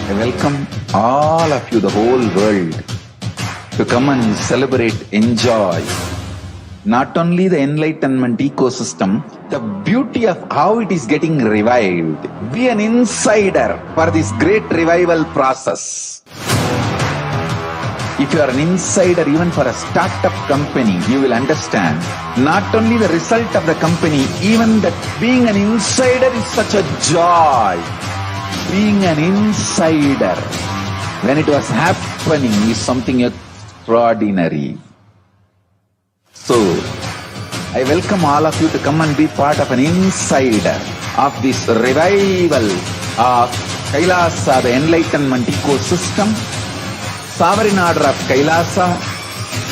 I welcome all of you, the whole world, to come and celebrate, enjoy not only the enlightenment ecosystem, the beauty of how it is getting revived. Be an insider for this great revival process. If you are an insider even for a startup company, you will understand not only the result of the company, even that being an insider is such a joy. Being an insider when it was happening is something extraordinary. So, I welcome all of you to come and be part of an insider of this revival of KAILASA, the enlightenment ecosystem, sovereign order of KAILASA,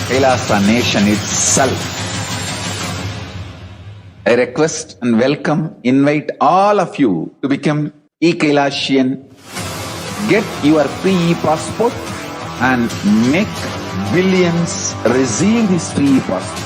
KAILASA nation itself. I request and welcome, invite all of you to become e-Kailasian. Get your free e-passport and make billions receive this free e-passport.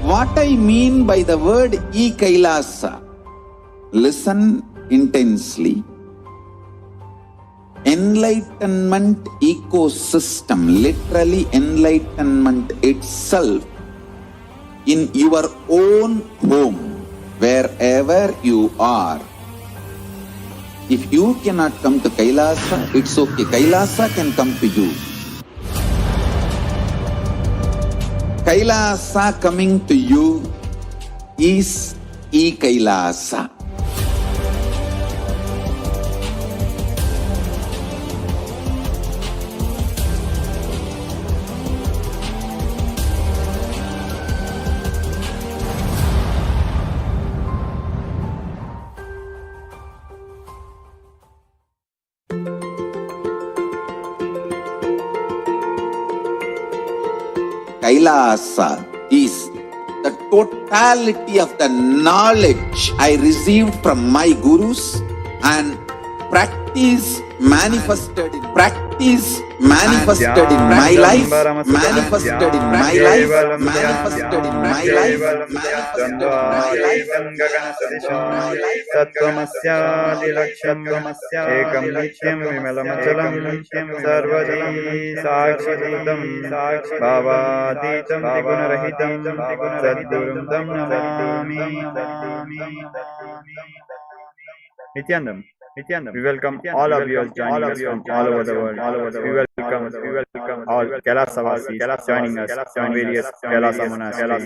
What I mean by the word e-Kailasa, listen intensely. Enlightenment ecosystem, literally enlightenment itself, in your own home, wherever you are. If you cannot come to KAILASA, it's okay. KAILASA can come to you. KAILASA coming to you is e-Kailasa. KAILASA is the totality of the knowledge I received from my gurus and practice manifested in my life, manifested in my life, manifested in my life, manifested in my life. Ekam nityam vimalamachalam sarvadi sakshidam bhavaditam trigunarahitam sadgurum tam namami. Nithyanandam. We welcome all of you joining us from all over the world. We welcome all KAILASavasis joining us from various KAILASA monasteries,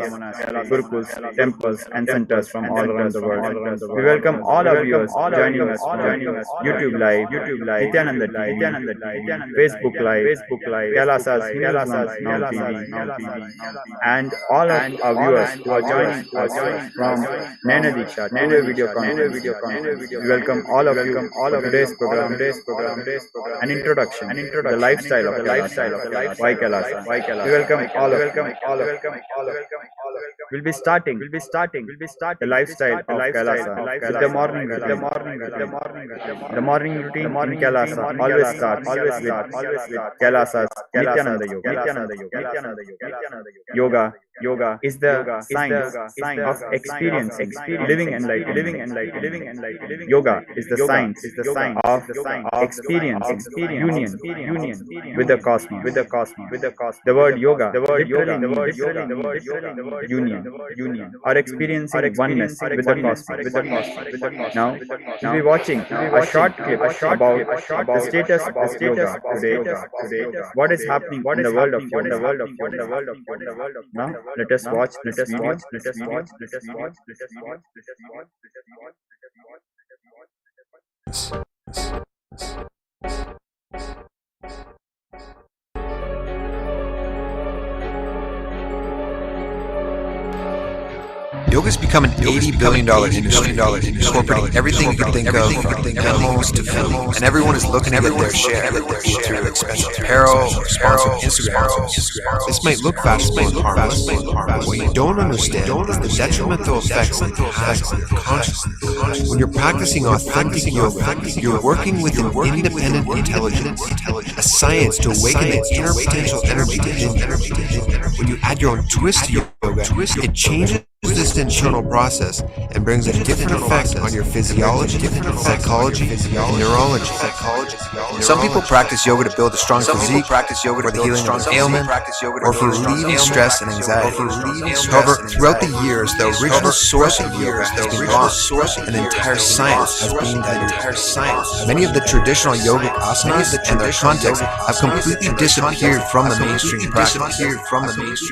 gurukuls, temples and centers from all around the world. We welcome all of you joining us from YouTube Live, Nithyananda TV, Facebook Live, KAILASA's Now TV, and all of our viewers who are joining us from Nainadiksha, two-way video conference. We welcome all of you to today's program, an introduction to the lifestyle of KAILASA. Why KAILASA? We welcome all of you. We'll be starting the lifestyle of KAILASA with the morning routine. The morning routine in KAILASA always starts with KAILASA's Nithyananda Yoga. Yoga is the science of experiencing, living enlightenment. Yoga is the science of experiencing union with the cosmos. The word yoga literally means union or experiencing oneness with the cosmos. Now we'll be watching a short clip about the status of yoga today. What is happening in the world of yoga? Now let us watch this video. Yoga's become an $80 billion industry, incorporating everything you can think of, from animals to food, and everyone is looking to get their share through expensive apparel or sponsored Instagram posts. This might look fashionable and harmless, but what you don't understand is the detrimental effects it has on your consciousness. When you're practicing authentic yoga, you're working with an independent intelligence, a science to awaken the inner potential energy within you. When you add your own twist to yoga, it changes this internal process and brings a different effect on your physiology, psychology, and neurology. Some people practice yoga to build a strong physique, for the healing of ailment, or for relieving stress and anxiety. However, throughout the years, the original source of yoga has been lost, and the entire science has been diluted. Many of the traditional yogic asanas and their context have completely disappeared from the mainstream practice.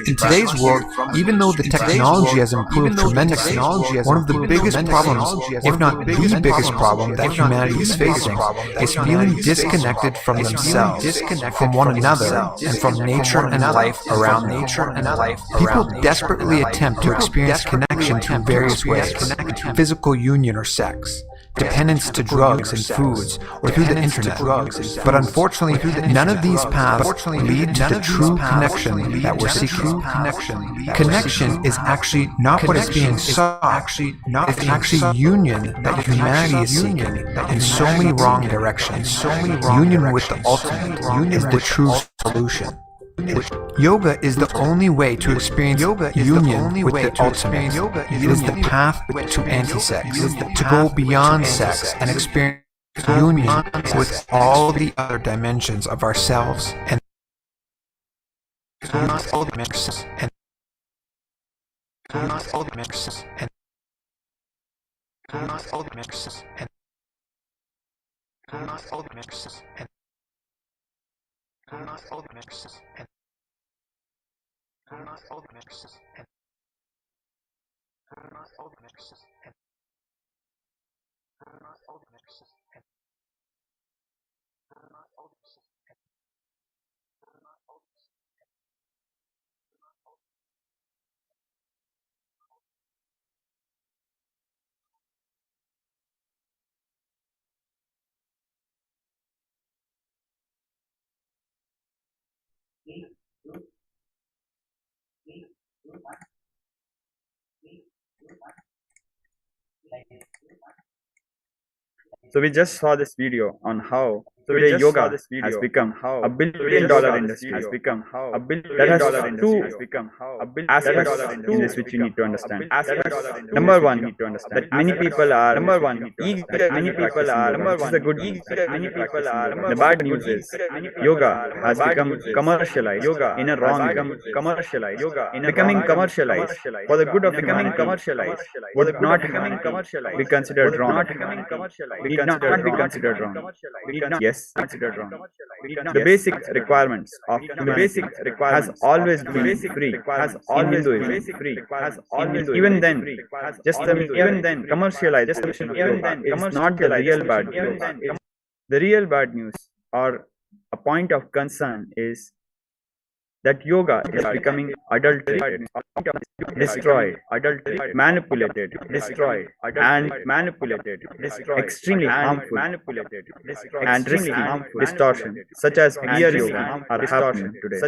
In today's world, even though the technology has improved tremendously, one of the biggest problems, if not the biggest problem that humanity is facing, is feeling disconnected from themselves, from one another, and from nature and life around them. People desperately attempt to experience connection through various ways: physical union or sex, dependence to drugs and foods, or through the internet. But unfortunately, none of these paths lead to the true connection that we're seeking. Connection is actually not what is being sought. It's actually union that humanity is seeking in so many wrong directions. Union with the ultimate is the true solution. Yoga is the only way to experience union with the ultimate. It is the path to anti-sex, to go beyond sex and experience union with all the other dimensions of ourselves and So we just saw this video on how today yoga has become a $1 billion industry. That has two aspects in this which you need to understand. Number one, that many people are eager. This is a good news. The bad news is yoga has become commercialized in a wrong way. Becoming commercialized for the good of becoming commercialized would not be considered wrong. Need not be considered wrong. Yes, considered wrong. The basic requirements of humanity has always been free. In Hinduism, even then, commercialized version of yoga is not the real bad news. The real bad news, or a point of concern, is that yoga is becoming adulterated, destroyed, manipulated, extremely harmful, and risky distortion, such as beer yoga, are happening today.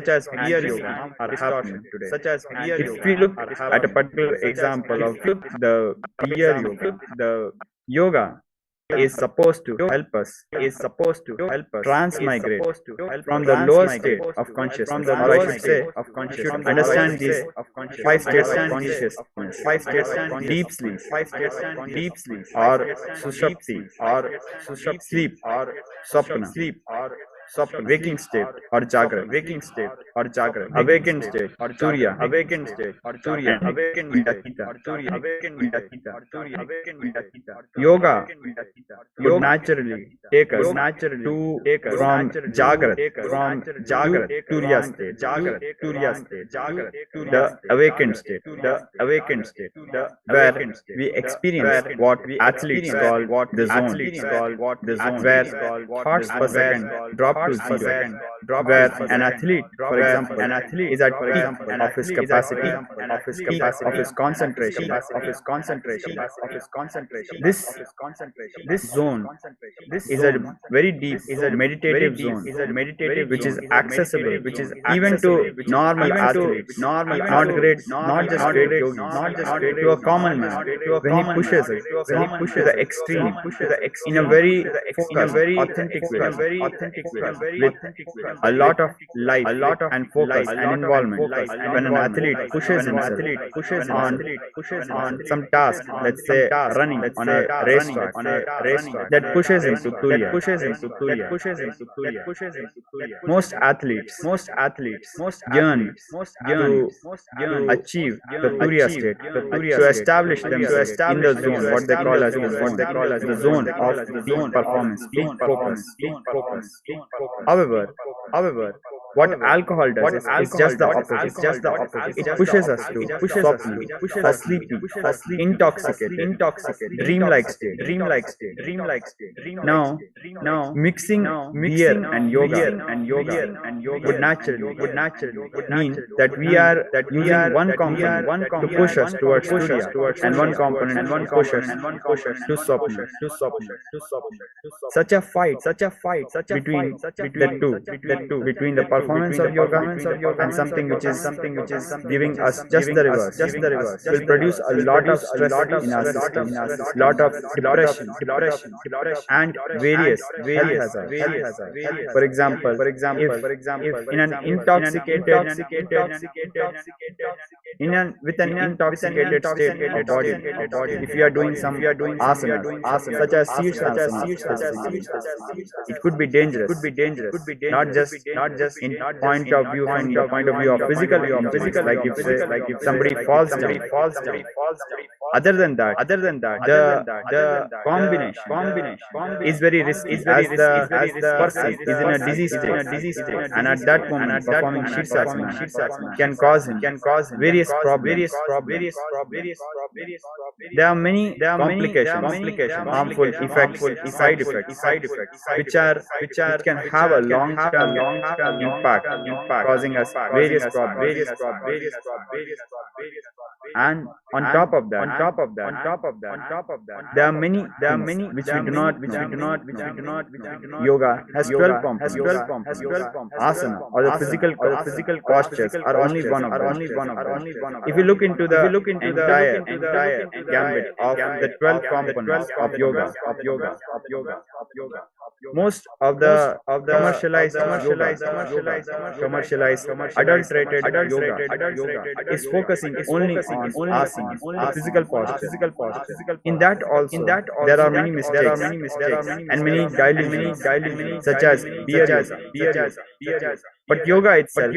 If we look at a particular example of the beer yoga, the yoga is supposed to help us transmigrate from the lower state of consciousness, or I should say, we should understand these 5 states of consciousness: deep sleep, or sushapti, sleep, or sapna, waking state, or jagra, awakened state, or Surya, yoga would naturally take us from Jagrat, to Turiya state, the awakened state, where we experience what athletes call the zone, where thoughts per second drop to zero, where an athlete, for example, is at peak of his capacity, peak of his concentration, This zone is a very deep, meditative zone, which is accessible, even to normal athletes, not just great yogis, to a common man, when he pushes it, to the extreme, in a very focused, authentic way, with a lot of life and focus and involvement. When an athlete pushes himself on some task, let's say running on a racetrack, that pushes him to Tulia. Most athletes yearn to achieve the Turiya state, to establish themselves in the zone, what they call as the zone of peak performance, peak focus. However, what alcohol does is just the opposite. It pushes us to softly, sleepy, intoxicated, dreamlike state. Now, mixing beer and yoga would naturally mean that we are using one component to push us towards Surya, and one component to push us to Swapna. Such a fight between the two, between the performance of yoga and something which is giving us just the reverse, will produce a lot of stress in our system, lot of depression and various health hazards. For example, if in an intoxicated state of body, if you are doing some asanas such as Sirsasana, it could be dangerous, not just in point of view from the point of view of physical injuries, like if somebody falls down. Other than that, the combination is very risky, as the person is in a disease state, and at that moment performing Sirsasana can cause him various problems. There are many complications, harmful effects, side effects, which can have a long-term impact, causing us various problems. And on top of that, there are many which we do not know. Yoga has 12 components. Asana, or the physical postures, are only one of them. If you look into the entire gambit of the 12 components of yoga, most of the commercialized adulterated yoga is focusing only on asana, the physical posture. In that also, there are many mistakes and many dilutions, such as beer yoga. But yoga itself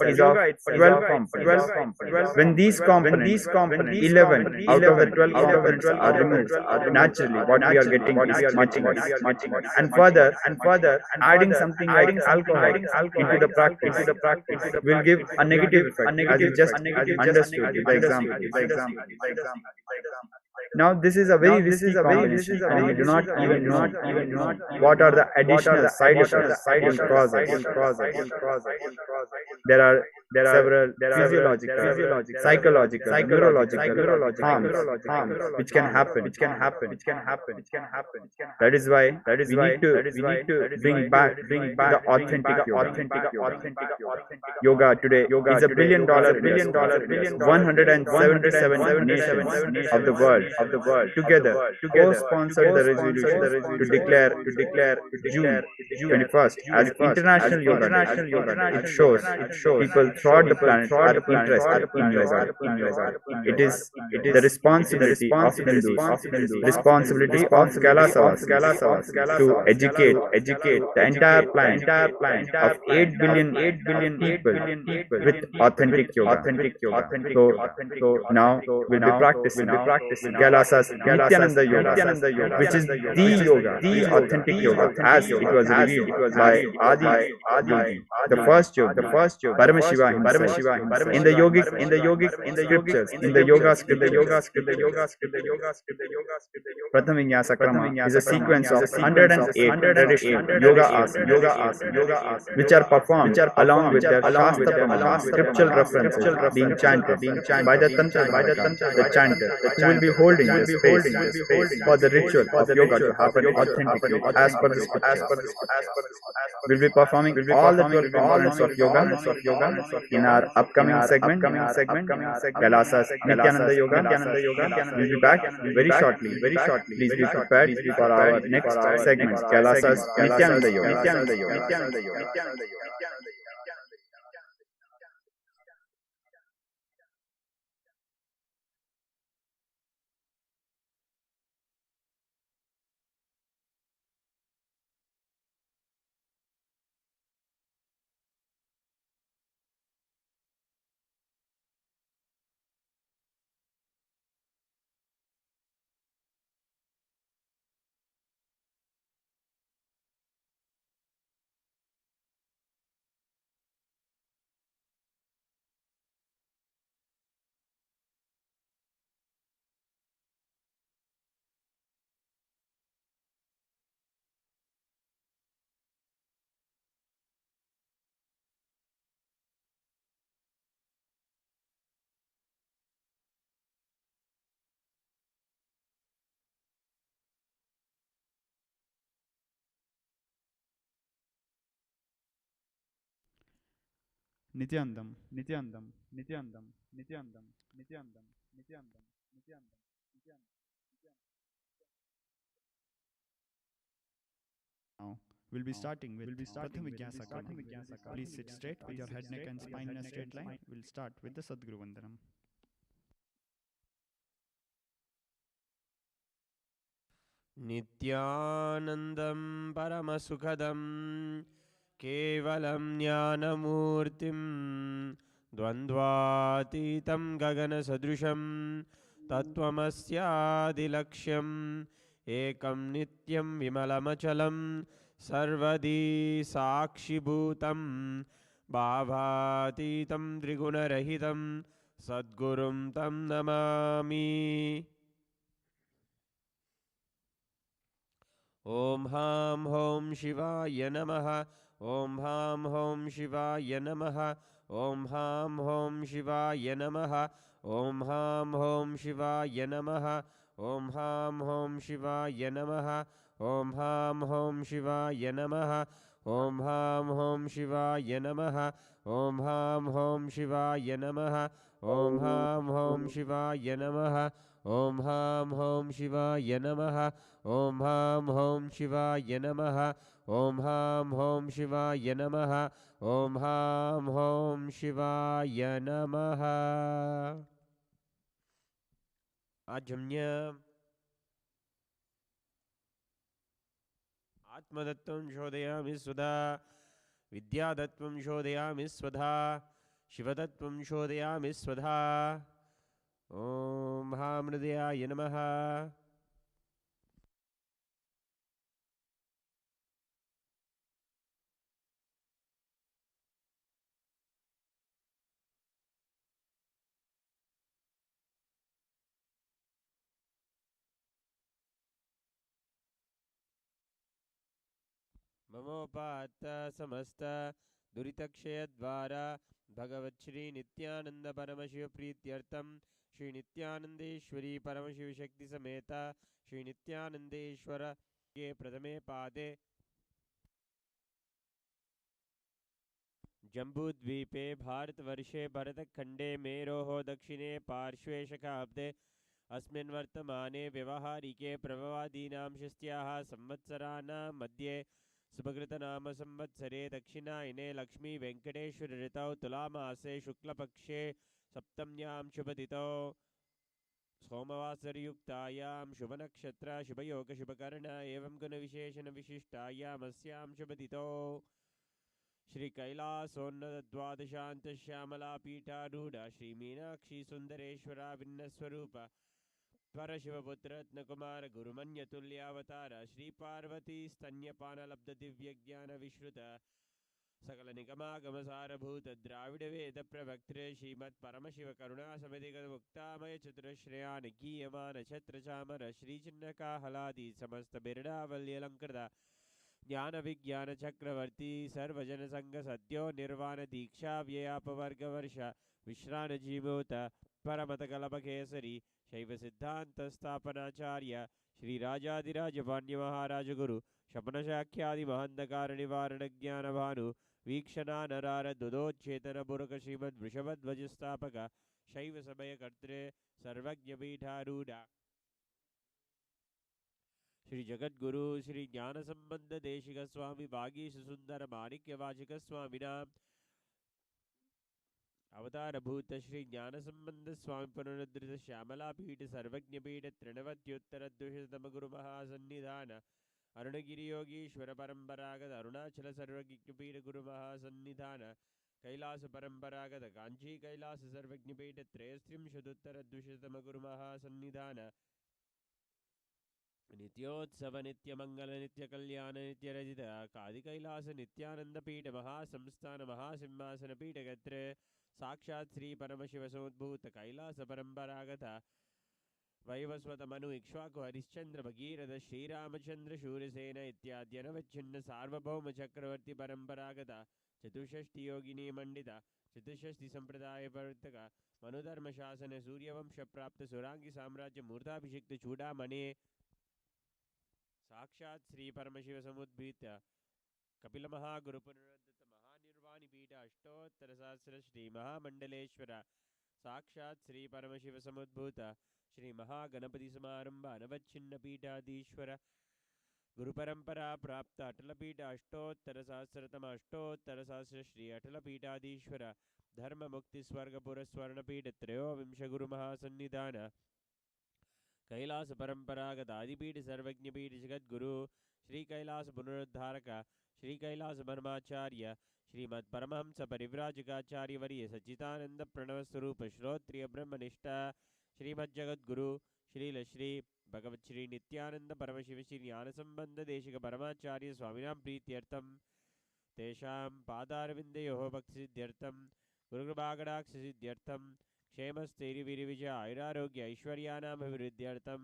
is of 12 components. When these components, 11 out of the 12 components are removed, naturally what we are getting is much less. And further, adding something like alcohol into the practice will give a negative effect, as you just understood with the example. Now this is a very risky combination, and we do not even know what are the additional side effects and causes. There are several physiological, psychological, neurological harms which can happen. That is why we need to bring back the authentic yoga. Today is $1 billion. 177 nations of the world together co-sponsored the resolution to declare June 21st as International Yoga Day. It shows people throughout the planet are interested in yoga. It is the responsibility of Hindus, responsibility of KAILASA to educate the entire planet of 8 billion people with authentic yoga. So now we'll be practicing KAILASA's Nithyananda Yoga, which is the yoga, the authentic yoga, as it was revealed by Adi Yogi, the first yoga, Paramashivoham. in the yogic scriptures, in the yoga scriptures. Pratham Vinyasa Krama is a sequence of 108 traditional yoga asanas, which are performed along with their Shastra Pramana, scriptural references being chanted by the Tantra the chanter, who will be holding the space for the ritual of yoga to happen authentically as per the scriptures. We'll be performing all the 12 components of yoga in our upcoming segment, KAILASA's Nithyananda Yoga. We'll be back very shortly. Please be prepared for our next segment, KAILASA's Nithyananda Yoga. Nithyanandam, Nithyanandam, Nithyanandam, Nithyanandam, Nithyanandam, Nithyanandam, Nithyanandam, Nithyanandam. Now, we'll be starting with Pratham Vigyasa Karma. Please sit straight with your head, neck and spine in a straight line. We'll start with the Sadguru Vandanam. नित्यानन्दं परमसुखदं केवलं ज्ञानमूर्तिं द्वन्द्वातीतं गगनसदृशं तत्त्वमस्यादिलक्ष्यम् एकं नित्यं विमलमचलं सर्वदी साक्षिभूतं भावातीतं त्रिगुणरहितं सद्गुरुं तं नमामि। ॐ हां हों शिवाय नमः। ॐ हां हों शिवाय नमः। ॐ हां हों शिवाय नमः। ॐ हां हों शिवाय नमः। ॐ हां हों शिवाय नमः। ॐ हां हों शिवाय नमः। ॐ हां हों शिवाय नमः। ॐ हां हों शिवाय नमः। ॐ हां हों शिवाय नमः। ॐ हां हों शिवाय नमः। ॐ हां हों शिवाय नमः। ॐ हां हों शिवाय नमः। ॐ हां हों शिवाय नमः। आजम्य आत्मदत्तं शोधयामि स्वधा, विद्यादत्तं शोधयामि स्वधा, शिवदत्तं शोधयामि स्वधा। ॐ महामृदयाय नमः। ममोपात्त समस्त दुरितक्षयद्वारा भगवच्छ्री नित्यानंद परमशिव प्रीत्यर्थम श्री नित्यानंदेश्वरी परमशिव शक्ति समेत श्री नित्यानंदेश्वर के प्रथमे पादे जम्बूद्वीपे भारतवर्षे भरतखण्डे मेरोः दक्षिणे पार्श्वे शकाब्दे अस्मिन् वर्तमाने व्यवहारिके प्रभवादीनां षष्ट्याः संवत्सराणां मध्ये सुभकृतनाम संवत्सरे दक्षिणायने लक्ष्मी वेंकटेश्वर ऋतौ तुलामासे शुक्लपक्षे सप्तम्यां शुभतिथौ सोमवासरयुक्तायां शुभनक्षत्र शुभयोग शुभकर्ण एवं गुणविशेषण विशिष्टायामस्यां शुभतिथौ श्री कैलासोन्नत द्वादशांत श्यामला पीठारूढ़ श्री मीनाक्षी सुंदरेश्वरा भिन्न स्वरूप परशिवपुत्र रत्नकुमार गुरुमन्यतुल्यावतार श्री पार्वती स्तन्यपान लब्ध दिव्य ज्ञान विश्रुत सकल निगमागम सारभूत द्राविड वेद प्रवक्त्रे श्रीमत् परमशिव करुणा समिति मुक्तामय चतुरश्रयान गीयमान छत्र चामर श्री चिन्नका हलादि समस्त बिरडावल्यलंकृत ज्ञान विज्ञान चक्रवर्ती सर्वजन संघ सद्यो निर्वाण दीक्षा व्ययापवर्गवर्ष विश्रान जीवोत परमत कलप केसरी शैव सिद्धांत स्थापनाचार्य श्री राजाधिराज वाण्य महाराज गुरु शपनशाख्यादि महंतकार निवारण ज्ञान भानु वीक्षणा नरार दुदोच्चेतन बुरक श्रीमद वृषभध्वज स्थापक शैव सभय कर्त्रे सर्वज्ञ पीठारूढ़ श्री जगद्गुरु श्री ज्ञान संबंध देशिक स्वामी वागीश सुंदर माणिक्य वाचिक स्वामिना अवतार भूत श्री ज्ञान संबंध स्वामी पुनरुद्धृत श्यामला पीठ सर्वज्ञ पीठ तृणवत्योत्तर द्विशतम गुरु महासन्निधान अरुणगिरि योगीश्वर परंपरागत अरुणाचल सर्वज्ञ पीठ गुरु महासन्निधान कैलास परंपरागत कांची कैलास सर्वज्ञ पीठ त्रयस्त्रिंशदुत्तर द्विशतम गुरु महासन्निधान नित्योत्सव नित्य मंगल नित्य कल्याण नित्य रजित कादि कैलास नित्यानंद पीठ महासंस्थान महासिंहासन पीठ गत्र साक्षात् श्री परमशिव समुद्भूत कैलास परंपरागत वैवस्वत मनु इक्ष्वाकु हरिश्चंद्र भगीरथ श्रीरामचंद्र शूरसेन इत्याद्यनवच्छिन्न सार्वभौम चक्रवर्ती परंपरागत चतुष्षष्टि योगिनी मंडित चतुष्षष्टि संप्रदाय प्रवर्तक मनुधर्म शासन सूर्यवंश प्राप्त सुरांगी साम्राज्य मूर्ताभिषिक्त चूड़ामणे साक्षात् श्री परमशिव समुद्भूत कपिल महागुरु पुनरुद्धत महानिर्वाणी पीठ अष्टोत्तर सहस्र श्री महामंडलेश्वर साक्षात् श्री परमशिव समुद्भूत श्री महागणपति समारंभ अनवच्छिन्न पीठाधीश्वर गुरु परंपरा प्राप्त अटल पीठ अष्टोत्तर सहस्रतम अष्टोत्तर सहस्र श्री अटल पीठाधीश्वर धर्म मुक्ति स्वर्ग पुरस्वर्ण पीठ त्रयोविंश गुरु महासन्निधान कैलास परंपरागत आदिपीठ सर्वज्ञ पीठ जगद्गुरु श्री कैलास पुनरुद्धारक श्री कैलास ब्रह्माचार्य श्रीमद परमहंस परिव्राजकाचार्य वर्य सच्चिदानंद प्रणव स्वरूप श्रोत्रिय ब्रह्मनिष्ठा श्रीमद जगद्गुरु श्रील श्री भगवत श्री नित्यानंद परमशिव श्री ज्ञान संबंध देशिक परमाचार्य स्वामिनां प्रीत्यर्थम तेषां पादारविन्दयोः भक्तिसिद्ध्यर्थं गुरुकृपाकटाक्षसिद्ध्यर्थं क्षेमस्थैर्यवीर्यविजय आयुरारोग्य ऐश्वर्याणामभिवृद्ध्यर्थं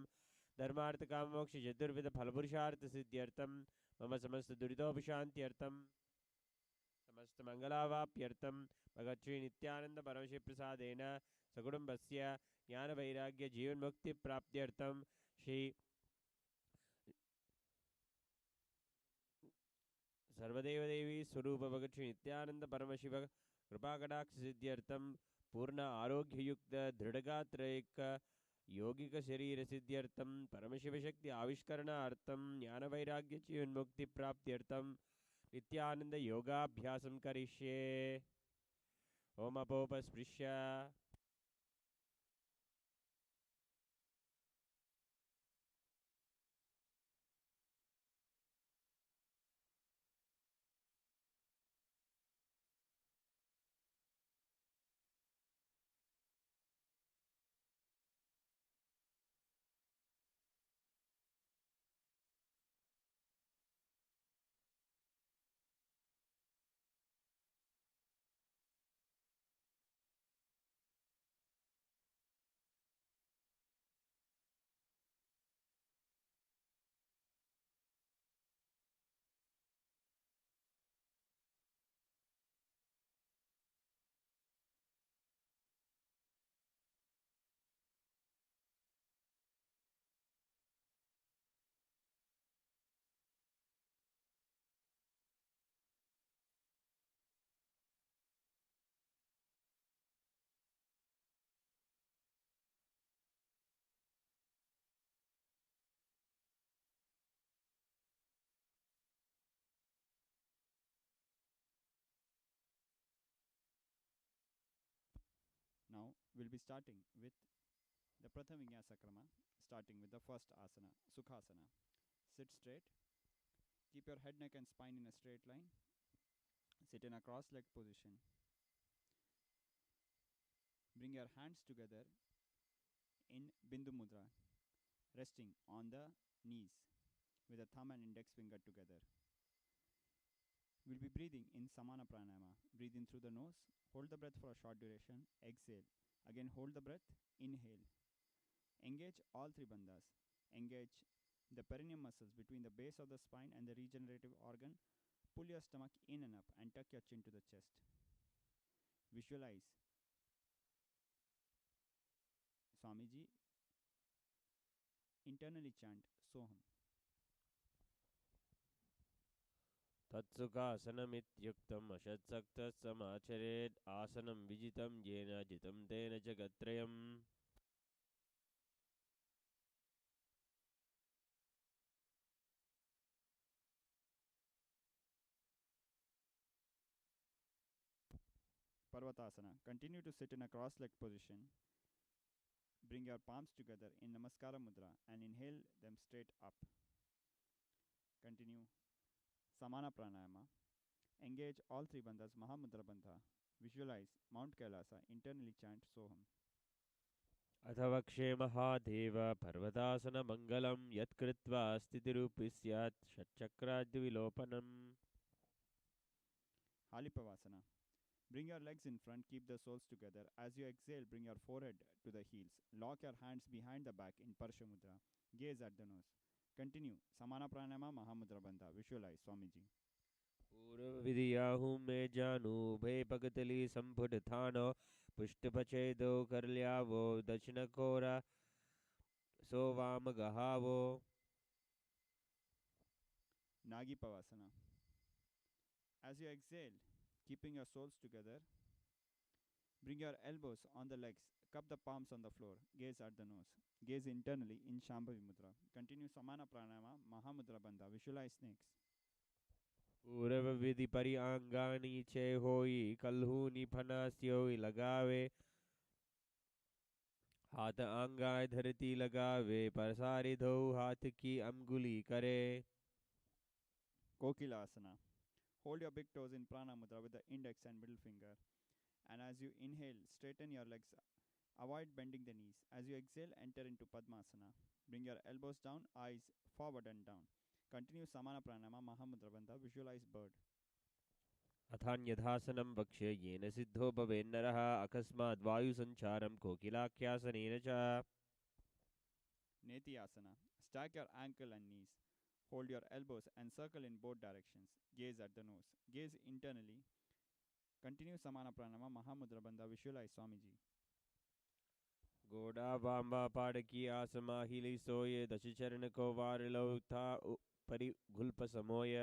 धर्मार्थकाममोक्ष चतुर्विध फलपुरुषार्थसिद्ध्यर्थं मम समस्त दुरितोपशान्त्यर्थं समस्त मंगलावाप्यर्थं भगवत् श्री नित्यानंद परमशिव प्रसादेन सकुटुम्बस्य ज्ञान वैराग्य जीवन मुक्ति प्राप्त्यर्थं श्री सर्वदेव देवी स्वरूप भगवत् श्री नित्यानंद परमशिव कृपाकटाक्ष सिद्ध्यर्थं पूर्ण आरोग्ययुक्त दृढ़गात्रैक यौगिक शरीर सिद्ध्यर्थं परमशिव शक्ति आविष्करणार्थं ज्ञान वैराग्य जीवन मुक्ति प्राप्त्यर्थं नित्यानंद योगाभ्यासं करिष्ये ओम अपोपस्पृश्य Now we'll be starting with the Pratham Vinyasa Krama, starting with the first asana, Sukhasana. Sit straight. Keep your head, neck and spine in a straight line. Sit in a cross-legged position. Bring your hands together in Bindu Mudra, resting on the knees with the thumb and index finger together. We'll be breathing in Samana Pranayama. Breathe in through the nose, hold the breath for a short duration, exhale. Again, hold the breath, inhale. Engage all three bandhas. Engage the perineum muscles between the base of the spine and the regenerative organ. Pull your stomach in and up and tuck your chin to the chest. Visualize Swamiji. Internally chant Soham. तत्सुखासनमित्युक्तम् अशत्सक्तः समाचरेत् आसनं विजितं येन जितं तेन जगत्त्रयम् Parvatasana. Continue to sit in a cross-legged position. Bring your palms together in Namaskara Mudra and inhale them straight up. Continue Samana Pranayama. Engage all three bandhas, Mahamudra Bandha. Visualize Mount Kailasa. Internally chant Soham. अथ वक्षे महादेव पर्वतासनमङ्गलं यत्कृत्वा स्थितिरूपी स्यात् षट्चक्राद्विलोपनम् Halipavasana. Bring your legs in front, keep the soles together. As you exhale, bring your forehead to the heels. Lock your hands behind the back in Parshamudra. Gaze at the nose. Continue Samana Pranayama Mahamudra Bandha. Visualize Swamiji. पूर्वविधियाहुं may जानुभे पगतली सम्फुटथानो पुष्टपचेदो करल्यावो दक्षिणकोरा सोवामगहावो Nagi Pavasana. As you exhale, keeping your soles together, bring your elbows on the legs, cup the palms on the floor, gaze at the nose. Gaze internally in Shambhavi Mudra. Continue Samana Pranayama Mahamudra Bandha. Visualize snakes. पूर्वविधि परियांगानि चे होई कल्हूनि फनास्योई लगावे हाथ आंगाय धरती लगावे परसारी धो हाथ की अंगुली करे Kokilasana. Hold your big toes in Prana Mudra with the index and middle finger. And as you inhale, straighten your legs. Avoid bending the knees. As you exhale, enter into Padmasana. Bring your elbows down, eyes forward and down. Continue Samana Pranayama Mahamudra Bandha. Visualize bird. अथान्यथासनं वक्ष्ये येन सिद्धो भवेन्नरः अकस्मात् वायुसञ्चारं कोकिलाख्यासनेन च Nithyananda. Stack your ankle and knees. Hold your elbows and circle in both directions. Gaze at the nose. Gaze internally. Continue Samana Pranayama Mahamudra Bandha. Visualize Swamiji. गोडा वाम्बा पाडकी आसमाहिली सोये दशचरण को वारिलो था परिघुल्प समोय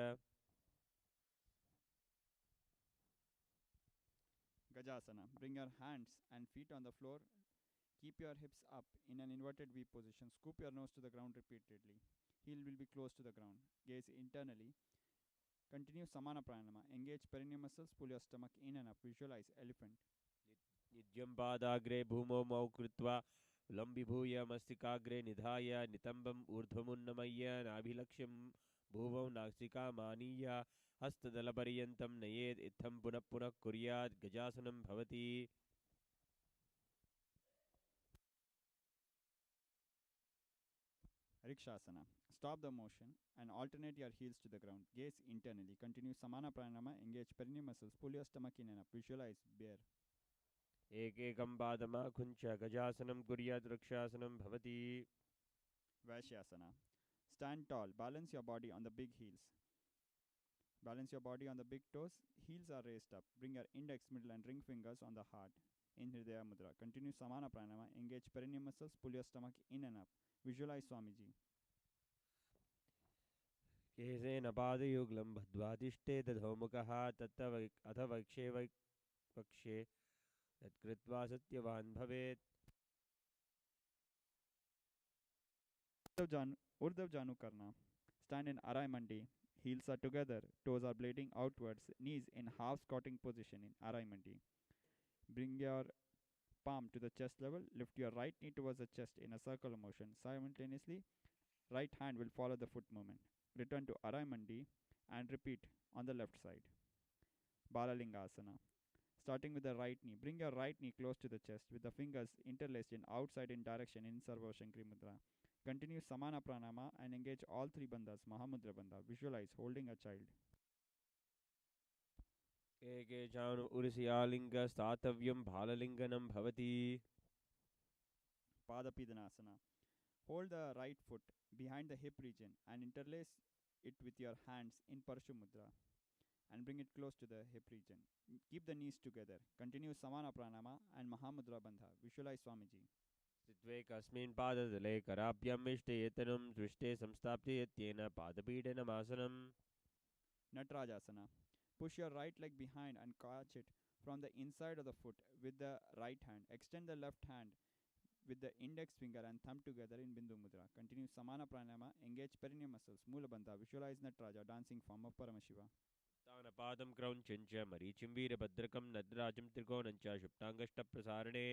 Gajasana. Bring your hands and feet on the floor. Keep your hips up in an inverted V position. Scoop your nose to the ground repeatedly. Heel will be close to the ground. Gaze internally. Continue Samana Pranayama. Engage perineum muscles. Pull your stomach in and up. Visualize elephant. नित्यं पादाग्रे भूमौ मौ कृत्वा लम्बिभूय मस्तिकाग्रे निधाय नितम्बम् ऊर्ध्वमुन्नमय्य नाभिलक्ष्यं भुवौ नासिकामानीय हस्तदलपर्यन्तं नयेत् इत्थं पुनः पुनः कुर्यात् गजासनं भवति Rikshasana. Stop the motion and alternate your heels to the ground. Gaze internally. Continue Samana Pranayama. Engage perineum muscles. Pull your stomach in and up. Visualize bear. एकैकं पादमाकुञ्च गजासनं कुर्यात् वृक्षासनं भवति Vaishyasana. Stand tall. Balance your body on the big heels. Balance your body on the big toes. Heels are raised up. Bring your index, middle and ring fingers on the heart in Hridaya Mudra. Continue Samana Pranayama. Engage perineum muscles. Pull your stomach in and up. Visualize Swamiji. केशेन पादयुग्लं बद्ध्वातिष्ठे दधोमुखः तत्तव अथ वक्षे वक्षे यत्कृत्वा सत्यवान् भवेत् Urdhav Janu Karna. Stand in Arai Mandi. Heels are together. Toes are blading outwards. Knees in half squatting position in Arai Mandi. Bring your palm to the chest level. Lift your right knee towards the chest in a circular motion. Simultaneously, right hand will follow the foot movement. Return to Arai Mandi and repeat on the left side. Balalingasana. Starting with the right knee. Bring your right knee close to the chest with the fingers interlaced in outside in direction in Sarva Shankri Mudra. Continue Samana Pranayama and engage all three bandhas, Mahamudra Bandha. Visualize holding a child. केकेचानु उर्स्यालिङ्गस्थातव्यं भाललिङ्गनं भवति Padapidanasana. Hold the right foot behind the hip region and interlace it with your hands in Parshu Mudra and bring it close to the hip region. Keep the knees together. Continue Samana Pranama and Mahamudra Bandha. Visualize Swamiji. स्थित्वे कस्मिन् पादतले कराभ्याम् इष्टयतनं दृष्टे संस्थाप्य यत्येन पादपीडनमासनम् Natarajasana. Push your right leg behind and catch it from the inside of the foot with the right hand. Extend the left hand with the index finger and thumb together in Bindu Mudra. Continue Samana Pranayama. Engage perineum muscles. Mula Bandha. Visualize Nataraja, dancing form of Paramashiva. तानपादं क्रौञ्च मरीचिं वीरभद्रकं नटराजं त्रिकोणं च शुक्ताङ्गष्टप्रसारणे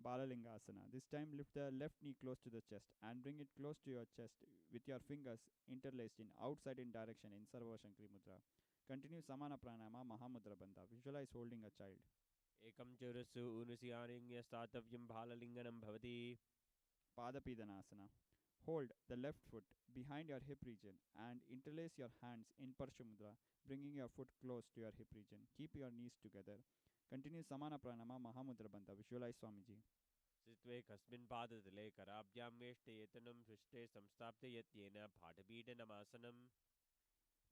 Balalingasana. This time lift the left knee close to the chest and bring it close to your chest with your fingers interlaced in outside in direction in Sarva Shankari Mudra. Continue Samana Pranayama Mahamudra Bandha. Visualize holding a child. एकं च उरुस्सु उनुस्यालिङ्गस्थातव्यं भाललिङ्गनं भवति Padapidanasana. Hold the left foot behind your hip region and interlace your hands in Parshu Mudra, bringing your foot close to your hip region. Keep your knees together. Continue Samana Pranama Mahamudra Bandha. Visualize Swamiji. स्थित्वे कस्मिन् पादतले कराभ्याम् वेष्टयतनं पृष्ठे संस्थाप्य यत्येन पाठपीडनमासनम्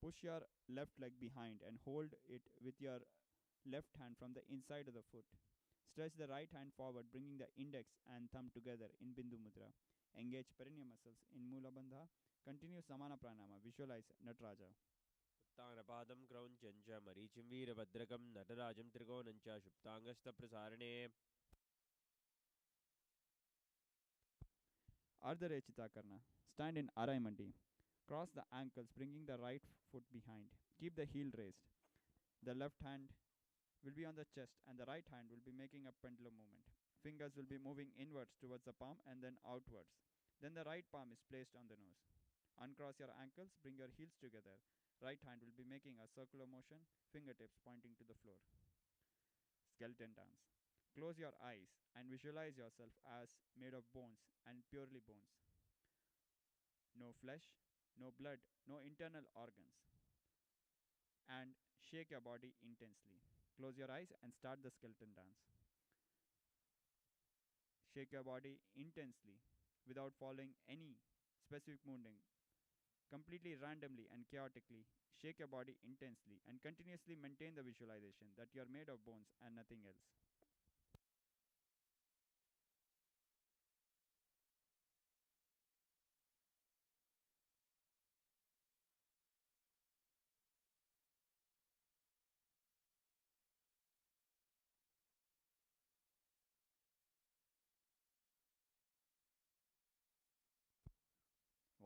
Push your left leg behind and hold it with your left hand from the inside of the foot. Stretch the right hand forward, bringing the index and thumb together in Bindu Mudra. Engage perineum muscles in Mula Bandha. Continue Samana Pranama. Visualize Nataraja. तानपादं क्रौञ्च मरीचिं वीरभद्रकं नटराजं त्रिकोणं च शुक्ताङ्गस्थप्रसारणे Ardharechita Karna. Stand in Arai Mandi. Cross the ankles, bringing the right foot behind. Keep the heel raised. The left hand will be on the chest and the right hand will be making a pendulum movement. Fingers will be moving inwards towards the palm and then outwards. Then the right palm is placed on the nose. Uncross your ankles, bring your heels together. Right hand will be making a circular motion, fingertips pointing to the floor. Skeleton dance. Close your eyes and visualize yourself as made of bones and purely bones. No flesh, no blood, no internal organs. And shake your body intensely. Close your eyes and start the skeleton dance. Shake your body intensely without following any specific movement. Completely randomly and chaotically, shake your body intensely and continuously maintain the visualization that you are made of bones and nothing else.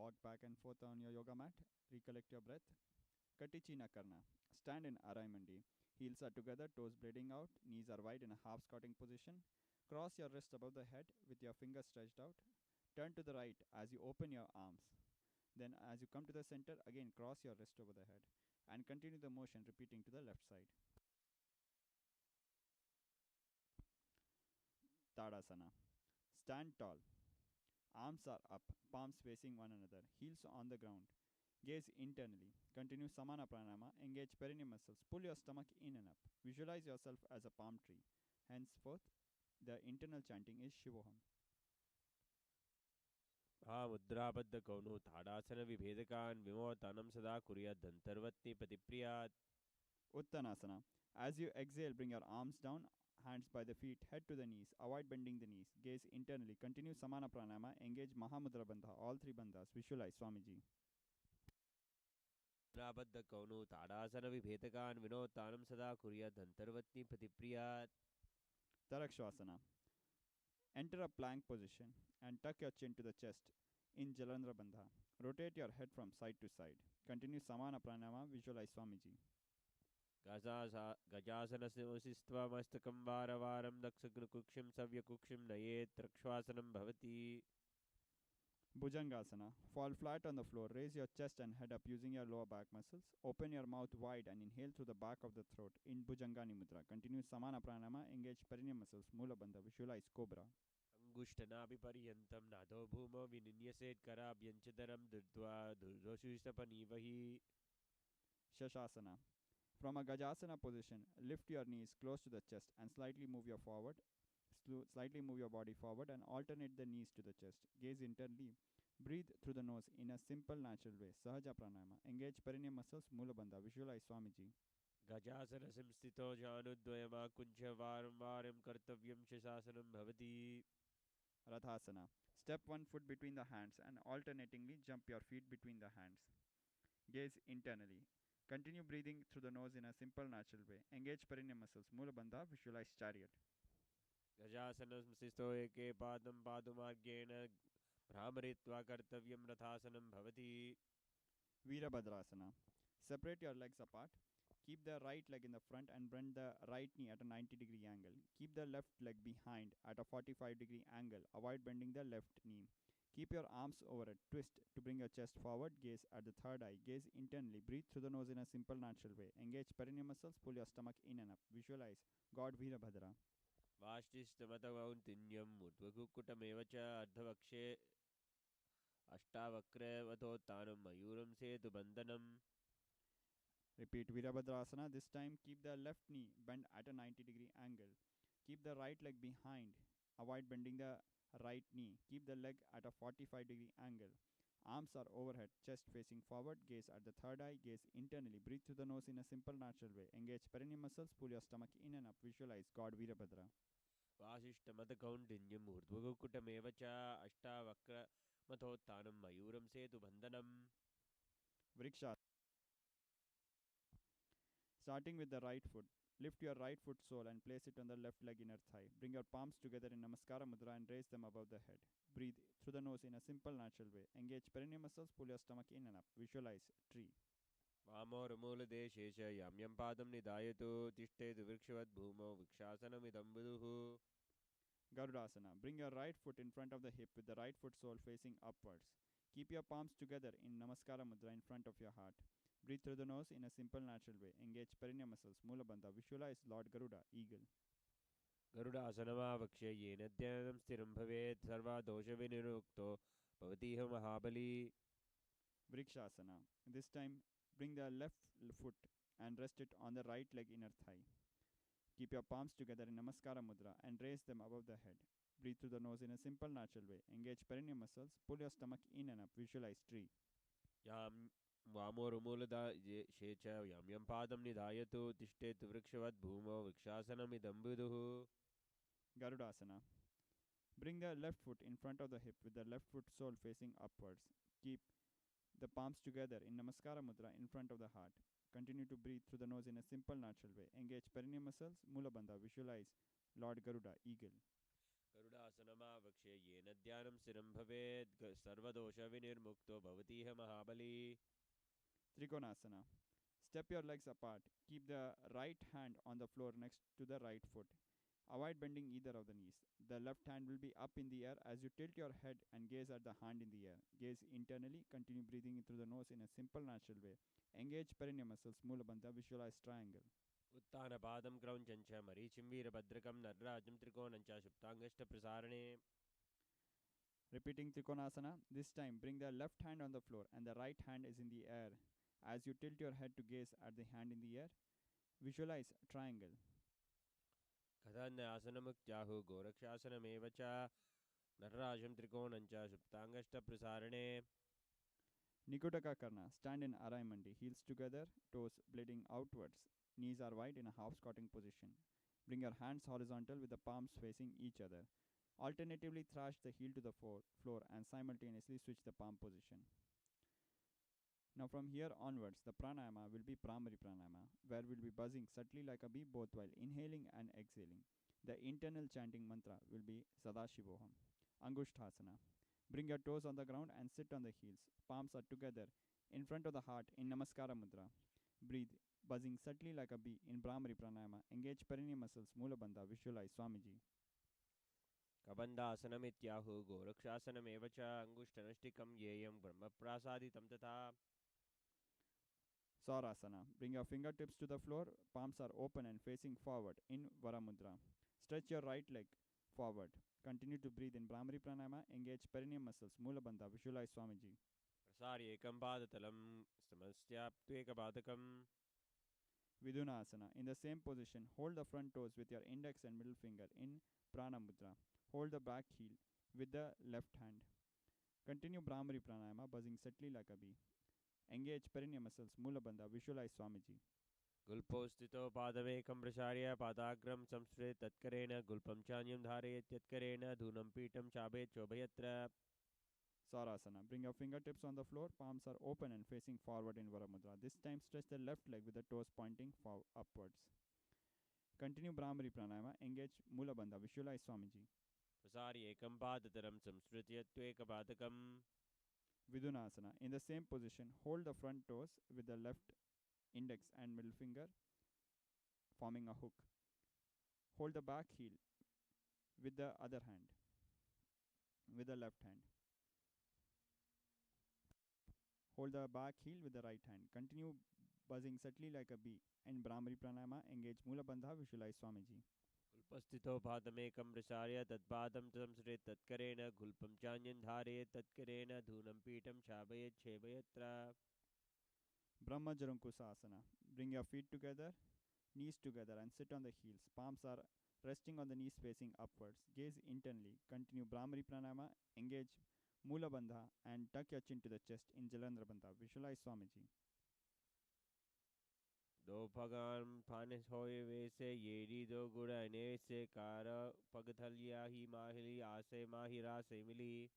Walk back and forth on your yoga mat. Recollect your breath. Katichina Karna. Stand in Arai Mandi. Heels are together, toes bleeding out, knees are wide in a half squatting position. Cross your wrist above the head with your fingers stretched out. Turn to the right as you open your arms. Then as you come to the center, again cross your wrist over the head and continue the motion repeating to the left side. Tadasana. Stand tall. Arms are up, palms facing one another, heels on the ground. Gaze internally. Continue Samana Pranama. Engage perineum muscles. Pull your stomach in and up. Visualize yourself as a palm tree. Henceforth, the internal chanting is Shivoham. मुद्राबद्धकौणो ताडासनविभेदकान् विमोतानं सदा कुर्याद्धन्तर्वत्निपतिप्रियात् Uttanasana. As you exhale, bring your arms down, hands by the feet, head to the knees. Avoid bending the knees. Gaze internally. Continue Samana Pranama. Engage Mahamudra Bandha. All three bandhas. Visualize Swamiji. मुद्राबद्धकौणो ताडासनविभेदकान् विनोतानं सदा कुर्याद्धन्तर्वत्निपतिप्रियात् Tarakshvasana. Enter a plank position and tuck your chin to the chest in Jalandhara Bandha. Rotate your head from side to side. Continue Samana Pranama. Visualize Swamiji. गजासनस्थित्वा वारवारं दक्षकुक्षिं सव्यकुक्षिं नयेत् रक्ष्वासनं भवति Bhujangasana. Fall flat on the floor. Raise your chest and head up using your lower back muscles. Open your mouth wide and inhale through the back of the throat in Bhujangani Mudra. Continue Samana Pranama. Engage perineum muscles. Mula Bandha. Visualize Cobra. अङ्गुष्ठनाभिपर्यन्तं नादो भूमौ विनिन्यसेत्कराभ्यञ्चदरं धृत्वा धुर्दोषुस्तपनीवहि Shashasana. From a Gajasana position, lift your knees close to the chest and slightly move your body forward and alternate the knees to the chest. Gaze internally. Breathe through the nose in a simple natural way. Sahaja pranayama. Engage perineum muscles, Mulabandha. Visualize Swamiji. गजासनसिं स्थितो जानुद्वयमाकुञ्च वारं कर्तव्यं शशासनं भवति. Rathasana. Step one foot between the hands and alternatingly jump your feet between the hands. Gaze internally. Continue breathing through the nose in a simple natural way. Engage perineum muscles, Mulabandha. Visualize chariot. गजासनं स्थितो एके पादं पादुमार्गेण भ्रामरित्वा कर्तव्यं रथासनं भवति. Virabhadrasana. Separate your legs apart. Keep the right leg in the front and bend the right knee at a 90-degree angle. Keep the left leg behind at a 45-degree angle. Avoid bending the left knee. Keep your arms over it. Twist to bring your chest forward. Gaze at the third eye. Gaze internally. Breathe through the nose in a simple natural way. Engage perineum muscles. Pull your stomach in and up. Visualize God Virabhadra. वाष्टिस्तमतवौन्तिन्यम् ऊर्ध्वकुक्कुटमेव च अर्धवक्षे अष्टावक्रवतोत्थानं मयूरं सेतुबन्धनम्. Repeat Virabhadrasana. This time keep the left knee bent at a 90-degree angle. Keep the right leg behind. Avoid bending the right knee. Keep the leg at a 45-degree angle. Arms are overhead, chest facing forward. Gaze at the third eye. Gaze internally. Breathe through the nose in a simple natural way. Engage perineum muscles. Pull your stomach in and up. Visualize God Virabhadra. वासिष्ठमतकौण्डिन्यम् ऊर्ध्वकुक्कुटमेव च अष्टावक्रमथोत्थानं मयूरं सेतुबन्धनम्. Vriksha. Starting with the right foot. Lift your right foot sole and place it on the left leg inner thigh. Bring your palms together in Namaskara Mudra and raise them above the head. Breathe through the nose in a simple natural way. Engage perineum muscles. Pull your stomach in and up. Visualize tree. वामोर्मूलदेशे च याम्यं पादं निधायतु तिष्ठेतु वृक्षवद् भूमौ वृक्षासनमिदं विदुः. Garudasana. Bring your right foot in front of the hip with the right foot sole facing upwards. Keep your palms together in Namaskara Mudra in front of your heart. Breathe through the nose in a simple natural way. Engage perineum muscles, Mulabandha. Visualize Lord Garuda, eagle. गरुडासनमावक्ष्य येन ध्यानं स्थिरं भवेत् सर्वदोषविनिरुक्तो भवतीह महाबली. Vrikshasana. This time, bring the left foot and rest it on the right leg inner thigh. Keep your palms together in Namaskara Mudra and raise them above the head. Breathe through the nose in a simple natural way. Engage perineum muscles. Pull your stomach in and up. Visualize tree. यां वामोर्मूलदेशे च याम्यं पादं निधायतु तिष्ठेतु वृक्षवद् भूमौ वृक्षासनमिदं विदुः. Garudasana. Bring the left foot in front of the hip with the left foot sole facing upwards. Keep the palms together in Namaskara Mudra in front of the heart. Continue to breathe through the nose in a simple natural way. Engage perineum muscles, Mulabandha. Visualize Lord Garuda, eagle. गरुडासनमावक्ष्य येन ध्यानं स्थिरं भवेत् सर्वदोषविनिर्मुक्तो भवतीह महाबली. Trikonasana. Step your legs apart. Keep the right hand on the floor next to the right foot. Avoid bending either of the knees. The left hand will be up in the air as you tilt your head and gaze at the hand in the air. Gaze internally. Continue breathing in through the nose in a simple natural way. Engage perineum muscles, Mulabandha. Visualize triangle. उत्तानपादं क्रौञ्चं च मरीचिं वीरभद्रकं नटराजं त्रिकोणं च सुप्ताङ्गष्टप्रसारणे. Repeating Trikonasana. This time, bring the left hand on the floor and the right hand is in the air. As you tilt your head to gaze at the hand in the air, visualize triangle. कथन्यासनमुक्त्याहुः गोरक्षासनमेव च नटराजं त्रिकोणं च सुप्ताङ्गष्टप्रसारणे. Nikutaka Karna. Stand in Araimandi. Heels together, toes bleeding outwards. Knees are wide in a half squatting position. Bring your hands horizontal with the palms facing each other. Alternatively, thrash the heel to the floor and simultaneously switch the palm position. Now from here onwards, the pranayama will be primary pranayama, where we'll be buzzing subtly like a bee both while inhaling and exhaling. The internal chanting mantra will be Sadashivoham. Angushthasana. Bring your toes on the ground and sit on the heels. Palms are together in front of the heart in Namaskara Mudra. Breathe, buzzing subtly like a bee in Brahmari Pranayama. Engage perineum muscles, Mulabandha. Visualize Swamiji. कबन्धासनमित्याहुः गोरक्षासनमेव च अङ्गुष्ठनष्टिकं येयं ब्रह्मप्रासादितं तथा. Saurasana. Bring your fingertips to the floor. Palms are open and facing forward in Varamudra. Stretch your right leg forward. Continue to breathe in Brahmari Pranayama. Engage perineum muscles. Mulabandha. Visualize Swamiji. प्रसार्य एकं पादतलं समस्याप्त्वेकपादकम्. Vidunasana. In the same position, hold the front toes with your index and middle finger in Prana Mudra. Hold the back heel with the left hand. Continue Brahmari Pranayama, buzzing subtly like a bee. Engage perineum muscles, Mula Bandha. Visualize Swamiji. गुल्पोस्थितो पादमेकं प्रसार्य पादाग्रं Sanskrit तत्करेण गुल्पं चान्यं धारयेत् यत्करेण धूनं पीठं चाभेत् शोभयत्र. Sarasana. Bring your fingertips on the floor, palms are open and facing forward in Varamudra. This time stretch the left leg with the toes pointing upwards. Continue Brahmari Pranayama, engage Mula Bandha, visualize Swamiji. प्रसार्य एकं पादतरं संस्कृत्य त्वेकपादकं. Vidunasana. In the same position, hold the front toes with the left index and middle finger forming a hook. Hold the back heel with the other hand, with the left hand. Hold the back heel with the right hand. Continue buzzing subtly like a bee. In Brahmari Pranayama, engage Mula Bandha, visualize Swamiji. गुल्पस्थितो पादमेकं प्रसार्य तत्पादं Sanskrit तत्करेण गुल्पं चान्यं धारयेत् तत्करेण धूनं पीठं चाभयेत् शोभयत्र. Brahma Jarankusasana. Bring your feet together, knees together, and sit on the heels. Palms are resting on the knees facing upwards. Gaze internally. Continue Brahmari Pranayama. Engage Mula Bandha and tuck your chin to the chest in Jalandhara Bandha. Visualize Swamiji. दो पगान फाने होए वैसे येरी दो गुड़ा ने से car पगथलिया ही माहिली आसे माहिरा से मिली.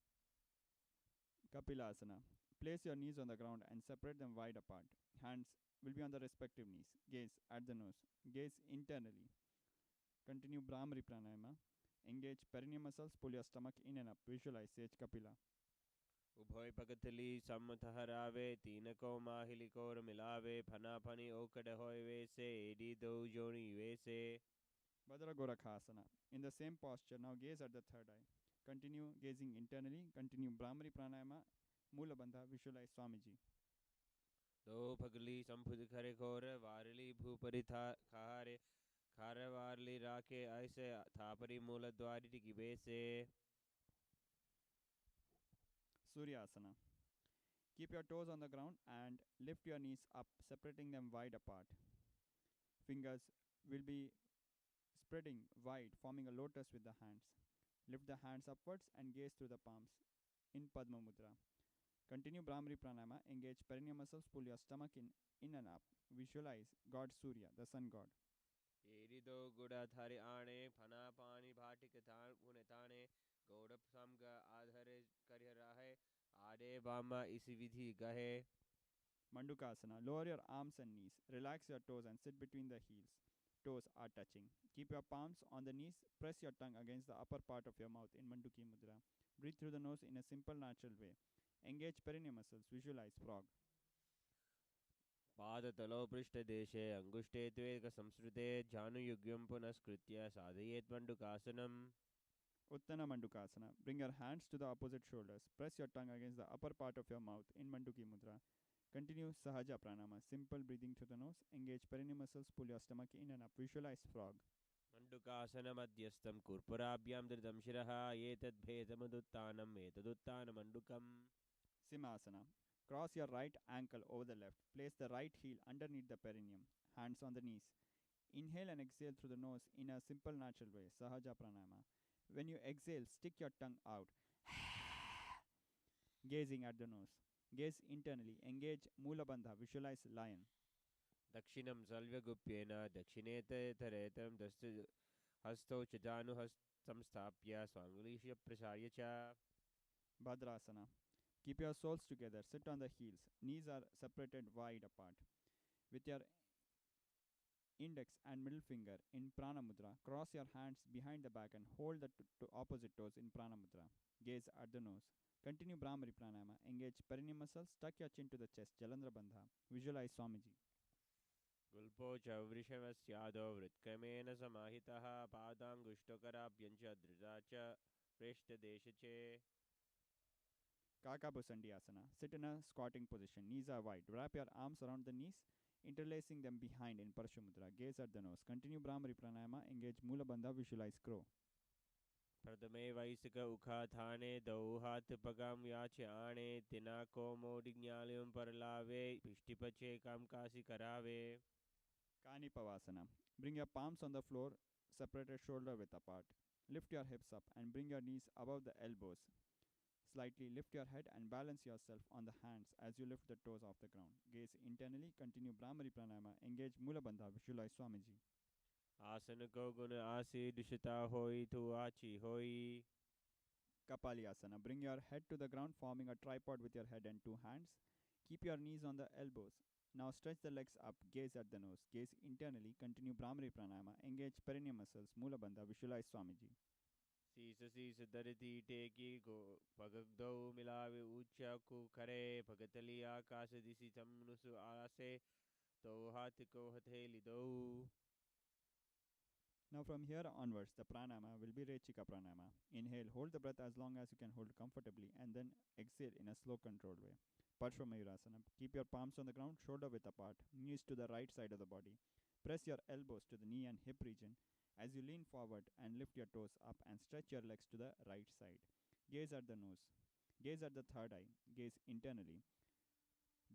Kapilasana. Place your knees on the ground and separate them wide apart. Hands will be on the respective knees. Gaze at the nose. Gaze internally. Continue Brahmari Pranayama. Engage perineum muscles. Pull your stomach in and up. Visualize Sage Kapila. उभय पगथली सम्मतहरावे तीन को माहिली core मिलावे फना funny ओकड़ होए वैसे AD दो जोनी वैसे. Bhadra Gorakhasana. In the same posture, now gaze at the third eye. Continue gazing internally. Continue Brahmari Pranayama. Mula Bandha. Visualize Swamiji. दो पगली संपुद खरे खोर वारली भूपरि था खारे खारे वारली राके ऐसे थापरी मूल द्वारी टिकी वैसे. Suryasana. Keep your toes on the ground and lift your knees up, separating them wide apart. Fingers will be spreading wide, forming a lotus with the hands. Lift the hands upwards and gaze through the palms in Padma Mudra. Continue Brahmari Pranayama. Engage perineum muscles. Pull your stomach in and up. Visualize God Surya, the sun god. एरी दो गुड़ा थारे आने फना पानी भाटिक थान पुने थाने गौड़प समग आधरे करिय राहे आडे बामा इसी विधि गहे. Mandukasana. Lower your arms and knees. Relax your toes and sit between the heels. Toes are touching. Keep your palms on the knees. Press your tongue against the upper part of your mouth in Manduki Mudra. Breathe through the nose in a simple, natural way. Engage perineum muscles. Visualize frog. पादतलो पृष्ठदेशे अंगुष्ठे त्वेक संस्कृते जानुयुग्यं पुनस्कृत्य साधयेत् मंडुकासनम्. Uttana Mandukasana. Bring your hands to the opposite shoulders. Press your tongue against the upper part of your mouth in Manduki Mudra. Continue Sahaja Pranama. Simple breathing through the nose. Engage perineum muscles. Pull your stomach in and up. Visualize frog. मंडुकासन मध्यस्थं कुर्पुराभ्यां धृतं शिरः एतद् भेदमुदुत्थानम् एतदुत्थानमण्डुकम्. Simhasana. Cross your right ankle over the left. Place the right heel underneath the perineum. Hands on the knees. Inhale and exhale through the nose in a simple, natural way. Sahaja Pranayama. When you exhale, stick your tongue out. Gazing at the nose. Gaze internally. Engage Mula Bandha. Visualize lion. दक्षिणं सल्व्यगुप्येन दक्षिणेतरेतं दस्तु हस्तौ च जानुहस्तं स्थाप्य स्वाङ्गुलीष्य प्रसार्य च. Bhadrasana. Keep your soles together. Sit on the heels. Knees are separated wide apart. With your index and middle finger in Prana Mudra, cross your hands behind the back and hold the opposite toes in Prana Mudra. Gaze at the nose. Continue Brahmari Pranayama. Engage perineum muscles. Tuck your chin to the chest. Jalandhara Bandha. Visualize Swamiji. गुल्पो च वृषभस्यादौ वृत्क्रमेण समाहितः पादाङ्गुष्ठकराभ्यञ्च धृता च पृष्ठदेशचे. Kakabusandhyasana. Sit in a squatting position. Knees are wide. Wrap your arms around the knees, interlacing them behind in Parashumudra. Gaze at the nose. Continue Brahmari Pranayama. Engage Mula Bandha. Visualize crow. प्रथमे वैसिक उखाथाने दौ हाथ पगम याच आणे तिना को मोडिज्ञालयं परलावे पिष्टिपचे काम कासी करावे. Kanipavasana. Bring your palms on the floor, separated shoulder width apart. Lift your hips up and bring your knees above the elbows. Slightly lift your head and balance yourself on the hands as you lift the toes off the ground. Gaze internally, continue Brahmari Pranayama, engage Mula Bandha, visualize Swamiji. आसन को गुण आसी दुषिता होई तो आची होई. Kapalyasana. Bring your head to the ground, forming a tripod with your head and two hands. Keep your knees on the elbows. Now stretch the legs up, gaze at the nose. Gaze internally, continue Brahmari Pranayama, engage perineum muscles, Mula Bandha, visualize Swamiji. शीस दरती टेकी को पगक दो मिलावे ऊंचा को करे भगतली आकाश दिसी तमनुसु आसे तो हाथ को हथेली दो. Now from here onwards, the pranayama will be Rechika pranayama. Inhale, hold the breath as long as you can hold comfortably, and then exhale in a slow, controlled way. Parshvamayurasana. Keep your palms on the ground, shoulder width apart, knees to the right side of the body. Press your elbows to the knee and hip region as you lean forward and lift your toes up and stretch your legs to the right side. Gaze at the nose. Gaze at the third eye. Gaze internally.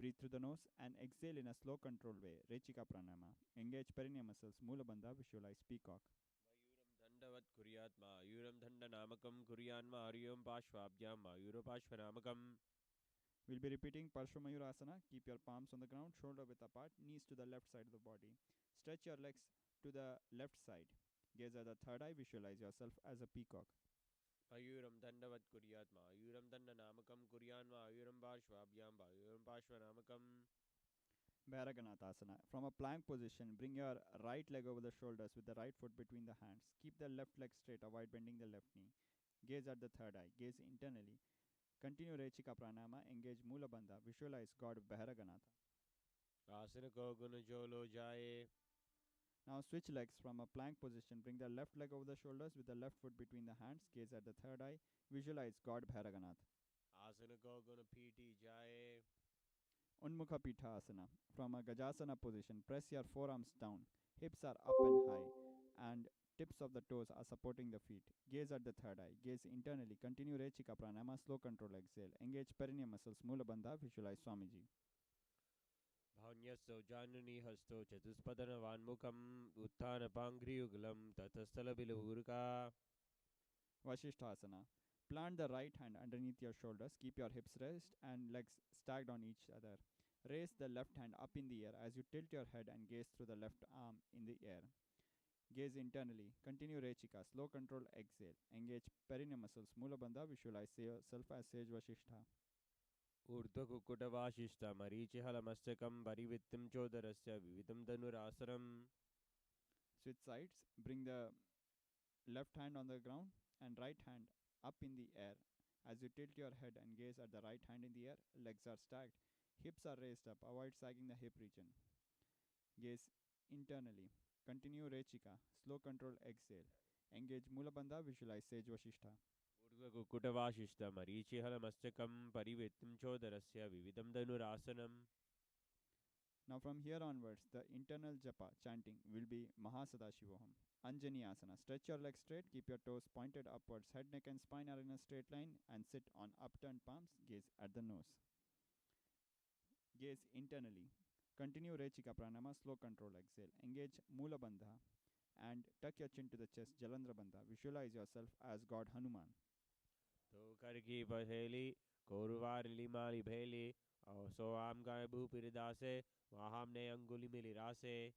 Breathe through the nose and exhale in a slow, controlled way. Rechika pranayama. Engage perineum muscles, Mula Bandha, visualize peacock. मयूरं दण्डवत् कुर्यात् मयूरं दण्डनामकं कुर्यान् मयूरं पार्श्वाभ्यां मयूरपार्श्वनामकम्. We'll be repeating Parshvamayurasana. Keep your palms on the ground, shoulder width apart, knees to the left side of the body. Stretch your legs to the left side. Gaze at the third eye, visualize yourself as a peacock. मयूरं दण्डवत् कुर्यात् मयूरं दण्डनामकं कुर्यान् मयूरं पार्श्वाभ्यां मयूरं पार्श्वनामकम्. Bharaganathasana. From a plank position, bring your right leg over the shoulders with the right foot between the hands. Keep the left leg straight, avoid bending the left knee. Gaze at the third eye. Gaze internally. Continue Rechika Pranayama. Engage Mula Bandha. Visualize God Bharaganatha. आसन को गुण जोलो जाए. Now switch legs from a plank position. Bring the left leg over the shoulders with the left foot between the hands. Gaze at the third eye. Visualize God Bhairaganath. आसन को गुण PT जाए. Unmukha Pitha Asana. From a Gajasana position, press your forearms down. Hips are up and high, and tips of the toes are supporting the feet. Gaze at the third eye. Gaze internally. Continue Rechika Pranayama. Slow control exhale. Engage perineum muscles. Mula Bandha. Visualize Swamiji. भान्यस्सो जानुनी हस्तो चतुष्पदनवान्मुखम् उत्थानपाङ्घ्रियुगलं ततस्थलबिलूरुका. Vasishthasana. Plant the right hand underneath your shoulders. Keep your hips raised and legs stacked on each other. Raise the left hand up in the air as you tilt your head and gaze through the left arm in the air. Gaze internally. Continue Rechika. Slow control exhale. Engage perineum muscles. Mula Bandha. Visualize yourself as Sage Vashishtha. ऊर्ध्वकुक्कुटवासिष्ठमरीचिहलमस्तकं परिवृत्तिं चोदरस्य विविधं धनुरासनम्. Switch sides. Bring the left hand on the ground and right hand up in the air. As you tilt your head and gaze at the right hand in the air, legs are stacked. Hips are raised up. Avoid sagging the hip region. Gaze internally. Continue Rechika. Slow control exhale. Engage Mula Bandha. Visualize Sage Vashishtha. ऊर्ध्वकुक्कुटवासिष्ठमरीचिहलमस्तकं परिवृत्तिं चोदरस्य विविधं धनुरासनम्. Now from here onwards, the internal japa chanting will be Mahasadashivoham. Anjani Asana. Stretch your legs straight, keep your toes pointed upwards, head, neck and spine are in a straight line and sit on upturned palms, gaze at the nose. Gaze internally. Continue Rechika Pranayama, slow control exhale. Engage Mula Bandha and tuck your chin to the chest, Jalandhara Bandha. Visualize yourself as God Hanuman. तो करकी पहेली कोरुवारिली माली भेली और सो आम गाय भूपिरदासे वहामने अंगुली मिली रासे.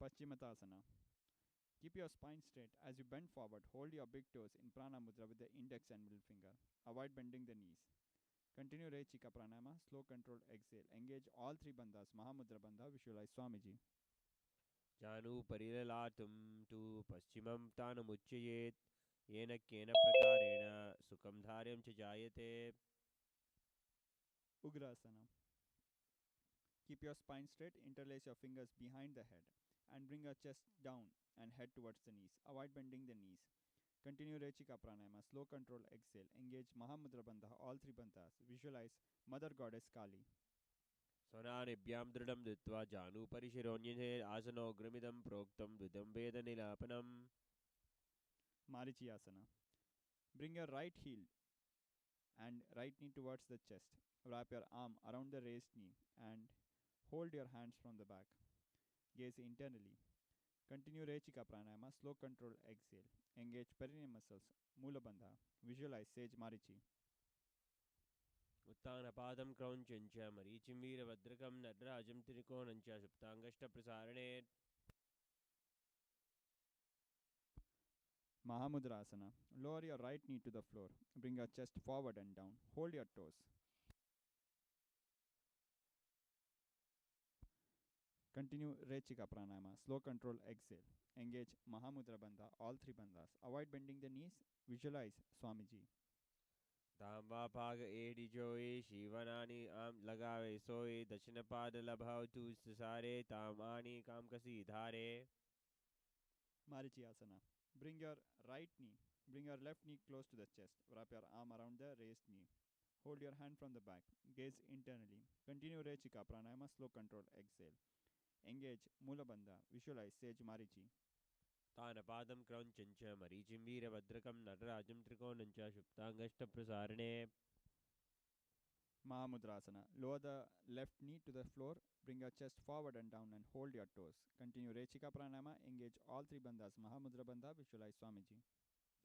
Paschimottanasana. Keep your spine straight. As you bend forward, hold your big toes in Prana Mudra with the index and middle finger. Avoid bending the knees. Continue Rechika Pranayama, slow control exhale. Engage all three bandhas, Mahamudra Bandha, visualize Swamiji. जानू परिललातुं तु पश्चिमं तानमुच्चयेत् येन केन प्रकारेण सुखं धार्यं च जायते. Ugrasana. Keep your spine straight, interlace your fingers behind the head and bring your chest down and head towards the knees. Avoid bending the knees. Continue Rechika Pranayama, slow control exhale. Engage Mahamudra Bandha, all three bandhas. Visualize Mother Goddess Kali. स्वनानिभ्यां दृढं धृत्वा जानू परिशिरोन्यते आसनोग्रमिदं प्रोक्तं द्विदं वेदनिलापनम्. Marichiyasana. Bring your right heel and right knee towards the chest. Wrap your arm around the raised knee and hold your hands from the back. Gaze internally. Continue Rechika Pranayama, slow control exhale. Engage perineum muscles, Mula Bandha. Visualize Sage Marichi. उत्तानपादं क्रौञ्च मरीचिं वीरभद्रकं नटराजं त्रिकोणञ्च सुप्ताङ्गष्टप्रसारणे Mahamudrasana. Lower your right knee to the floor. Bring your chest forward and down. Hold your toes. Continue Rechika Pranayama. Slow control exhale. Engage Mahamudra Bandha, all three bandhas. Avoid bending the knees. Visualize Swamiji. तांबापाग एडी जोई शिवनानी आम लगावे सोई दक्षिणपाद लभाव तु सारे तामानी काम कसी धारे Marichi Asana. Bring your left knee close to the chest. Wrap your arm around the raised knee. Hold your hand from the back. Gaze internally. Continue Rechika Pranayama. Slow control exhale. Engage Mula Bandha. Visualize Sage Marichi. तानपादं क्रौञ्च मरीचिं वीरभद्रकं नटराजं त्रिकोणञ्च सुप्ताङ्गष्टप्रसारणे Mahamudrasana. Lower the left knee to the floor. Bring your chest forward and down and hold your toes. Continue Rechika Pranayama. Engage all three bandhas. Mahamudra Bandha. Visualize Swamiji.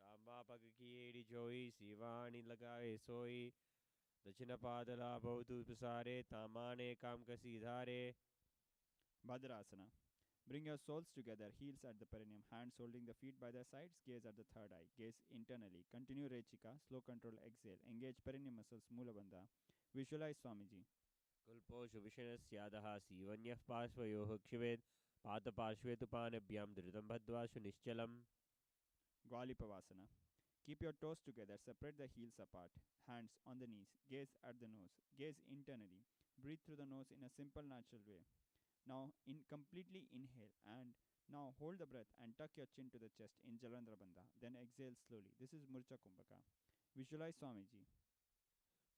तांबापाग की AD जोई शिवानी लगावे सोई दक्षिणपाद लाभव तु प्रसारे तामाने काम कसी धारे Bhadrasana. Bring your soles together, heels at the perineum, hands holding the feet by their sides, gaze at the third eye, gaze internally. Continue Rechika, slow control exhale. Engage perineum muscles, Mula Bandha. Visualize Swamiji. कुल्पोषु विषणस्यादः सीवन्यः पार्श्वयोः क्षिवेत् पातपार्श्वे तु पाणिभ्यां धृतं भद्वाशु निश्चलम् Gwalipavasana. Keep your toes together, separate the heels apart, hands on the knees, gaze at the nose, gaze internally. Breathe through the nose in a simple, natural way. Now, completely inhale and now hold the breath and tuck your chin to the chest in Jalandhara Bandha. Then exhale slowly. This is Murcha Kumbhaka. Visualize Swamiji.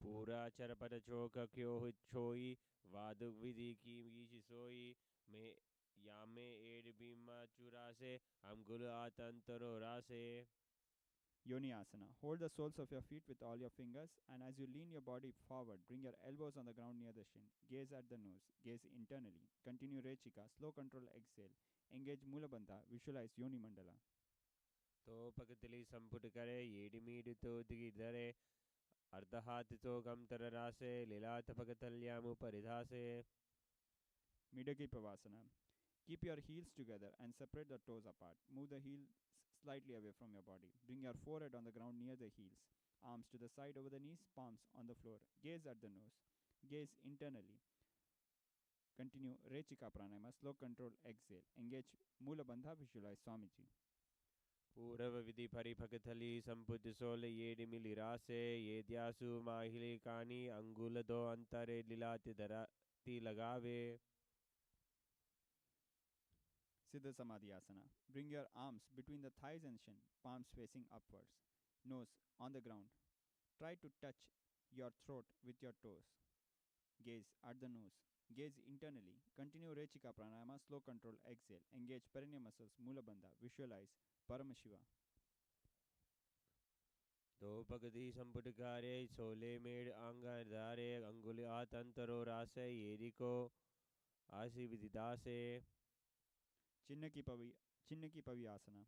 पूरा चरपट चोक क्यों छोई वादुक विधि की वीच सोई में यामे add बीमा चुरासे हमगुल आतंतरो रासे Yoni Asana. Hold the soles of your feet with all your fingers, and as you lean your body forward, bring your elbows on the ground near the shin. Gaze at the nose. Gaze internally. Continue Rechika. Slow control exhale. Engage Mula Bandha. Visualize Yoni Mandala. तो पकतली संपुट करे येडी Mead तो दिगिधरे अर्धहात तो गम तर रासे लीलात पकतल्यामु परिधासे Midaki Pavasana. Keep your heels together and separate the toes apart. Move the heels slightly away from your body. Bring your forehead on the ground near the heels. Arms to the side over the knees, palms on the floor. Gaze at the nose. Gaze internally. Continue Rechika Pranayama. Slow control exhale. Engage Mula Bandha. Visualize Swamiji. पूर्व विधि परिभगथली संपुट soul येडी मिली रासे ये द्यासु माहिली कानी अंगुल दो अंतरे लीलाति दराती लगावे Siddha Samadhi Asana. Bring your arms between the thighs and shin, palms facing upwards, nose on the ground. Try to touch your throat with your toes. Gaze at the nose. Gaze internally. Continue Rechika Pranayama. Slow control exhale. Engage perineum muscles, Mula Bandha. Visualize Paramashiva. दो पगति संपुटकारे सोले made आंगधारे अंगुल आतंतरो रासे येरी को आसी विदिदासे Chinnaki Pavi Asana.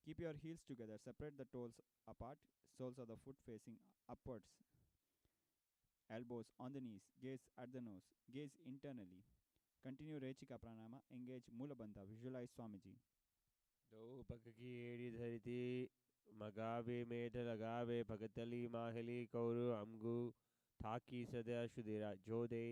Keep your heels together. Separate the toes apart. Soles of the foot facing upwards. Elbows on the knees. Gaze at the nose. Gaze internally. Continue Rechika Pranayama. Engage Mula Bandha. Visualize Swamiji. दो पग की एड़ी धरती मगावे मेढ लगावे भगतली माहली कौरु अमगु ठाकी सदा शुदिरा जोदे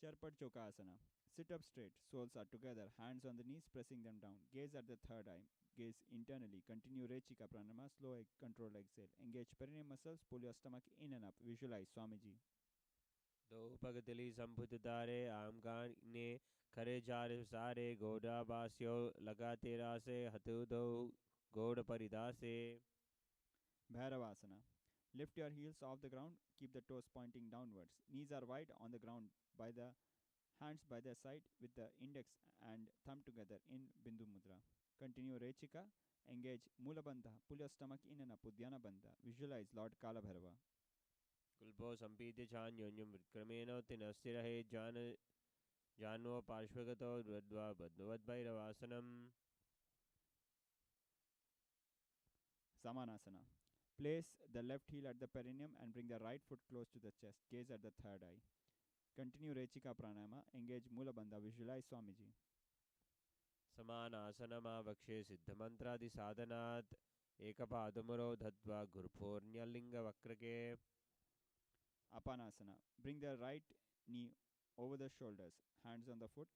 Charpat Chokasana. Sit up straight. Soles are together. Hands on the knees, pressing them down. Gaze at the third eye. Gaze internally. Continue Rechika Pranayama. Slow control exhale. Engage perineum muscles. Pull your stomach in and up. Visualize Swamiji. दो पगतली संपुट दारे आमगान ने खरे jar सारे गोडा बास्यो लगा तेरा से हतु दो गोड परिदासे Bhairavasana. Lift your heels off the ground. Keep the toes pointing downwards. Knees are wide on the ground by the hands by their side with the index and thumb together in Bindu Mudra. Continue Rechika. Engage Mula Bandha. Pull your stomach in and up. Udyana Bandha. Visualize Lord Kala Bhairava. कुल्पो संपीत्य चान्योन्यं विक्रमेण तिनस्ति रहे जान Jano Parshvagato Dvadva Badvadbhairavasanam. Samanasana. Place the left heel at the perineum and bring the right foot close to the chest. Gaze at the third eye. Continue Rechika Pranayama. Engage Mula Bandha. Visualize Swamiji. Samanasanama Vakshe Siddhamantradi Sadhanat Ekapadamaro Dhadva Gurpurnyallinga Vakrake. Apanasana. Bring the right knee over the shoulders. Hands on the foot.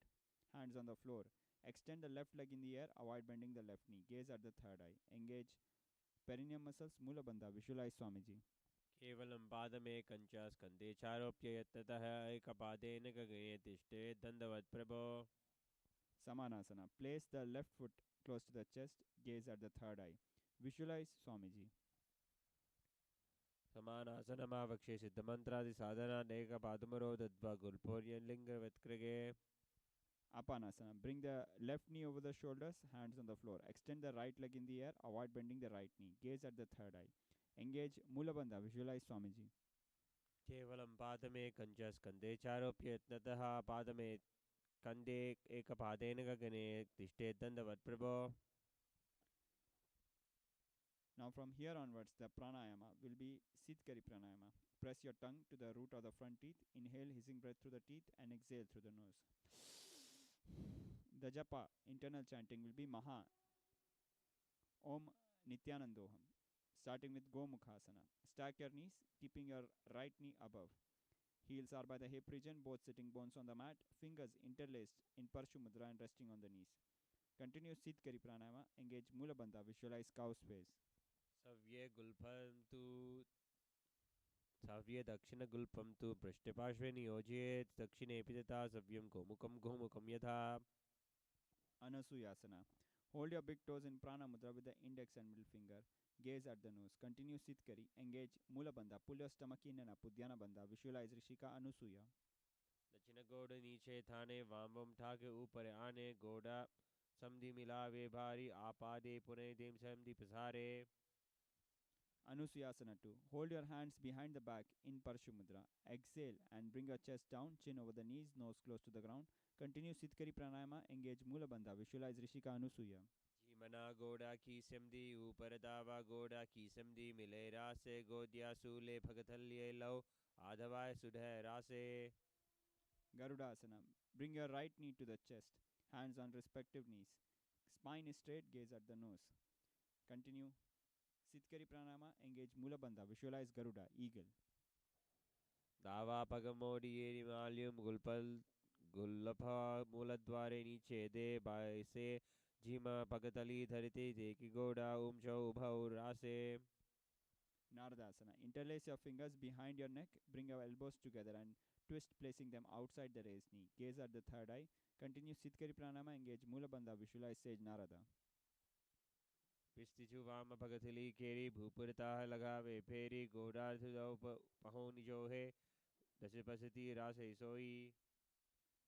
Hands on the floor. Extend the left leg in the air. Avoid bending the left knee. Gaze at the third eye. Engage perineum muscles. Mula Bandha. Visualize Swamiji. केवलं पादमेकञ्च स्कन्धे चारोप्य यत्ततः एकपादेन गगने तिष्ठे दण्डवत् प्रभो. Samanasana. Place the left foot close to the chest. Gaze at the third eye. Visualize Swamiji. समानासनमावक्षे सिद्धमन्त्रादिसाधनानेकपादमरो दद्वा गुल्पोर्यलिङ्गवत्कृगे. Apanasana. Bring the left knee over the shoulders, hands on the floor. Extend the right leg in the air. Avoid bending the right knee. Gaze at the third eye. Engage Mula Bandha. Visualize Swamiji. केवलं पादमेकञ्च स्कन्धे चारोप्य यत्नतः पादमे कन्दे एकपादेन गगने तिष्ठे दण्डवत् प्रभो. Now from here onwards, the pranayama will be Siddhkari pranayama. Press your tongue to the root of the front teeth. Inhale hissing breath through the teeth and exhale through the nose. The japa, internal chanting, will be Maha Om Nithyanandoham. Starting with Gomukhasana. Stack your knees, keeping your right knee above. Heels are by the hip region, both sitting bones on the mat. Fingers interlaced in Parshu Mudra and resting on the knees. Continue Siddhkari pranayama. Engage Mula Bandha. Visualize cow's face. सव्ये गुल्फं तु सव्ये दक्षिणगुल्फं तु पृष्ठपार्श्वे नियोजयेत् दक्षिणेऽपि तथा सव्यं गोमुखं गोमुखं यथा. Anasuyasana. Hold your big toes in prana mudra with the index and middle finger. Gaze at the nose. Continue Siddhkari. Engage Mula Bandha. Pull your stomach in and up. Uddiyana Bandha. Visualize Rishika Anusuya. दक्षिण गोड़ नीचे थाने वामवम ठाके ऊपर आने गोड़ा समधि मिलावे भारी आपादे पुने them समधि पसारे. Anusuyasana 2. Hold your hands behind the back in Parshu Mudra. Exhale and bring your chest down, chin over the knees, nose close to the ground. Continue Siddhkari Pranayama. Engage Mula Bandha. Visualize Rishika Anusuya. जीमना गोड़ा की समधि ऊपर दावा गोड़ा की समधि मिले रासे गोदिया सूले भगतल्ये लो आधवाय सुधे रासे. Garudasana. Bring your right knee to the chest. Hands on respective knees. Spine is straight. Gaze at the nose. Continue Siddhkari Pranayama. Engage Mula Bandha. Visualize Garuda. Eagle. दावा पगमोडिये निमाल्यम गुलपल गुल्लफा मूलद्वारे नीचे दे बायसे जीमा पगतली धरते देखी गोड़ा उमचौ उभौ रासे. Naradasana. Interlace your fingers behind your neck. Bring your elbows together and twist, placing them outside the raised knee. Gaze at the third eye. Continue Siddhkari Pranayama. Engage Mula Bandha. Visualize Sage Narada. पिस्तिचु वाम पगतली केरी भूपुरता लगावे फेरी गोड़ा धुदौ पहो निजो है दस पसती रासे सोई.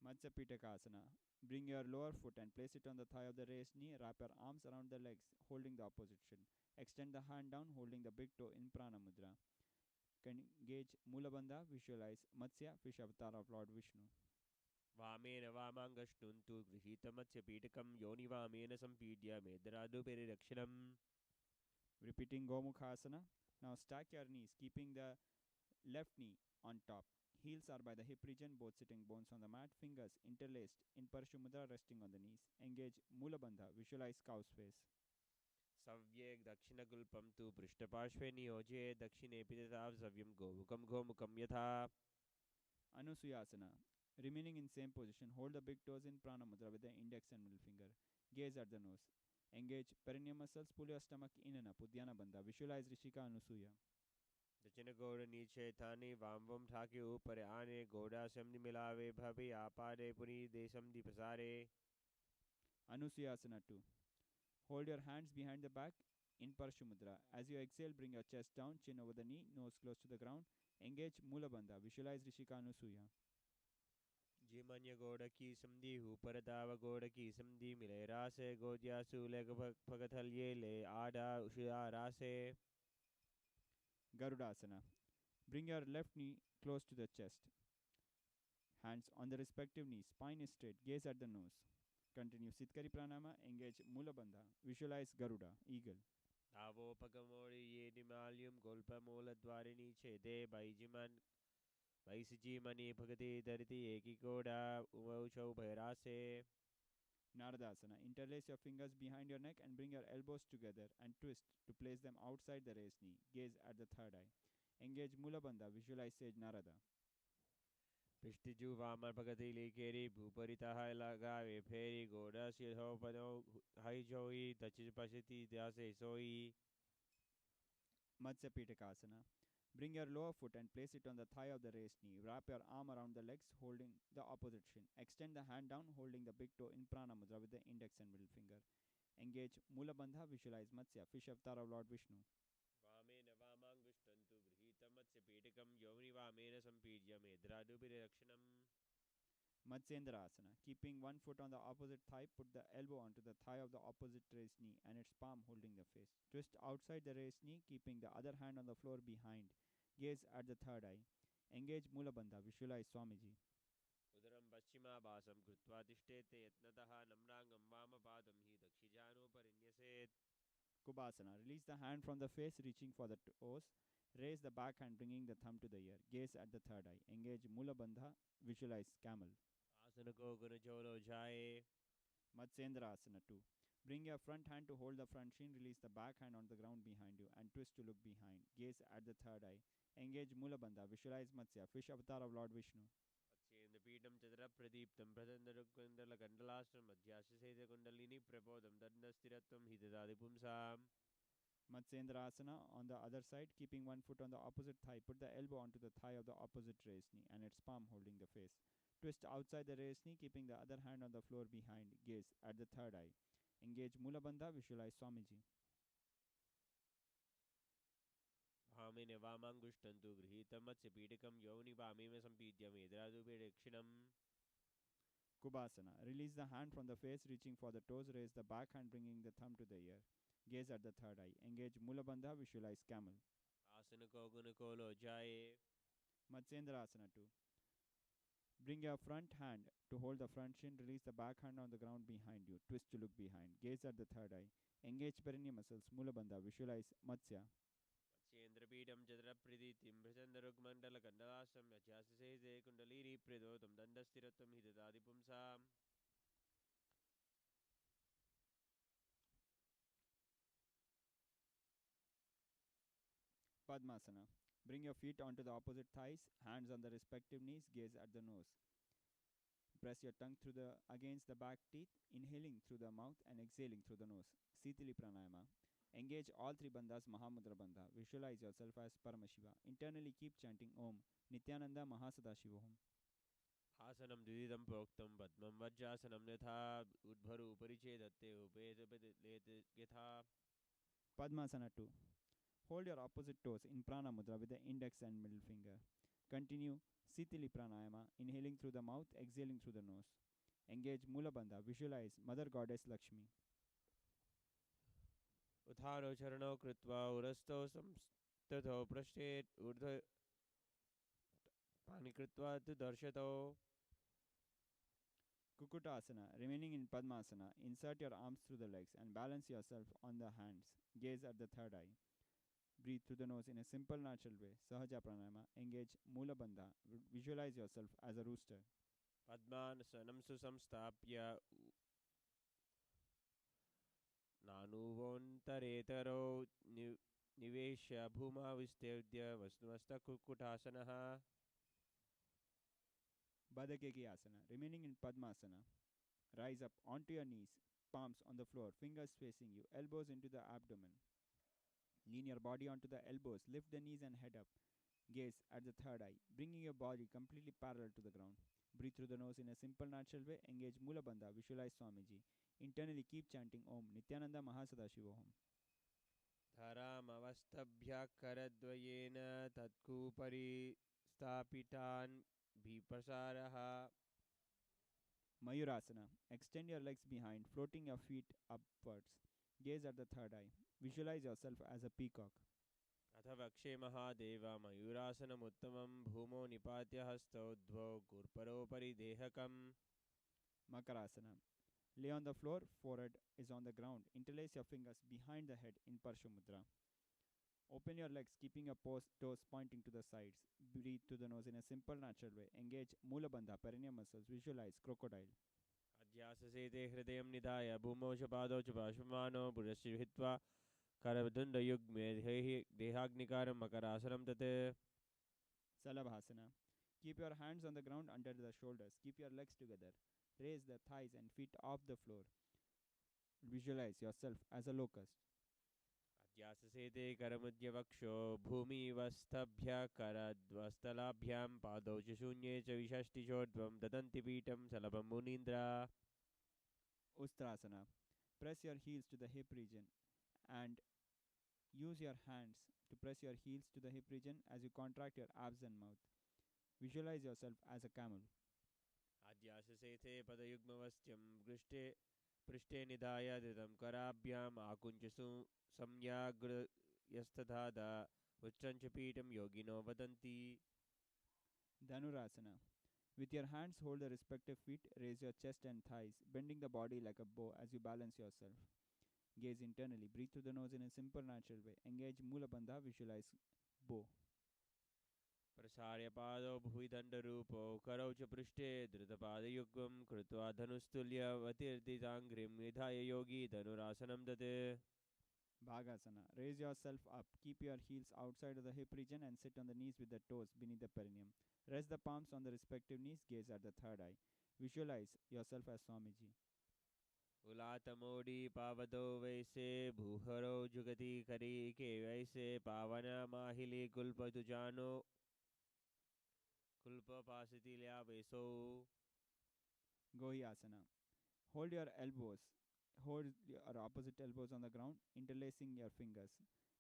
Matsya Pitakasana. Bring your lower foot and place it on the thigh of the raised knee. Wrap your arms around the legs, holding the opposite shin. Extend the hand down, holding the big toe in Prana Mudra. Engage Mula Bandha. Visualize Matsya, fish avatar of Lord Vishnu. वामेन वामाङ्गष्टुन्तु गृहीतमत्स्य पीठकं योनिवामेन सम्पीड्य मेदरादुपरिरक्षणम्. Repeating Gomukhasana. Now stack your knees, keeping the left knee on top. Heels are by the hip region, both sitting bones on the mat. Fingers interlaced in Parshu Mudra, resting on the knees. Engage Mula Bandha. Visualize cow's face. सव्ये दक्षिणगुल्पं तु पृष्ठपार्श्वे नियोज्ये दक्षिणेऽपि तथा सव्यं गोमुखं गोमुखं यथा. Anusuyasana. Remaining in same position, hold the big toes in Prana Mudra with the index and middle finger. Gaze at the nose. Engage perineum muscles. Pull your stomach in and up. Uddiyana Bandha. Visualize Rishika Anusuya. दक्षिण गोड़ नीचे थाने वामवम ठाके ऊपर आने गोड़ा समधि मिलावे भवि आपादे पुनी दे समधि पसारे. Anusuyasana 2. Hold your hands behind the back in Parshu Mudra. As you exhale, bring your chest down, chin over the knee, nose close to the ground. Engage Mula Bandha. Visualize Rishika Anusuya. जीमन्य गोड़ की समधि ऊपर दाव गोड़ की समधि मिले रासे गोदिया सूले भगतल्ये ले आडा उशिया रासे. Garudasana. Bring your left knee close to the chest. Hands on the respective knees, spine is straight, gaze at the nose. Continue Sitkari Pranama, engage Mula Bandha, visualize Garuda, eagle. Davopagamo Yenimalyum Golpamola Dwarini Chede Baijiman Baisijimani Pagati Dariti Ekikoda Umaucho Bhairase. Naradasana, interlace your fingers behind your neck and bring your elbows together and twist to place them outside the raised knee. Gaze at the third eye. Engage Mula Bandha, visualize Sage Narada. Pishtiju Vamar Pagati Likeri Buparitaha Lagawe Peri Goda Silho Pano Haijoi Tachipashiti Dase Soi. Matsya Pitakasana. Bring your lower foot and place it on the thigh of the raised knee. Wrap your arm around the legs, holding the opposite shin. Extend the hand down, holding the big toe in Prana Mudra with the index and middle finger. Engage Mula Bandha, visualize Matsya, fish avatar of Lord Vishnu. Vamena Vamangushtantu Grihitamatse Petakam Yoni Vamena Sampidya Medradu Birakshanam. Matsyendrasana. Keeping one foot on the opposite thigh, put the elbow onto the thigh of the opposite raised knee and its palm holding the face. Twist outside the raised knee, keeping the other hand on the floor behind. Gaze at the third eye. Engage Mula Bandha, visualize Swamiji. Udaram Paschima Basam Krutva Tishtete Yatnataha Namrangam Vamapadam Hi Dakshijano Parinyaset. Kubasana. Release the hand from the face, reaching for the toes. Raise the back hand, bringing the thumb to the ear. Gaze at the third eye. Engage Mula Bandha, visualize camel. Asanako Gunacholo Jaye. Matsyendrasana 2. Bring your front hand to hold the front shin, release the back hand on the ground behind you and twist to look behind. Gaze at the third eye. Engage Mula Bandha, visualize Matsya, fish avatar of Lord Vishnu. Chendra Petam Chadra Pradiptam Pradandrakundala Kandalastam Madhyasaseta Kundalini Prabodam Dandastiratam Hitadadipumsam. Matsyendrasana on the other side, keeping one foot on the opposite thigh. Put the elbow onto the thigh of the opposite raised knee and its palm holding the face. Twist outside the raised knee, keeping the other hand on the floor behind. Gaze at the third eye. Engage Mula Bandha, visualize Swamiji. Vamene Vamangushtantu Grihitamatse Petakam Yoni Vamima Sampidya Medradu Birakshanam. Kubasana. Release the hand from the face, reaching for the toes. Raise the back hand, bringing the thumb to the ear. Gaze at the third eye. Engage Mula Bandha, visualize camel. Asanako Gunakolo Jaye. Matsyendrasana 2. Bring your front hand to hold the front shin. Release the back hand on the ground behind you. Twist to look behind. Gaze at the third eye. Engage perineal muscles. Mula Bandha. Visualize Matsya. Chendra Petam Chadra Praditim Prasandarugmandala Kandalasam Madhyasasete Kundalini Pradotam Dandastiratam Hitadadipumsam. Padmasana. Bring your feet onto the opposite thighs. Hands on the respective knees. Gaze at the nose. Press your tongue against the back teeth, inhaling through the mouth and exhaling through the nose. Sitili Pranayama. Engage all three bandhas Mahamudra Bandha. Visualize yourself as Paramashiva. Internally keep chanting Om Nithyananda Paramashivoham. Asanam Dvidam Proktam Padmam Vajrasanam Netha Udbharu Parichedatte Upete Getha. Padmasana 2. Hold your opposite toes in Prana Mudra with the index and middle finger. Continue Sitili Pranayama, inhaling through the mouth, exhaling through the nose. Engage Mula Bandha. Visualize Mother Goddess Lakshmi. Utharo Charano Krutva Urasto Samstato Prashtet Urdha Panikritva to Darshato. Kukutasana. Remaining in Padmasana, insert your arms through the legs and balance yourself on the hands. Gaze at the third eye. Breathe through the nose in a simple natural way. Sahaja Pranayama. Engage Mula Bandha. Visualize yourself as a rooster. Padman Sanam Susamstapya Nanuvontaretaro Nivesha Bhuma Vistevdya Vasnavasta Kukutasanaha. Badakeki Asana. Remaining in Padmasana, rise up onto your knees, palms on the floor, fingers facing you, elbows into the abdomen. Lean your body onto the elbows, lift the knees and head up. Gaze at the third eye, bringing your body completely parallel to the ground. Breathe through the nose in a simple natural way. Engage Mula Bandha. Visualize Swamiji. Internally keep chanting Om Nithyananda Paramashivoham. Dharam Avastabhya Karadvayena Tatkupari Stapitan Bhipasaraha. Mayurasana. Extend your legs behind, floating your feet upwards. Gaze at the third eye. Visualize yourself as a peacock. अथ अथ वक्षे महादेव मयूरासनमुत्तमं भूमौ निपात्य हस्तौ द्वौ गुर्परोपरि देहकम्. Makarasana. Lay on the floor, forehead is on the ground. Interlace your fingers behind the head in Parshumudra. Open your legs, keeping your toes pointing to the sides. Breathe through the nose in a simple, natural way. Engage Mula Bandha, perineum muscles. Visualize crocodile. अध्याससेते हृदयं निधाय भूमौ च पादौ च पार्श्वमानो पुरस्य हित्वा करदण्डयुग्मे देहाग्निकारं मकरासनं तत्. Salabhasana. Keep your hands on the ground under the shoulders. Keep your legs together. Raise the thighs and feet off the floor. Visualize yourself as a locust. अध्याससेते करमुद्यवक्षो भूमिवस्थभ्य करद्वस्तलाभ्यां पादौ च शून्ये च विषष्टिचोर्ध्वं ददन्ति पीठं सलभं मुनीन्द्र. Ustrasana. Press your heels to the hip region and use your hands to press your heels to the hip region as you contract your abs and mouth. Visualize yourself as a camel. अध्याससेते पदयुग्मवस्त्यं पृष्ठे निधाय धृतं कराभ्याम् आकुञ्चसु संयाग्रयस्तधाद उच्चञ्च पीठं योगिनो वदन्ति. Dhanurasana. With your hands hold the respective feet, raise your chest and thighs, bending the body like a bow as you balance yourself. Gaze internally, breathe through the nose in a simple natural way. Engage Mula Bandha, visualize bow. प्रसार्य पादौ भुवि दण्डरूपौ करौ च पृष्ठे धृतपादयुग्मं कृत्वा धनुस्तुल्यवतीर्दिताङ्घ्रिं निधाय योगी धनुरासनं दत्. Bhagasana. Raise yourself up. Keep your heels outside of the hip region and sit on the knees with the toes beneath the perineum. Rest the palms on the respective knees. Gaze at the third eye. Visualize yourself as Swamiji. उलातमोडी पावदौ वैसे भूहरौ जुगति करी के वैसे पावन माहिली कुल्पतुजानो कुल्पपासितिल्या वैसौ. Gohyasana. Hold your opposite elbows on the ground, interlacing your fingers.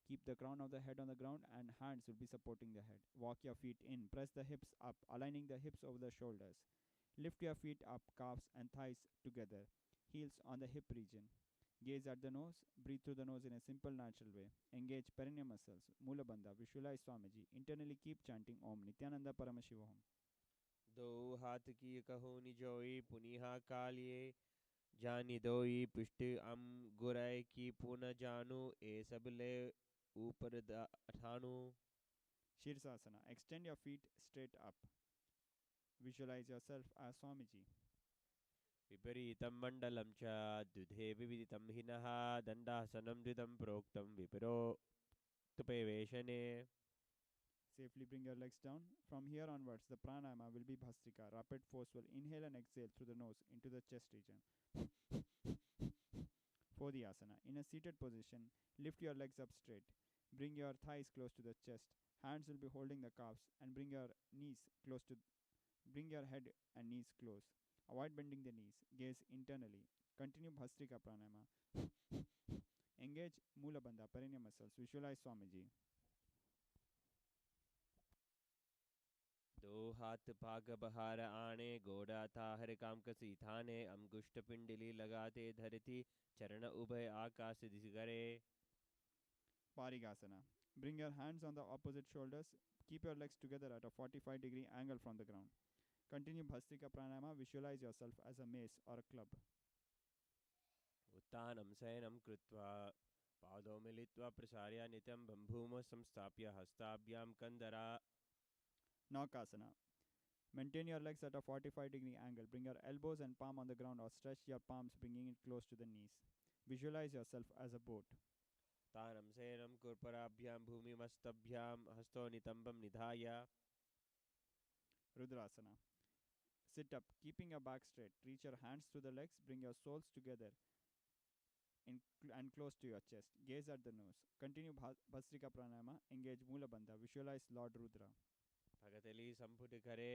Keep the crown of the head on the ground and hands will be supporting the head. Walk your feet in. Press the hips up, aligning the hips over the shoulders. Lift your feet up, calves and thighs together. Heels on the hip region. Gaze at the nose. Breathe through the nose in a simple, natural way. Engage perineum muscles. Mula Bandha. Visualize Swamiji. Internally keep chanting Om Nithyananda Paramashivoham. दो हाथ की कहो निजोई पुनिहा कालिए जानी दोई पुष्ट अम गुराय की पुन जानू ए सबले ऊपर ठानू. Shirsasana. Extend your feet straight up. Visualize yourself as Swamiji. विपरीतं मण्डलं च द्विधे विविदितं हिनः दण्डासनं द्वितं प्रोक्तं विपरोक्तपवेशने. Safely bring your legs down. From here onwards, the pranayama will be bhastrika, rapid, forceful. Inhale and exhale through the nose into the chest region. For the asana, in a seated position, lift your legs up straight. Bring your thighs close to the chest. Hands will be holding the calves and bring your head and knees close. Avoid bending the knees. Gaze internally. Continue bhastrika pranayama. Engage Mula Bandha, perineum muscles. Visualize Swamiji. दो हाथ पाग बहार आने गोड़ा ताहर काम कसी थाने अंगुष्ठ पिंडली लगाते धरती चरण उभय आकाश दिसगरे. Parigasana. Bring your hands on the opposite shoulders. Keep your legs together at a 45-degree angle from the ground. Continue Bhastrika Pranayama. Visualize yourself as a mace or a club. उत्तानं शयनं कृत्वा पादौ मिलित्वा प्रसार्य नित्यं भूमौ संस्थाप्य हस्ताभ्यां कन्दरा. Naukasana. Maintain your legs at a 45-degree angle. Bring your elbows and palm on the ground or stretch your palms, bringing it close to the knees. Visualize yourself as a boat. तानं शयनं कुर्पराभ्यां भूमिमस्तभ्यां हस्तो नितम्बं निधाय. Rudrasana. Sit up, keeping your back straight. Reach your hands to the legs. Bring your soles together and close to your chest. Gaze at the nose. Continue Bhastrika Pranayama. Engage Mula Bandha. Visualize Lord Rudra. भगतली संपुट करे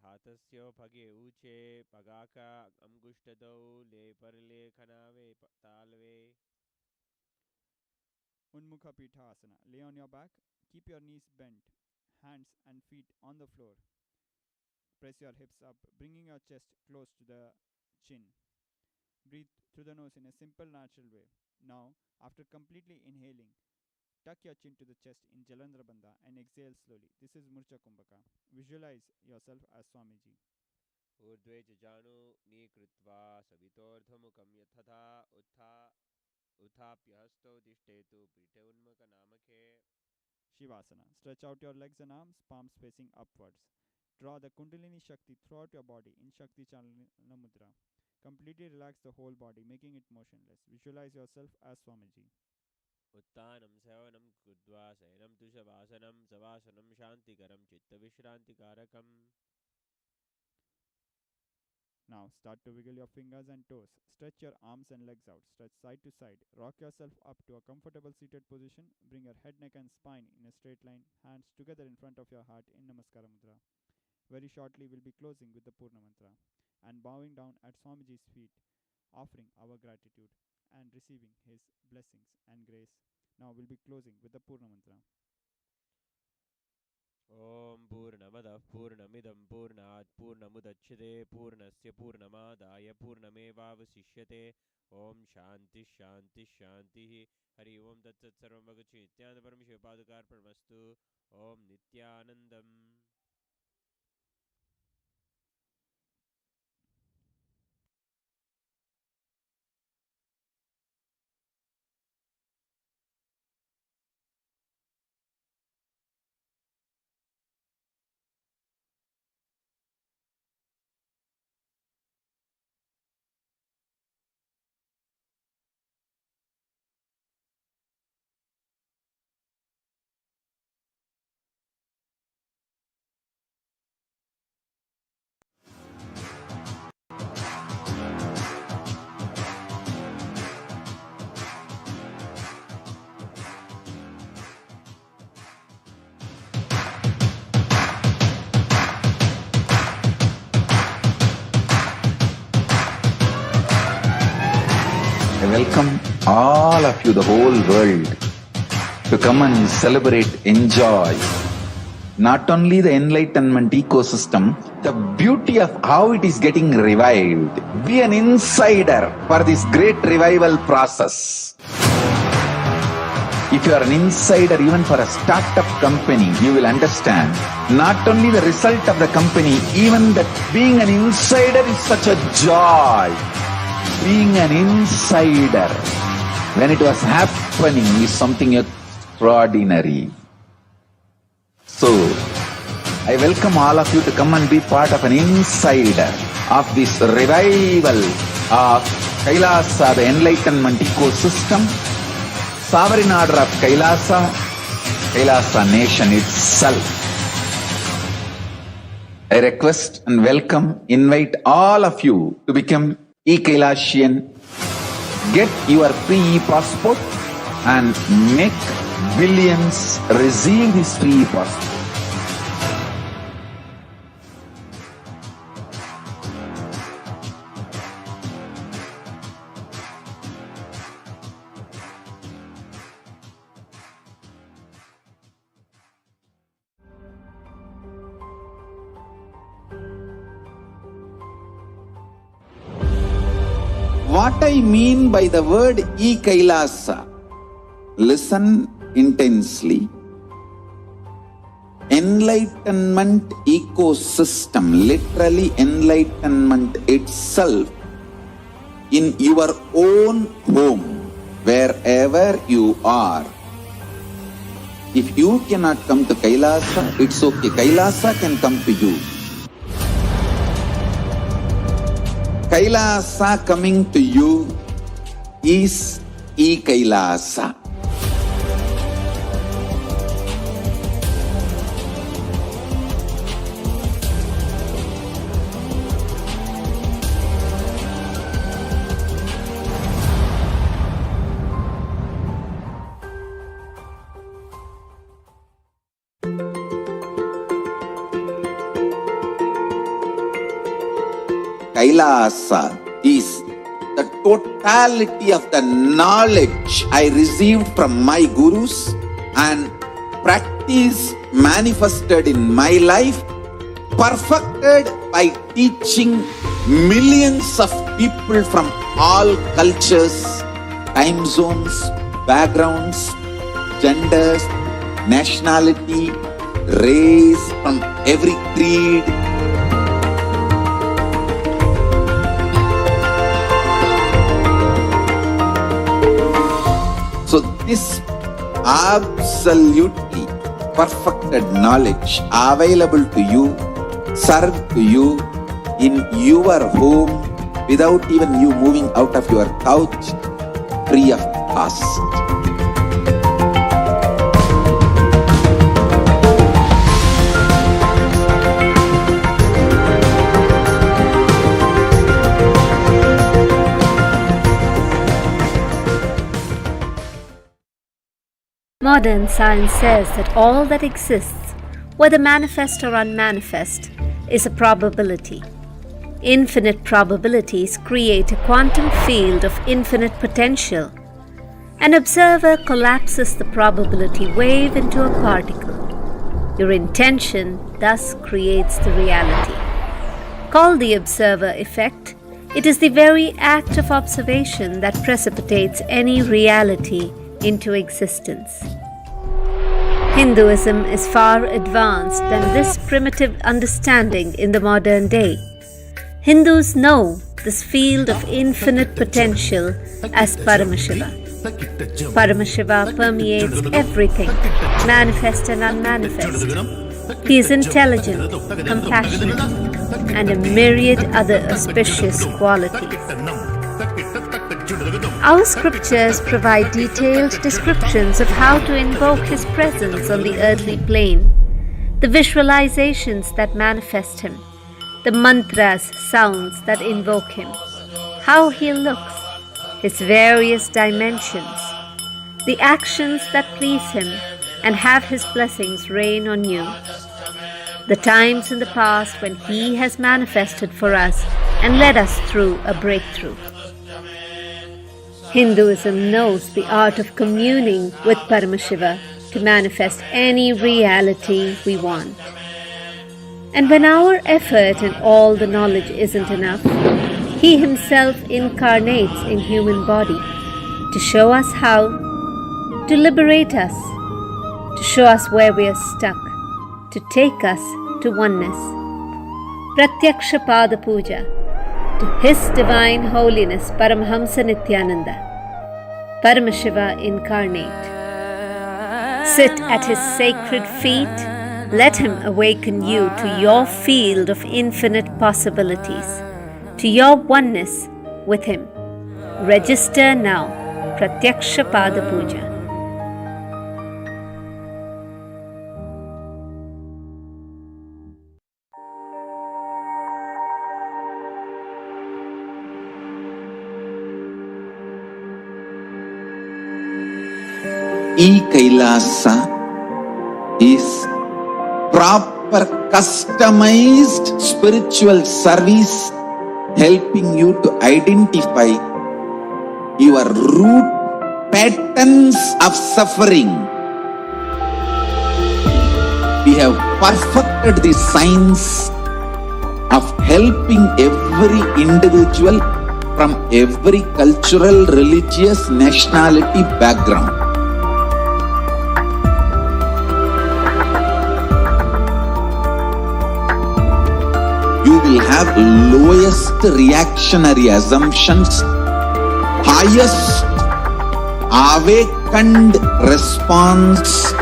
हाथस्यो भगे ऊंचे पगाका अंगुष्टदौ ले परले खनावे तालवे. Unmukha Pitha Asana. Lay on your back. Keep your knees bent. Hands and feet on the floor. Press your hips up, bringing your chest close to the chin. Breathe through the nose in a simple, natural way. Now, after completely inhaling, Tuck your chin to the chest in Jalandhara Bandha and exhale slowly. This is Murcha Kumbhaka. Visualize yourself as Swamiji. ऊर्ध्वे च जानु नीकृत्वा सवितोर्धमुखं यथा उत्थाप्य हस्तौ तिष्ठेतु पीठे उन्मुखनामके. Shivasana. Stretch out your legs and arms, palms facing upwards. Draw the Kundalini Shakti throughout your body in Shakti Chalana Mudra. Completely relax the whole body, making it motionless. Visualize yourself as Swamiji. उत्तानं सेवनं कृत्वा शयनं तु शवासनं शवासनं शान्तिकरं चित्तविश्रान्तिकारकम्. Now start to wiggle your fingers and toes. Stretch your arms and legs out. Stretch side to side. Rock yourself up to a comfortable seated position. Bring your head, neck and spine in a straight line. Hands together in front of your heart in Namaskara Mudra. Very shortly we'll be closing with the Purna Mantra and bowing down at Swamiji's feet, offering our gratitude and receiving his blessings and grace. Now we'll be closing with the Purna Mantra. Om Purnamadah Purnamidam Purnat Purnamudachyate Purnasya Purnamadaya Purnamevavasishyate. Om Shanti Shanti Shanti. Hari Om Tat Sat Sarvam Bhagavato Nithyananda Paramashivam Padukarparamastu. Om Nithyanandam. I welcome all of you, the whole world, to come and celebrate, enjoy not only the enlightenment ecosystem, the beauty of how it is getting revived. Be an insider for this great revival process. If you are an insider even for a startup company, you will understand not only the result of the company, even that being an insider is such a joy. Being an insider when it was happening is something extraordinary. So, I welcome all of you to come and be part of an insider of this revival of KAILASA, the enlightenment ecosystem, sovereign order of KAILASA nation itself. I request and welcome, invite all of you to become e-Kailasian, get your free e-passport and make billions receive this free e-passport. What I mean by the word e-Kailasa, listen intensely. Enlightenment ecosystem, literally enlightenment itself, in your own home, wherever you are. If you cannot come to KAILASA, it's okay. KAILASA can come to you. KAILASA coming to you is e-Kailasa. KAILASA is the totality of the knowledge I received from my gurus and practice manifested in my life, perfected by teaching millions of people from all cultures, time zones, backgrounds, genders, nationality, race, from every creed. So this absolutely perfected knowledge available to you, served to you in your home without even you moving out of your couch, free of cost. Modern science says that all that exists, whether manifest or unmanifest, is a probability. Infinite probabilities create a quantum field of infinite potential. An observer collapses the probability wave into a particle. Your intention thus creates the reality. Called the observer effect, it is the very act of observation that precipitates any reality into existence. Hinduism is far advanced than this primitive understanding in the modern day. Hindus know this field of infinite potential as Paramashiva. Paramashiva permeates everything, manifest and unmanifest. He is intelligent, compassionate, and a myriad other auspicious qualities. Our scriptures provide detailed descriptions of how to invoke His presence on the earthly plane, the visualizations that manifest Him, the mantras, sounds that invoke Him, how He looks, His various dimensions, the actions that please Him and have His blessings rain on you, the times in the past when He has manifested for us and led us through a breakthrough. Hinduism knows the art of communing with Paramashiva to manifest any reality we want. And when our effort and all the knowledge isn't enough, He Himself incarnates in human body to show us how, to liberate us, to show us where we are stuck, to take us to oneness. Pratyaksha Pada Puja to His Divine Holiness Paramahamsa Nithyananda, Paramashiva incarnate. Sit at His sacred feet, let Him awaken you to your field of infinite possibilities, to your oneness with Him. Register now, Pratyaksha Pada Puja. KAILASA is proper customized spiritual service helping you to identify your root patterns of suffering. We have perfected the science of helping every individual from every cultural, religious, nationality background. You will have lowest reactionary assumptions, highest awakened response,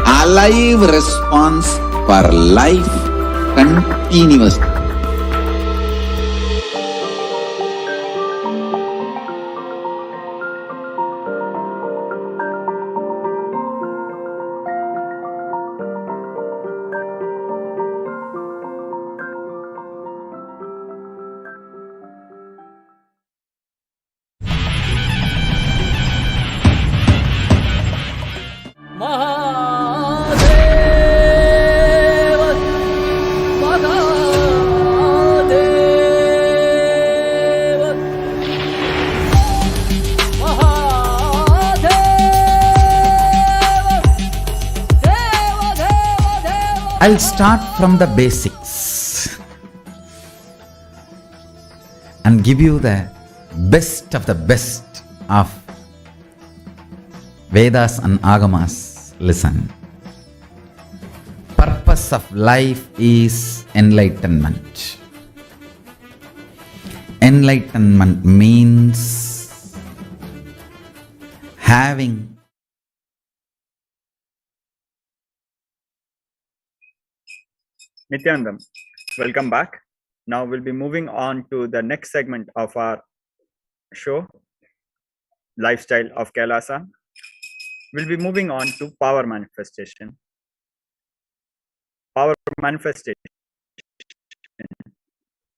alive response for life continuously. I'll start from the basics and give you the best of the best of Vedas and Agamas, listen. Purpose of life is enlightenment. Enlightenment means having Nithyanandam, welcome back. Now we'll be moving on to the next segment of our show, Lifestyle of KAILASA. We'll be moving on to power manifestation. Power manifestation,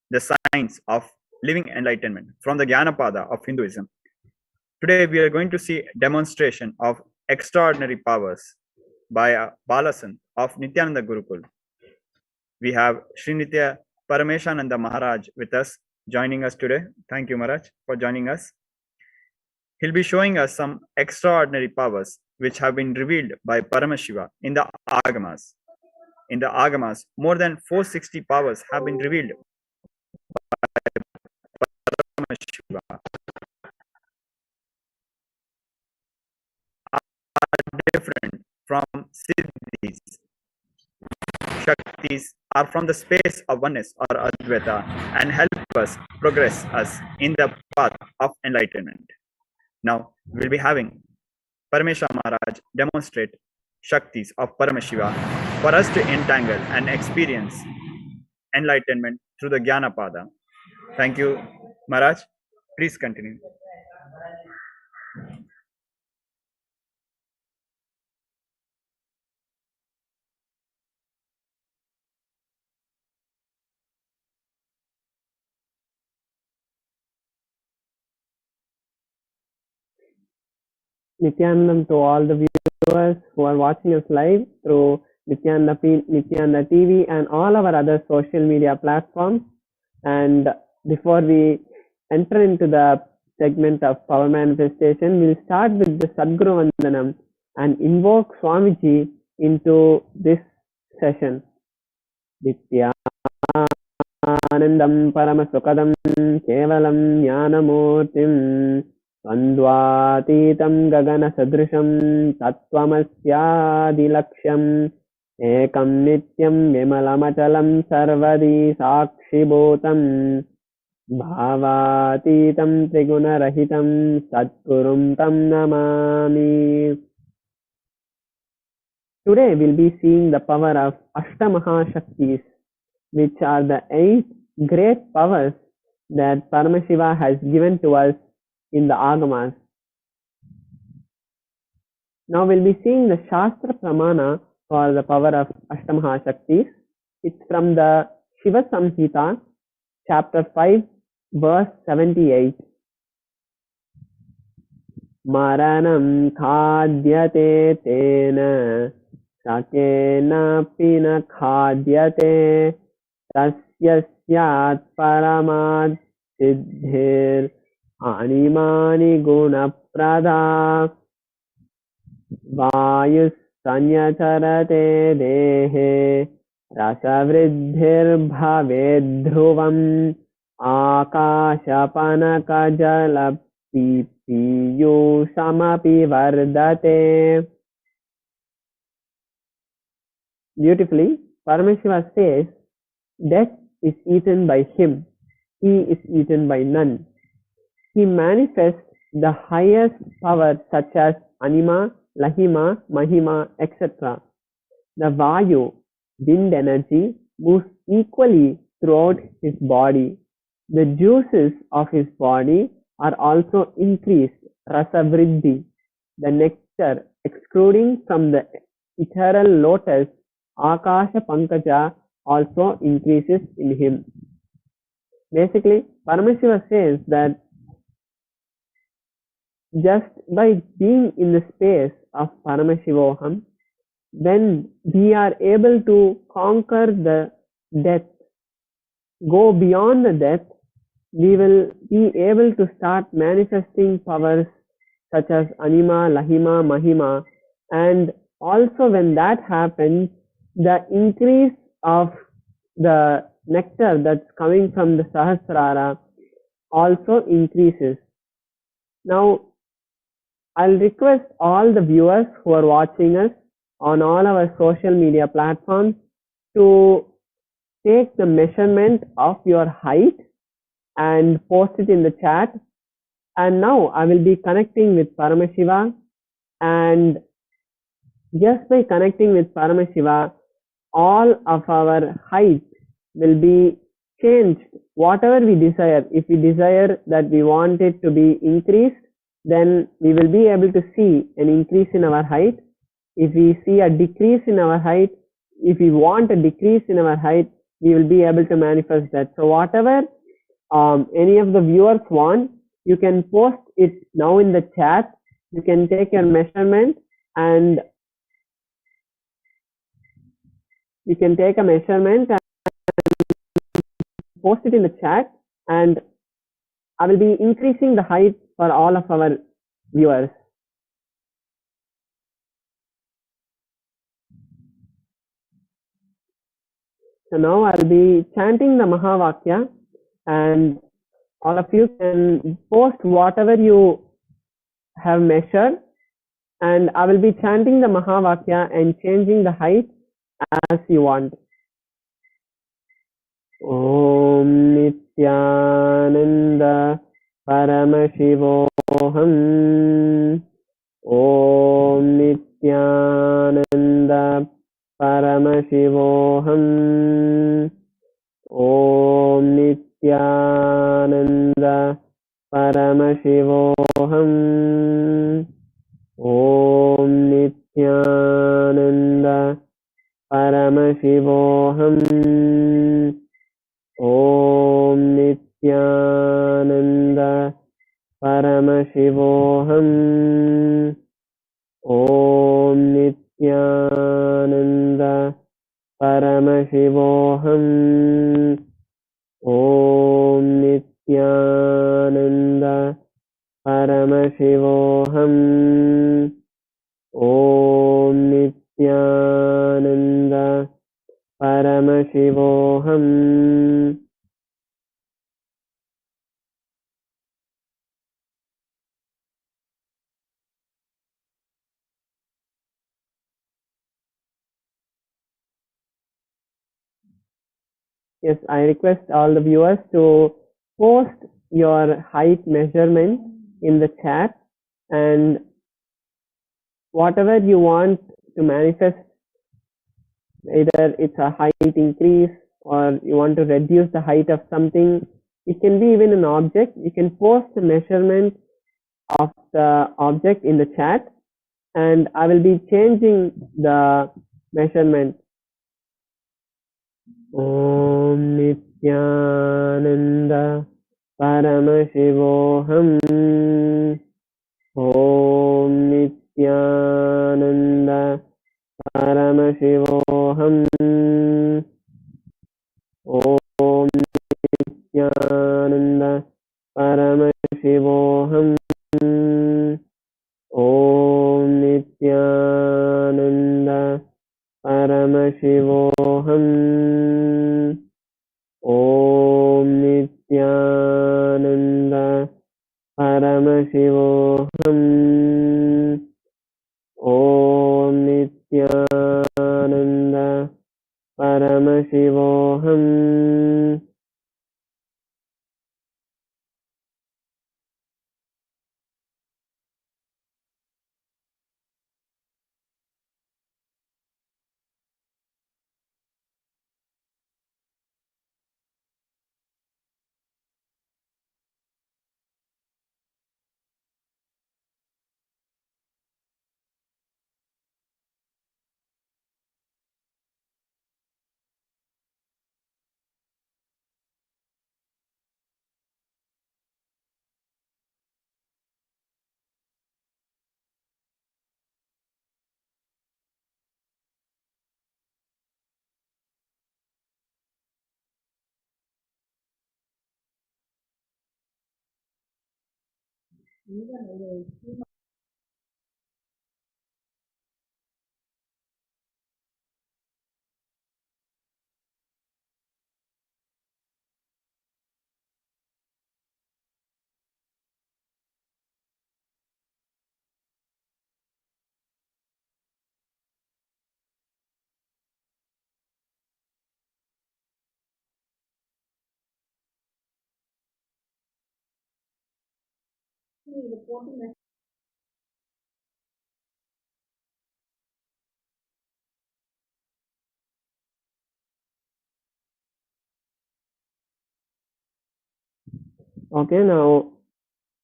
the science of living enlightenment from the Jnanapada of Hinduism. Today we are going to see demonstration of extraordinary powers by a Balasan of Nithyananda Gurukul. We have Sri Nithya Paramashivoham Maharaj with us, joining us today. Thank you, Maharaj, for joining us. He'll be showing us some extraordinary powers which have been revealed by Paramashiva in the Agamas. In the Agamas, more than 460 powers have been revealed by Paramashiva. Are different from Siddhis. Shaktis are from the space of oneness or Advaita and help us progress us in the path of enlightenment. Now we'll be having Paramashiva Maharaj demonstrate Shaktis of Paramashiva for us to entangle and experience enlightenment through the Jnanapada. Thank you, Maharaj. Please continue. Nithyanandam to all the viewers who are watching us live through Nithyananda TV and all our other social media platforms. And before we enter into the segment of power manifestation, we'll start with the Sadguru Vandanam and invoke Swamiji into this session. Nithyanandam Paramasukadam Kevalam Jnanamurtim Svandvatītam Gagana Sadrisham Tattvamasyaadilaksham Ekam Nityam Vimalamachalam Sarvadi Sakshibhutam Bhavatītam Triguna-rahitam Satgurum Tam Namami. Today we'll be seeing the power of Ashtamahashaktis, which are the 8 great powers that Paramashiva has given to us in the Agamas. Now we'll be seeing the Shastra Pramana for the power of Ashtamahashaktis. It's from the Shiva Samhita, chapter 5, verse 78. Maranam khadyate tena sakena pina khadyate tasya syat paramad siddhir animani guna prada vayus sanyacharate dehe rasavriddhir bhavedhruvam akashapanakajalapipiyu-samapi vardate. Beautifully, Paramashiva says, death is eaten by him, he is eaten by none. He manifests the highest power such as Anima, Lahima, Mahima, etc. The Vayu, wind energy, moves equally throughout his body. The juices of his body are also increased, rasavriddhi. The nectar extruding from the ethereal lotus, Akasha Pankaja, also increases in him. Basically, Paramashiva says that just by being in the space of Paramashivoham, when we are able to conquer the death, go beyond the death, we will be able to start manifesting powers such as Anima, Lahima, Mahima, and also when that happens, the increase of the nectar that's coming from the Sahasrara also increases. Now, I'll request all the viewers who are watching us on all our social media platforms to take the measurement of your height and post it in the chat. And now I will be connecting with Paramashiva, and just by connecting with Paramashiva, all of our height will be changed. Whatever we desire, if we desire that we want it to be increased, then we will be able to see an increase in our height. If we see a decrease in our height, if we want a decrease in our height, we will be able to manifest that. So whatever any of the viewers want, you can post it now in the chat. You can take your measurement and you can take a measurement and post it in the chat, and I will be increasing the height for all of our viewers. So now I'll be chanting the Mahavakya, and all of you can post whatever you have measured, and I will be chanting the Mahavakya and changing the height as you want. Om Nithyananda Paramashivoham. Om Nithyananda Paramashivoham. Om Nithyananda Paramashivoham. Om Nithyananda Paramashivoham. Om Nithyananda Paramashivoham. Om Nithyananda Paramashivoham. Om Nithyananda Paramashivoham. Om Nithyananda Paramashivoham. Yes, I request all the viewers to post your height measurement in the chat, and whatever you want to manifest, either it's a height increase or you want to reduce the height of something, it can be even an object. You can post the measurement of the object in the chat, and I will be changing the measurement. Om Nithyananda Paramashivoham. Om Nithyananda Paramashivoham. Om Nithyananda Paramashivoham. Om Nithyananda Paramashivoham. Om Nithyananda Paramashivoham. Om Nithyananda Paramashivoham. Okay, now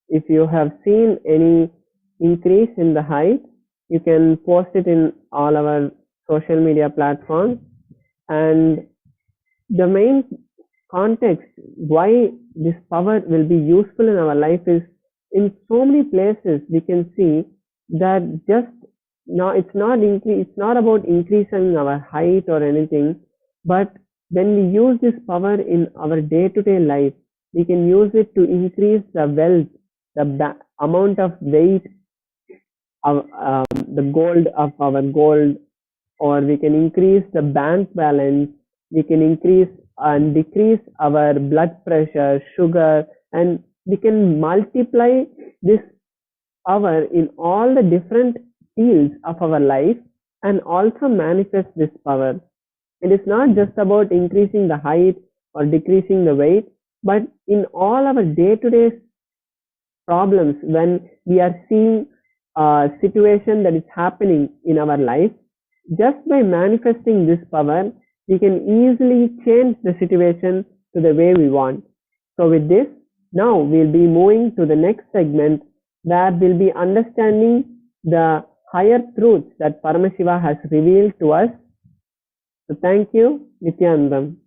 if you have seen any increase in the height, you can post it in all our social media platforms. And the main context why this power will be useful in our life is, in so many places we can see that just now it's not about increasing our height or anything, but when we use this power in our day-to-day life, we can use it to increase the wealth, the amount of weight of the gold of our gold, or we can increase the bank balance, we can increase and decrease our blood pressure, sugar, and we can multiply this power in all the different fields of our life and also manifest this power. It is not just about increasing the height or decreasing the weight, but in all our day-to-day problems, when we are seeing a situation that is happening in our life, just by manifesting this power, we can easily change the situation to the way we want. So with this, now we'll be moving to the next segment where we'll be understanding the higher truths that Paramashiva has revealed to us. So thank you, Nithyanandam.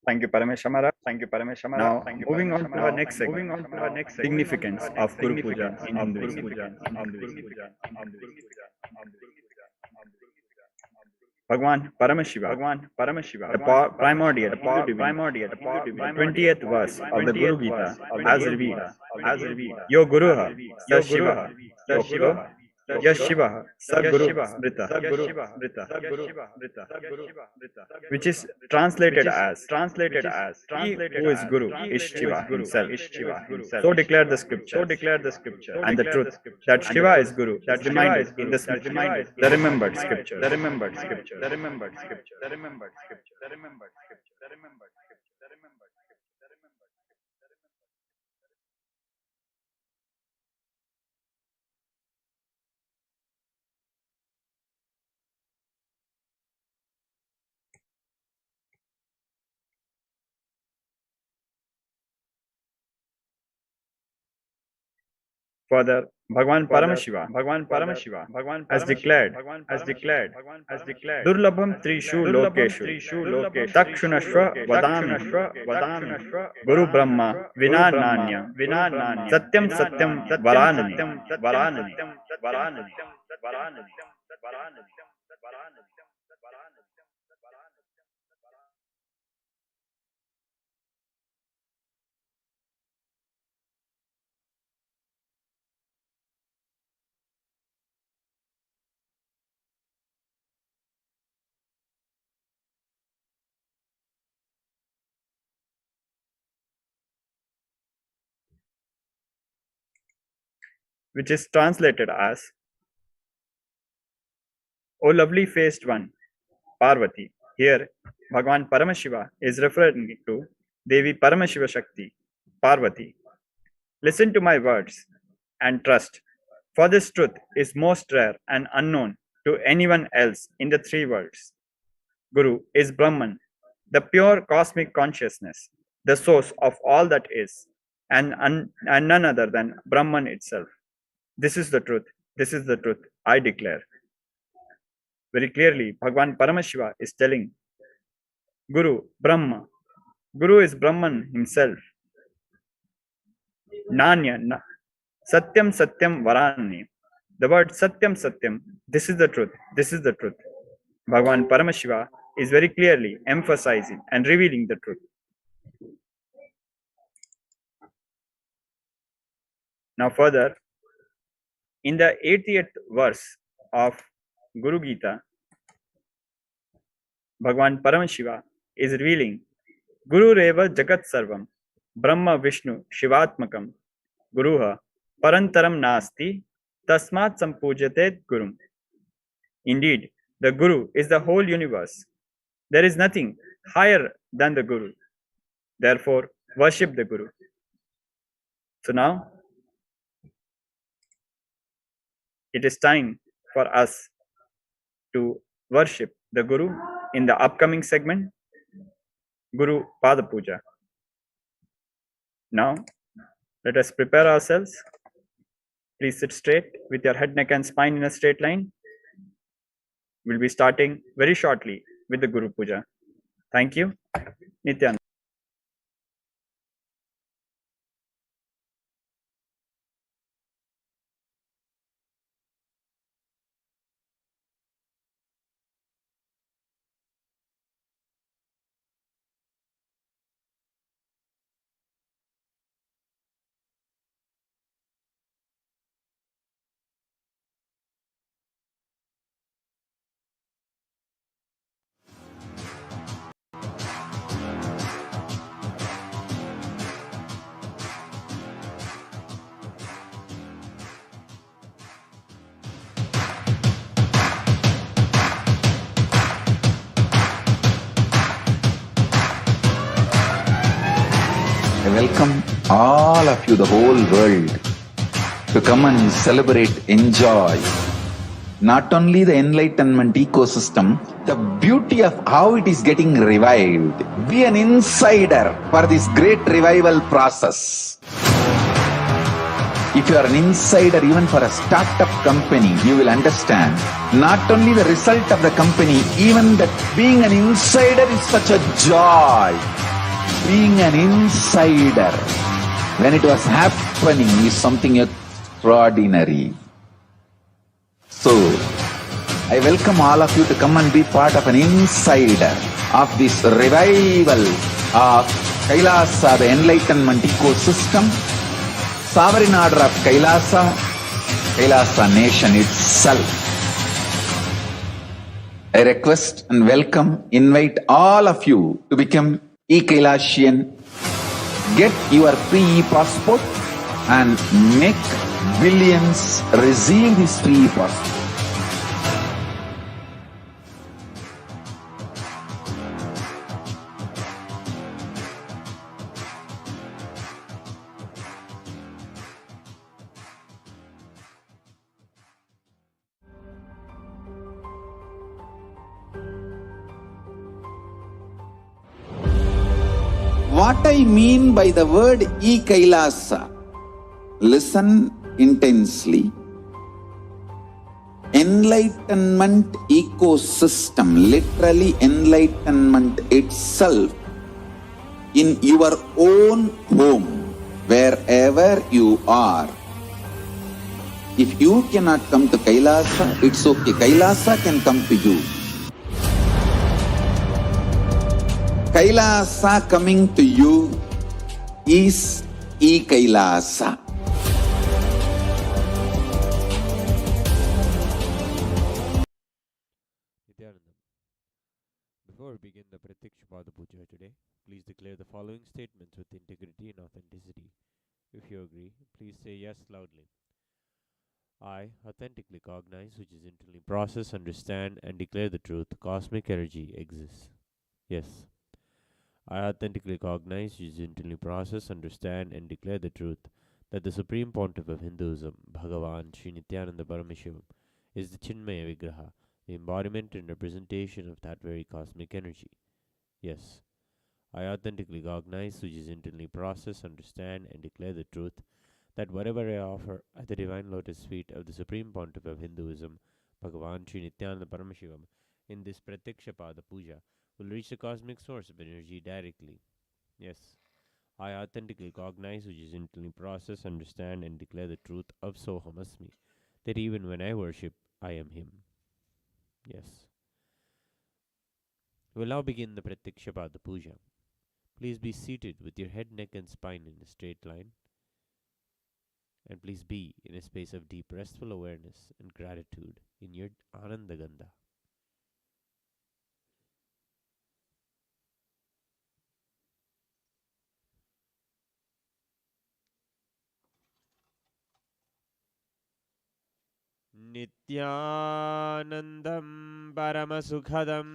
Thank you, Parameshamara. Thank you, Parameshamara. Now, moving on to our next segment, significance of Guru Puja in Hinduism. Bhagwan Paramashiva, the primordial, the 20th verse of the Guru Gita, as revealed, Yo Guruha, Sa Shiva, Yashiva, Sadguru Smrita, which is translated as He who is Guru is Shiva himself. So declare the scripture, and the truth that Shiva is Guru is reminded in the Smriti, the remembered scripture. Further, Bhagwan Paramashiva has declared, Durlabham Trishu Lokeshu, Takshunashva Vadami, Guru Brahma Vinananya, Satyam Varanani. Which is translated as, O lovely faced one, Parvati. Here, Bhagwan Paramashiva is referring to Devi Paramashiva Shakti, Parvati. Listen to my words and trust, for this truth is most rare and unknown to anyone else in the three worlds. Guru is Brahman, the pure cosmic consciousness, the source of all that is, and none other than Brahman itself. This is the truth. This is the truth, I declare. Very clearly, Bhagwan Paramashiva is telling Guru, Brahma. Guru is Brahman himself. Nanya, Satyam Varani. The word Satyam, this is the truth. This is the truth. Bhagwan Paramashiva is very clearly emphasizing and revealing the truth. Now further, In the 80th verse of Guru Gita, Bhagwan Paramashiva is revealing Guru Reva Jagat Sarvam Brahma Vishnu Shivatmakam Guruha Parantaram Nasti Tasmat Sampujate Gurum. Indeed, the Guru is the whole universe. There is nothing higher than the Guru. Therefore, worship the Guru. So now, it is time for us to worship the Guru in the upcoming segment, Guru Pada Puja. Now, let us prepare ourselves. Please sit straight with your head, neck, and spine in a straight line. We'll be starting very shortly with the Guru Puja. Thank you. Nithyananda. I welcome all of you, the whole world, to come and celebrate, enjoy not only the enlightenment ecosystem, the beauty of how it is getting revived. Be an insider for this great revival process. If you are an insider even for a startup company, you will understand not only the result of the company, even that being an insider is such a joy. Being an insider when it was happening is something extraordinary. So, I welcome all of you to come and be part of an insider of this revival of KAILASA, the enlightenment ecosystem, sovereign order of KAILASA, KAILASA nation itself. I request and welcome, invite all of you to become e-Kailasian. Get your free passport and make billions receive this free passport. What I mean by the word e-Kailasa, listen intensely. Enlightenment ecosystem, literally enlightenment itself, in your own home, wherever you are. If you cannot come to KAILASA, it's okay. KAILASA can come to you. KAILASA coming to you is e-Kailasa. Nithyanandam. Before we begin the Pratyakshapada Puja today, please declare the following statements with integrity and authenticity. If you agree, please say yes loudly. I authentically cognize, which is internally process, understand, and declare the truth. Cosmic energy exists. Yes. I authentically cognize, which is internally process, understand, and declare the truth that the Supreme Pontiff of Hinduism, Bhagavan Sri Nithyananda Paramashivam, is the Chinmaya Vigraha, the embodiment and representation of that very cosmic energy. Yes, I authentically cognize, which is internally process, understand, and declare the truth that whatever I offer at the divine lotus feet of the Supreme Pontiff of Hinduism, Bhagavan Sri Nithyananda Paramashivam, in this Pratyakshapada Puja, will reach the cosmic source of energy directly. Yes, I authentically cognize, which is internally process, understand, and declare the truth of Soham Asmi, that even when I worship, I am Him. Yes. We will now begin the Pratyakshapada Puja. Please be seated with your head, neck, and spine in a straight line. And please be in a space of deep restful awareness and gratitude in your Anandagandha. Nithyanandam Paramasukhadam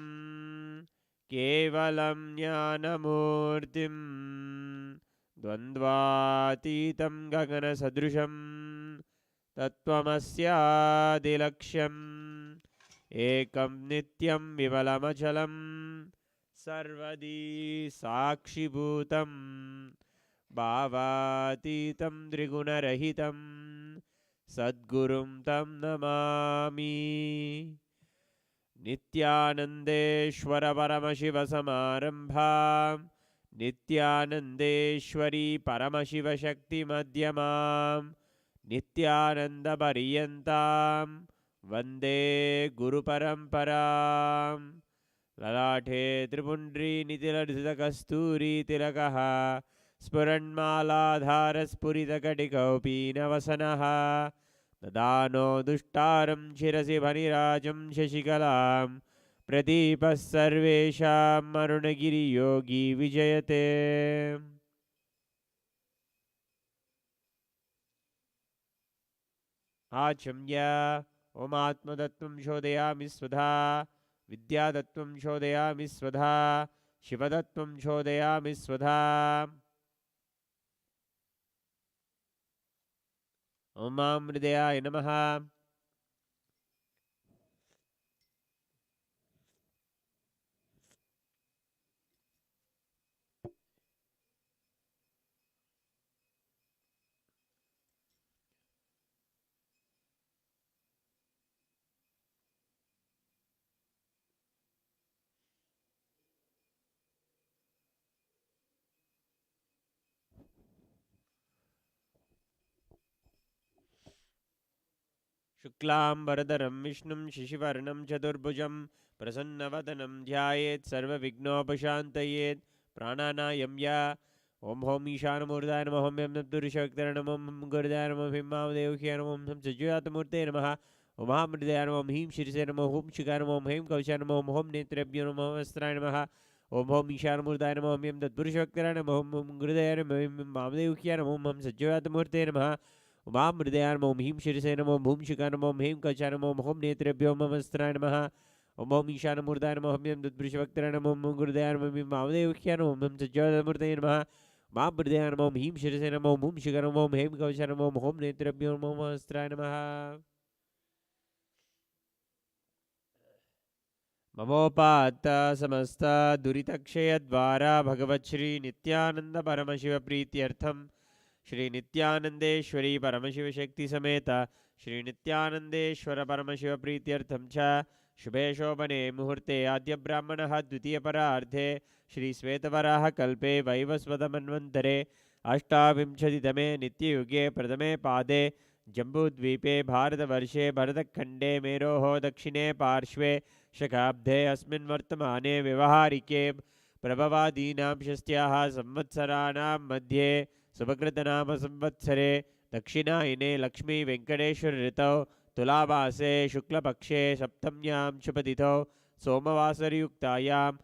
Kevalam Jnanamurtim Dvandvatitam Gagana Sadrusham Tattvamasyadilaksham Ekam Nityam Vivalamachalam Sarvadi Sakshibhutam Bhavatitam Trigunarahitam Sadgurum Tam Namami Nityanandeshwara Paramashiva Samarambham Nityanandeshwari Paramashiva Shakti Madhyamam Nityananda Pariyantam Vande Guru Paramparam Lalate Tripundri Nitiladhita Kasturi Tilakaha Spuranmaladhara Spurita Katikaupi Navasanaha Dadano Dushtaram Shirasi Bhanirajam Shashikalam Pradipas Sarvesham Marunagiri Yogi Vijayate Achamya Om Atmadattvam Shodayami Svadha Vidyadattvam Shodayami Svadha Shivadattvam Shodayami Svadha Om Amridayaya Namaha Shuklam Varadaram Vishnum Shishivarnam Chaturbhujam Prasannavadanam Dhyayet Sarva Vignopashantayet Prananayamya Om Hom Ishanamurdaya Namah Om Yam Nabdurishakthara Namah Om Gurdaya Namah Himam Devkya Namah Om Sam Sajuyatamurte Namaha Om Hamridaya Namah Om Him Shirise Namah Om Shikara Namah Om Him Kausha Namah Om Hom Netrebhyo Namah Om Astraya Namaha Om Hom Ishanamurdaya Namah Om Yam Nabdurishakthara Namah Om Gurdaya Namah Himam Devkya Namah Om Sam Sajuyatamurte Namaha Om Mridayar Om Him Shirisena Om Bhum Shikanam Om Him Kachanam Om Hom Netrebhyo Om Astraya Namaha Om Om Ishana Murdaya Om Hom Yam Dadbrishavaktaranam Om Gurdayar Om Him Mavadevkyanam Om Him Sajjadamurtaya Namaha Om Mridayar Om Him Shirisena Om Bhum Shikanam Om Him Kachanam Om Hom Netrebhyo Om Astraya Namaha Mamopata Samasta Duritakshaya Dvara Bhagavat Shri Nithyananda Paramashiva Preetyartham Shri Nithyanandeshwari Paramashiva Shakti Sameta Shri Nithyanandeshwara Paramashiva Preetyartham Cha Shubhe Shobhane Muhurte Adya Brahmanaha Dvitiya Pararthe Shri Svetavaraha Kalpe Vaivasvata Manvantare Ashtavinshaditame Nityayuge Pradame Pade Jambudvipe Bharatavarshe Bharatakhande Meroho Dakshine Parshve Shakabdhe Asmin Vartamane Vivaharike Prabhavadinam Shastyaha Samvatsaranam Madhye Subhakritanama Samvatsare Dakshinayine Lakshmi Venkateshwara Ritau Tulabase Shuklapakshe Saptamyam Chupadito Somavasariyuktayam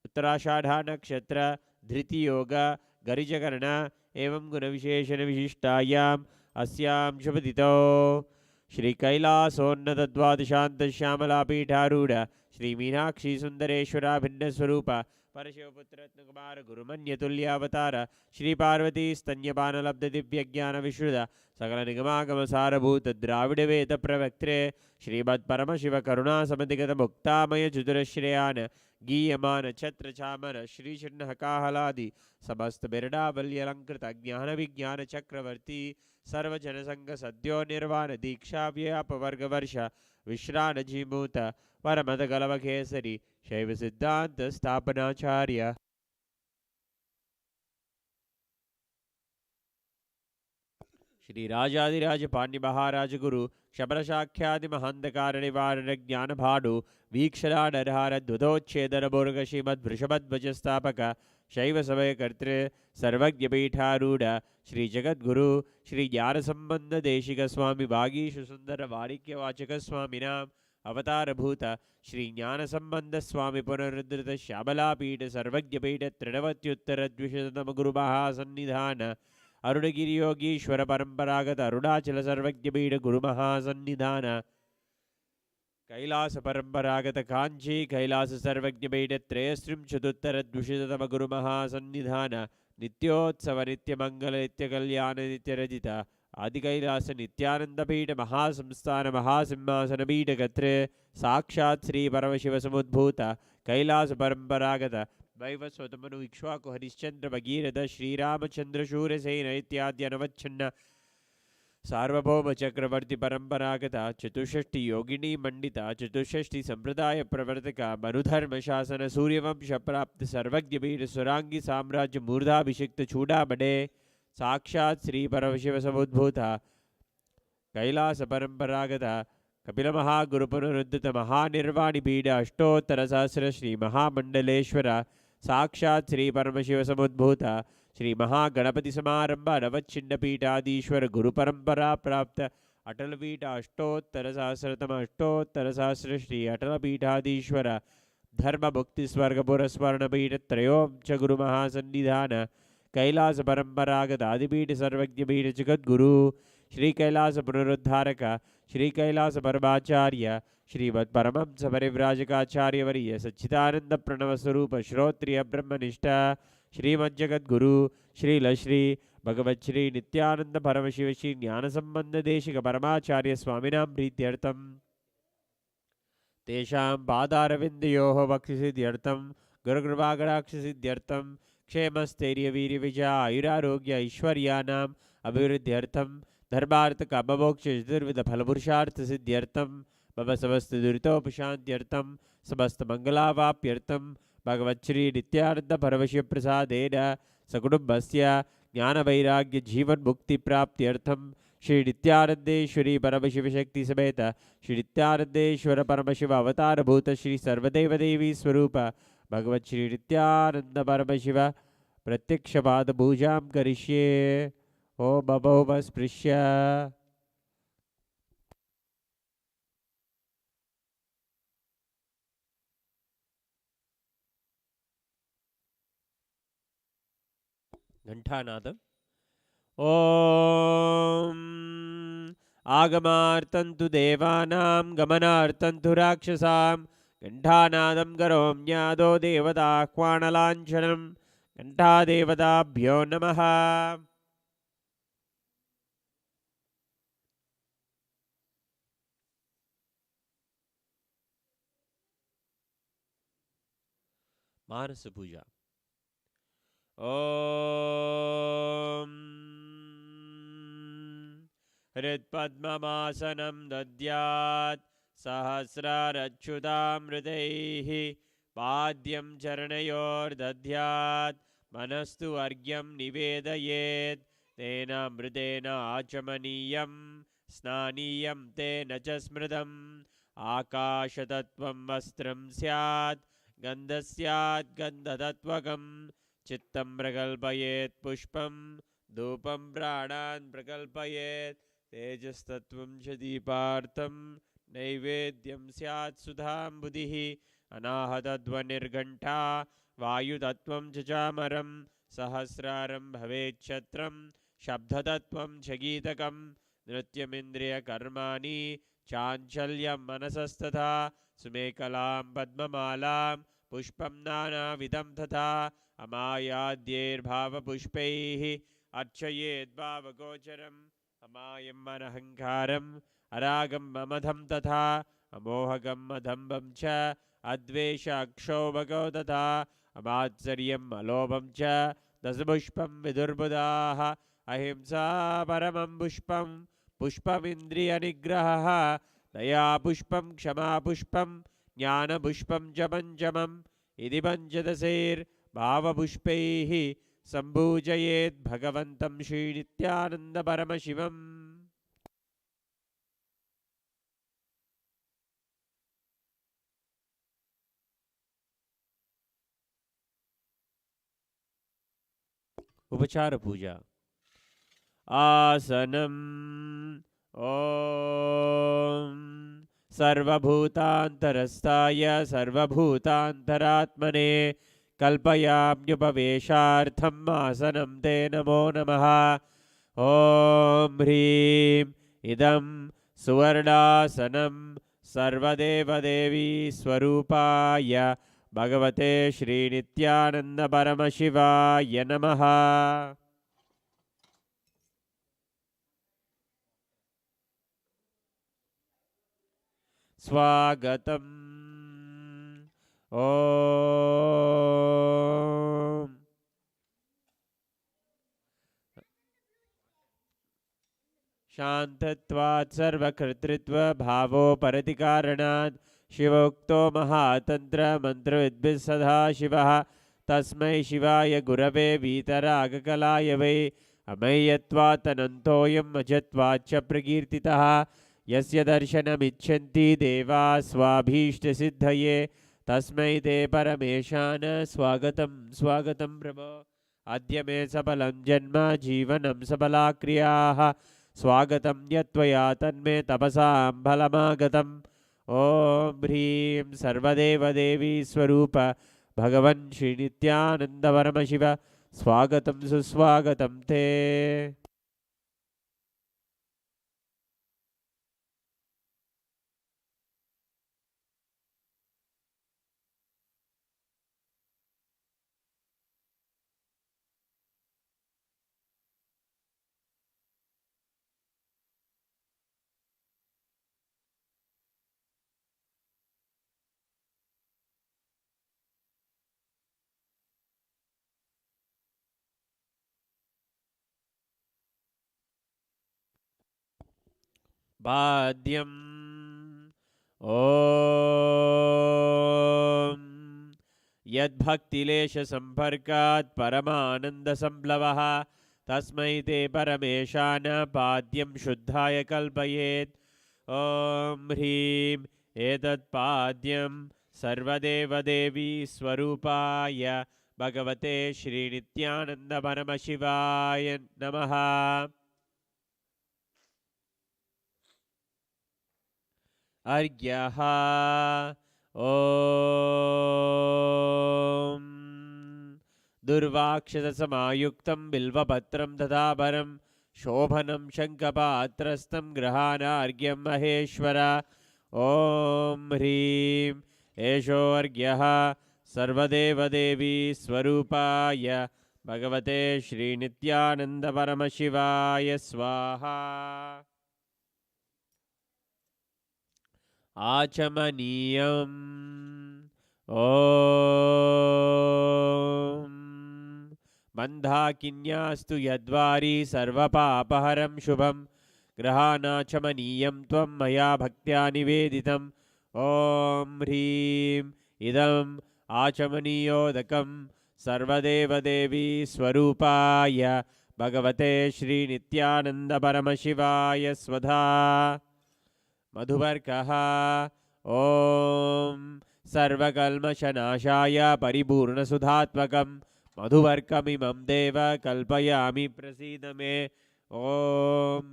Uttarashadha Nakshatra Dhriti Yoga Garijakarna Evam Gunavisheshana Vishishtayam Asyam Chupadito Shri Kailasonnata Dvadashanta Shyamala Pitharuda Shri Meenakshi Sundareshwara Bhinna Swarupa Parashivaputratnakumara Gurumanya Tulyavatara Shri Parvati Stanyapana Labda Divya Jnana Vishruda Sakala Nigamagama Sarabhuta Dravida Veda Pravaktre Shri Bhat Paramashiva Karuna Samadigata Muktamaya Judurashriyana Giyamana Chatra Chamara Shri Shrinna Kahaladi Sabasta Birda Valyalankrita Jnana Vijnana Chakravarti Sarva Janasanga Sadyo Nirvana Diksha Vyapavarga Varsha Vishrana Jimuta Paramata Galava Kesari Shaiva Siddhanta Sthapanacharya Shri राजाधिराज पाण्ड्य महाराज गुरु शबरशाख्यादि महंतकार निवारण ज्ञान भाडु वीक्षणा नरहार द्वदोच्छेदन बोर्ग श्रीमद वृषभध्वज स्थापक शैव समय कर्तृ सर्वज्ञ पीठारूढ़ श्री जगद्गुरु श्री ज्ञान संबंध देशिक स्वामी वागीश सुंदर वारिक्य वाचक स्वामिनाम अवतारभूत श्री ज्ञान संबंध स्वामी पुनरुद्धृत श्यामलापीठ सर्वज्ञपीठ त्रिणवत्युत्तर द्विशतम गुरु महासन्निधान अरुणगिरि योगीश्वर परंपरागत अरुणाचल सर्वज्ञपीठ गुरु महासन्निधान कैलास परंपरागत कांची कैलास सर्वज्ञपीठ त्रयस्त्रिंशदुत्तर द्विशतम गुरु महासन्निधान नित्योत्सव नित्य मंगल नित्य कल्याण नित्य रजित आदि कैलास नित्यानंद पीठ महासंस्थान महासिंहासन पीठ गत्र साक्षात् श्री परमशिव समुद्भूत कैलास परंपरागत वैवस्वत मनु इक्ष्वाकु हरिश्चंद्र भगीरथ श्रीरामचंद्र शूरसेन इत्यादि अनवच्छिन्न सार्वभौम चक्रवर्ती परंपरागत चतुष्षष्टि योगिनी मंडित चतुष्षष्टि संप्रदाय प्रवर्तक मनुधर्म शासन सूर्यवंश प्राप्त सर्वज्ञ पीठ सुरांगी साम्राज्य मूर्धाभिषिक्त चूड़ामणे साक्षात् श्री परमशिव समुद्भूत कैलास परंपरागत कपिल महागुरु पुनरुद्धत महानिर्वाणि पीठ अष्टोत्तर सहस्र श्री महामंडलेश्वर साक्षात् श्री परमशिव समुद्भूत श्री महागणपति समारंभ नवच्छिन्न पीठाधीश्वर गुरु परंपरा प्राप्त अटल पीठ अष्टोत्तर सहस्रतम अष्टोत्तर सहस्र श्री अटल पीठाधीश्वर धर्म भुक्ति स्वर्गपुर स्वर्ण पीठ त्रयोंच गुरु महासन्निधान कैलास परंपरागत आदिपीठ सर्वज्ञ पीठ जगद्गुरु श्री कैलास पुनरुद्धारक श्री कैलास परमाचार्य श्रीमद परमहंस परिव्राजकाचार्य वर्य सच्चिदानंद प्रणव स्वरूप श्रोत्रिय ब्रह्मनिष्ठ श्रीमद जगद्गुरु श्री भगवत श्री नित्यानंद परमशिव श्री ज्ञान संबंध देशिक परमाचार्य स्वामिनां प्रीत्यर्थम तेषां पादारविन्दयोः भक्तिसिद्ध्यर्थं गुरुकृपाकटाक्षसिद्ध्यर्थं क्षेमस्थैर्यवीर्यविजय आयुरारोग्य ऐश्वर्याणाम् अभिवृद्ध्यर्थं धर्मार्थ काममोक्ष चतुर्विध फलपुरुषार्थ सिद्ध्यर्थं मम समस्त दुरितोपशान्त्यर्थं समस्त मंगलावाप्यर्थं भगवत् श्री नित्यानंद परमशिव प्रसादेन सकुटुम्बस्य ज्ञानवैराग्य जीवन मुक्ति प्राप्त्यर्थं श्री नित्यानंदेश्वरी परमशिव शक्ति समेत श्री नित्यानंदेश्वर परमशिव अवतारभूत श्री सर्वदेव देवी स्वरूप भगवत् श्री नित्यानंद परमशिव प्रत्यक्ष पाद पूजां करिष्ये ओम अभोम स्पृश्य घंटानादम ओम आगमार्तन्तु देवानां गमनार्तन्तु राक्षसां घंटानादं करोम्यादो देवताह्वानलाञ्छनं घंटादेवताभ्यो नमः। मानस पूजा ओम हृत्पद्ममासनं दद्यात् सहस्रारच्युतामृतैः पाद्यं चरणयोर्दद्यात् मनस्तु अर्घ्यं निवेदयेत् तेनामृतेन आचमनीयं स्नानीयं तेन च स्मृतम् आकाशतत्त्वं वस्त्रं स्यात् गन्धस्यात् गन्धतत्त्वकं चित्तं प्रकल्पयेत् पुष्पं धूपं प्राणान् प्रकल्पयेत् तेजस्तत्त्वं च दीपार्थं नैवेद्यं स्यात् सुधाम्बुधिः अनाहतध्वनिर्घण्टा वायुतत्त्वं च चामरं सहस्रारं भवेच्छत्रं शब्दतत्त्वं च गीतकं नृत्यमिन्द्रियकर्माणि चाञ्चल्यं मनसस्तथा सुमेकलां पद्ममालां पुष्पं नानाविधं तथा अमायाद्यैर्भावपुष्पैः अर्चयेद्भावगोचरम् अमायम् अनहङ्कारम् अरागं ममधं तथा अमोहगम् अधम्बं च अद्वेष अक्षोभगो तथा अमात्सर्यम् अलोभं च दशपुष्पं विदुर्बुधाः अहिंसा परमं पुष्पं पुष्पमिन्द्रियनिग्रहः दया पुष्पं क्षमा पुष्पं ज्ञानपुष्पं च पञ्चमम् इति पञ्चदशैर्भावपुष्पैः सम्पूजयेत् भगवन्तं श्रीनित्यानन्दपरमशिवम्। उपचार पूजा। आसनम्। ॐ सर्वभूतान्तरस्थाय सर्वभूतान्तरात्मने कल्पयाम्युपवेशार्थम् आसनं ते नमो नमः। ॐ ह्रीं इदं सुवर्णासनं सर्वदेवदेवी स्वरूपाय भगवते श्रीनित्यानन्दपरमशिवाय नमः। स्वागतम्। ॐ शान्तत्वात् सर्वकर्तृत्व भावोपरतिकारणात् शिवोक्तो महातन्त्रमन्त्रविद्भिः सदा शिवः। तस्मै शिवाय गुरवे वीतरागकलाय वै अमेयत्वात् अजत्वाच्च प्रकीर्तितः। यस्य दर्शनमिच्छन्ति देवा स्वाभीष्टसिद्धये तस्मै ते परमेशान स्वागतं स्वागतं प्रभो। अद्य मे सबलं जन्म जीवनं सबला क्रियाः स्वागतं यत्त्वया तन्मे तपसां फलमागतम्। ॐ ह्रीं सर्वदेवदेवी स्वरूप भगवन् श्रीनित्यानन्दपरमशिव स्वागतं सुस्वागतं ते। वाद्यम्। ॐ यद्भक्तिलेशसम्पर्कात् परमानन्दसंप्लवः तस्मै ते परमेशान पाद्यं शुद्धाय कल्पयेत्। ॐ ह्रीं एतत्पाद्यं सर्वदेवदेवी स्वरूपाय भगवते श्रीनित्यानन्दपरमशिवाय नमः। अर्घ्यः। ॐ दुर्वाक्षसमायुक्तं बिल्वपत्रं तथापरं शोभनं शङ्खपात्रस्थं गृहाणार्घ्यं महेश्वर। ॐ ह्रीं एषोऽर्घ्यः सर्वदेवदेवी स्वरूपाय भगवते श्रीनित्यानन्दपरमशिवाय स्वाहा। आचमनीयम्। ॐ मन्दाकिन्यास्तु यद्वारी सर्वपापहरं शुभं ग्रहाणाचमनीयं त्वं मया भक्त्या निवेदितम्। ॐ ह्रीं इदम् आचमनीयोदकं सर्वदेवदेवी स्वरूपाय भगवते श्रीनित्यानन्दपरमशिवाय स्वधा। मधुवर्कः। ॐ सर्वकल्मषनाशाय परिपूर्णसुधात्मकं मधुवर्कमिमं देव कल्पयामि प्रसीद मे। ॐ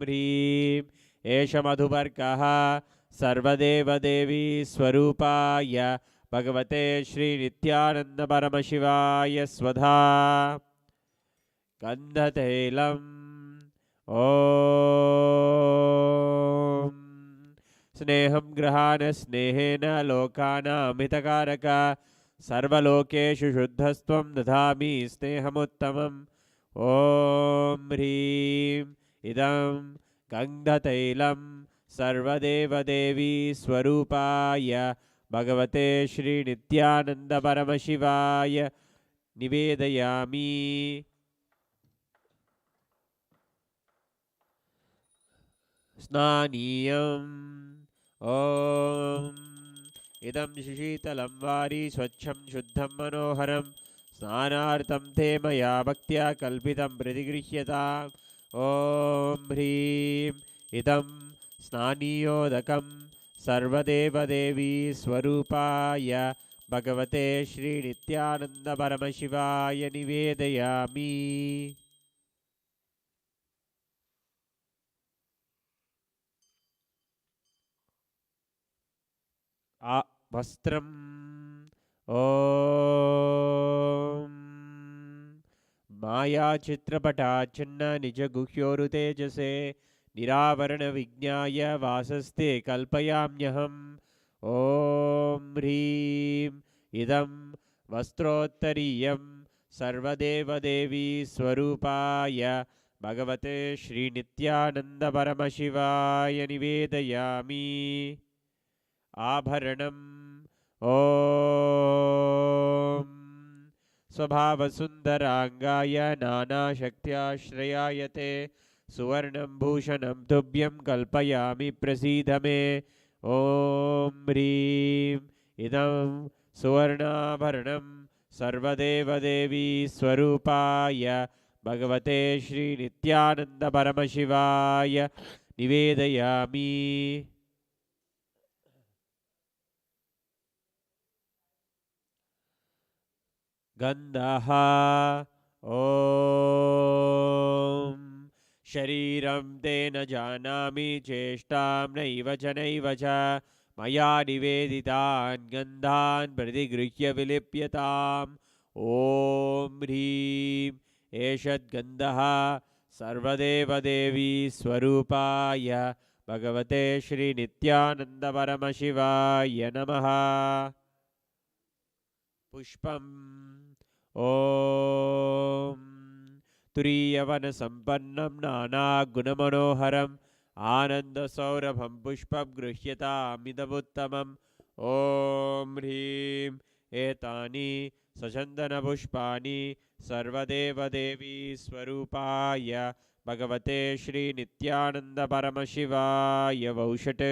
ह्रीं एष मधुवर्कः सर्वदेवदेवी स्वरूपाय भगवते श्रीनित्यानन्दपरमशिवाय स्वधा। गन्धतैलम्। ॐ स्नेहं गृहाण स्नेहेन लोकानामितकारक सर्वलोकेषु शुद्धस्त्वं दधामि स्नेहमुत्तमम्। ॐ ह्रीं इदं गन्धतैलं सर्वदेवदेवी स्वरूपाय भगवते श्रीनित्यानन्दपरमशिवाय निवेदयामि। स्नानीयम्। ॐ इदं शिशीतलं वारी स्वच्छं शुद्धं मनोहरं स्नानार्थं ते मया भक्त्या कल्पितं प्रतिगृह्यताम्। ॐ ह्रीं इदं स्नानीयोदकं सर्वदेवदेवी स्वरूपाय भगवते श्रीनित्यानन्दपरमशिवाय निवेदयामि। वस्त्रं ॐ मायाचित्रपटाच्छिन्न निजगुह्योरुतेजसे निरावरणविज्ञाय वासस्ते कल्पयाम्यहम्। ॐ ह्रीं इदं वस्त्रोत्तरीयं सर्वदेवदेवी स्वरूपाय भगवते श्रीनित्यानन्दपरमशिवाय निवेदयामि। आभरणम् ॐ स्वभावसुन्दराङ्गाय नानाशक्त्याश्रयाय ते सुवर्णं भूषणं तुभ्यं कल्पयामि प्रसीद मे। ॐ ह्रीं इदं सुवर्णाभरणं सर्वदेवदेवी स्वरूपाय भगवते श्रीनित्यानन्दपरमशिवाय निवेदयामि। गन्धः ॐ शरीरं ते न जानामि चेष्टां नैव च मया निवेदितान् गन्धान् प्रतिगृह्य विलिप्यताम्। ॐ ह्रीं एषद्गन्धः सर्वदेवदेवी स्वरूपाय भगवते श्रीनित्यानन्दपरमशिवाय नमः। पुष्पम् ॐ तुरीयवनसम्पन्नं नानागुणमनोहरम् आनन्दसौरभं पुष्पं गृह्यतामिदमुत्तमम्। ॐ ह्रीं एतानि सचन्दनपुष्पाणि सर्वदेवदेवी स्वरूपाय भगवते श्रीनित्यानन्दपरमशिवाय वौषट्।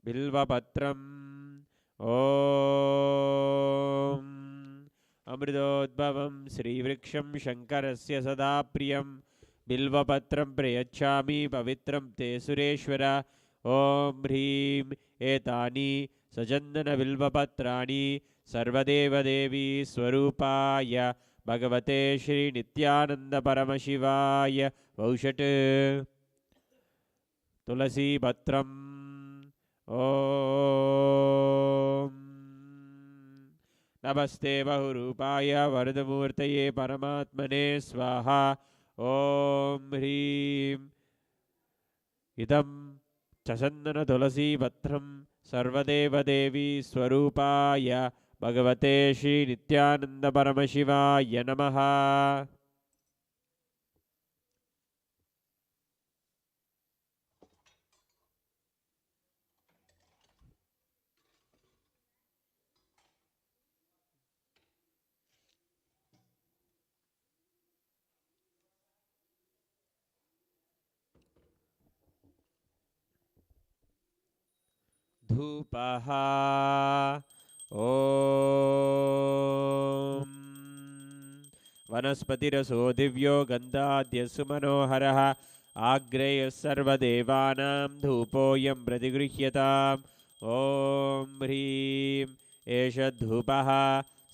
बिल्वपत्रम् ॐ अमृतोद्भवं श्रीवृक्षं शङ्करस्य सदा प्रियं बिल्वपत्रं प्रयच्छामि पवित्रं ते सुरेश्वर। ॐ ह्रीं एतानि सचन्दनबिल्वपत्राणि सर्वदेवदेवी स्वरूपाय भगवते श्रीनित्यानन्दपरमशिवाय वौषट्। तुलसीपत्रम् ॐ नमस्ते बहुरूपाय वरदमूर्तये परमात्मने स्वाहा। ॐ ह्रीं इदं चन्दनतुलसीपत्रं सर्वदेवदेवी स्वरूपाय भगवते श्रीनित्यानन्दपरमशिवाय नमः। धूपः ॐ वनस्पतिरसो दिव्यो गन्धाद्यः सुमनोहरः आग्रेयः सर्वदेवानां धूपोऽयं प्रतिगृह्यताम्। ॐ ह्रीं एष धूपः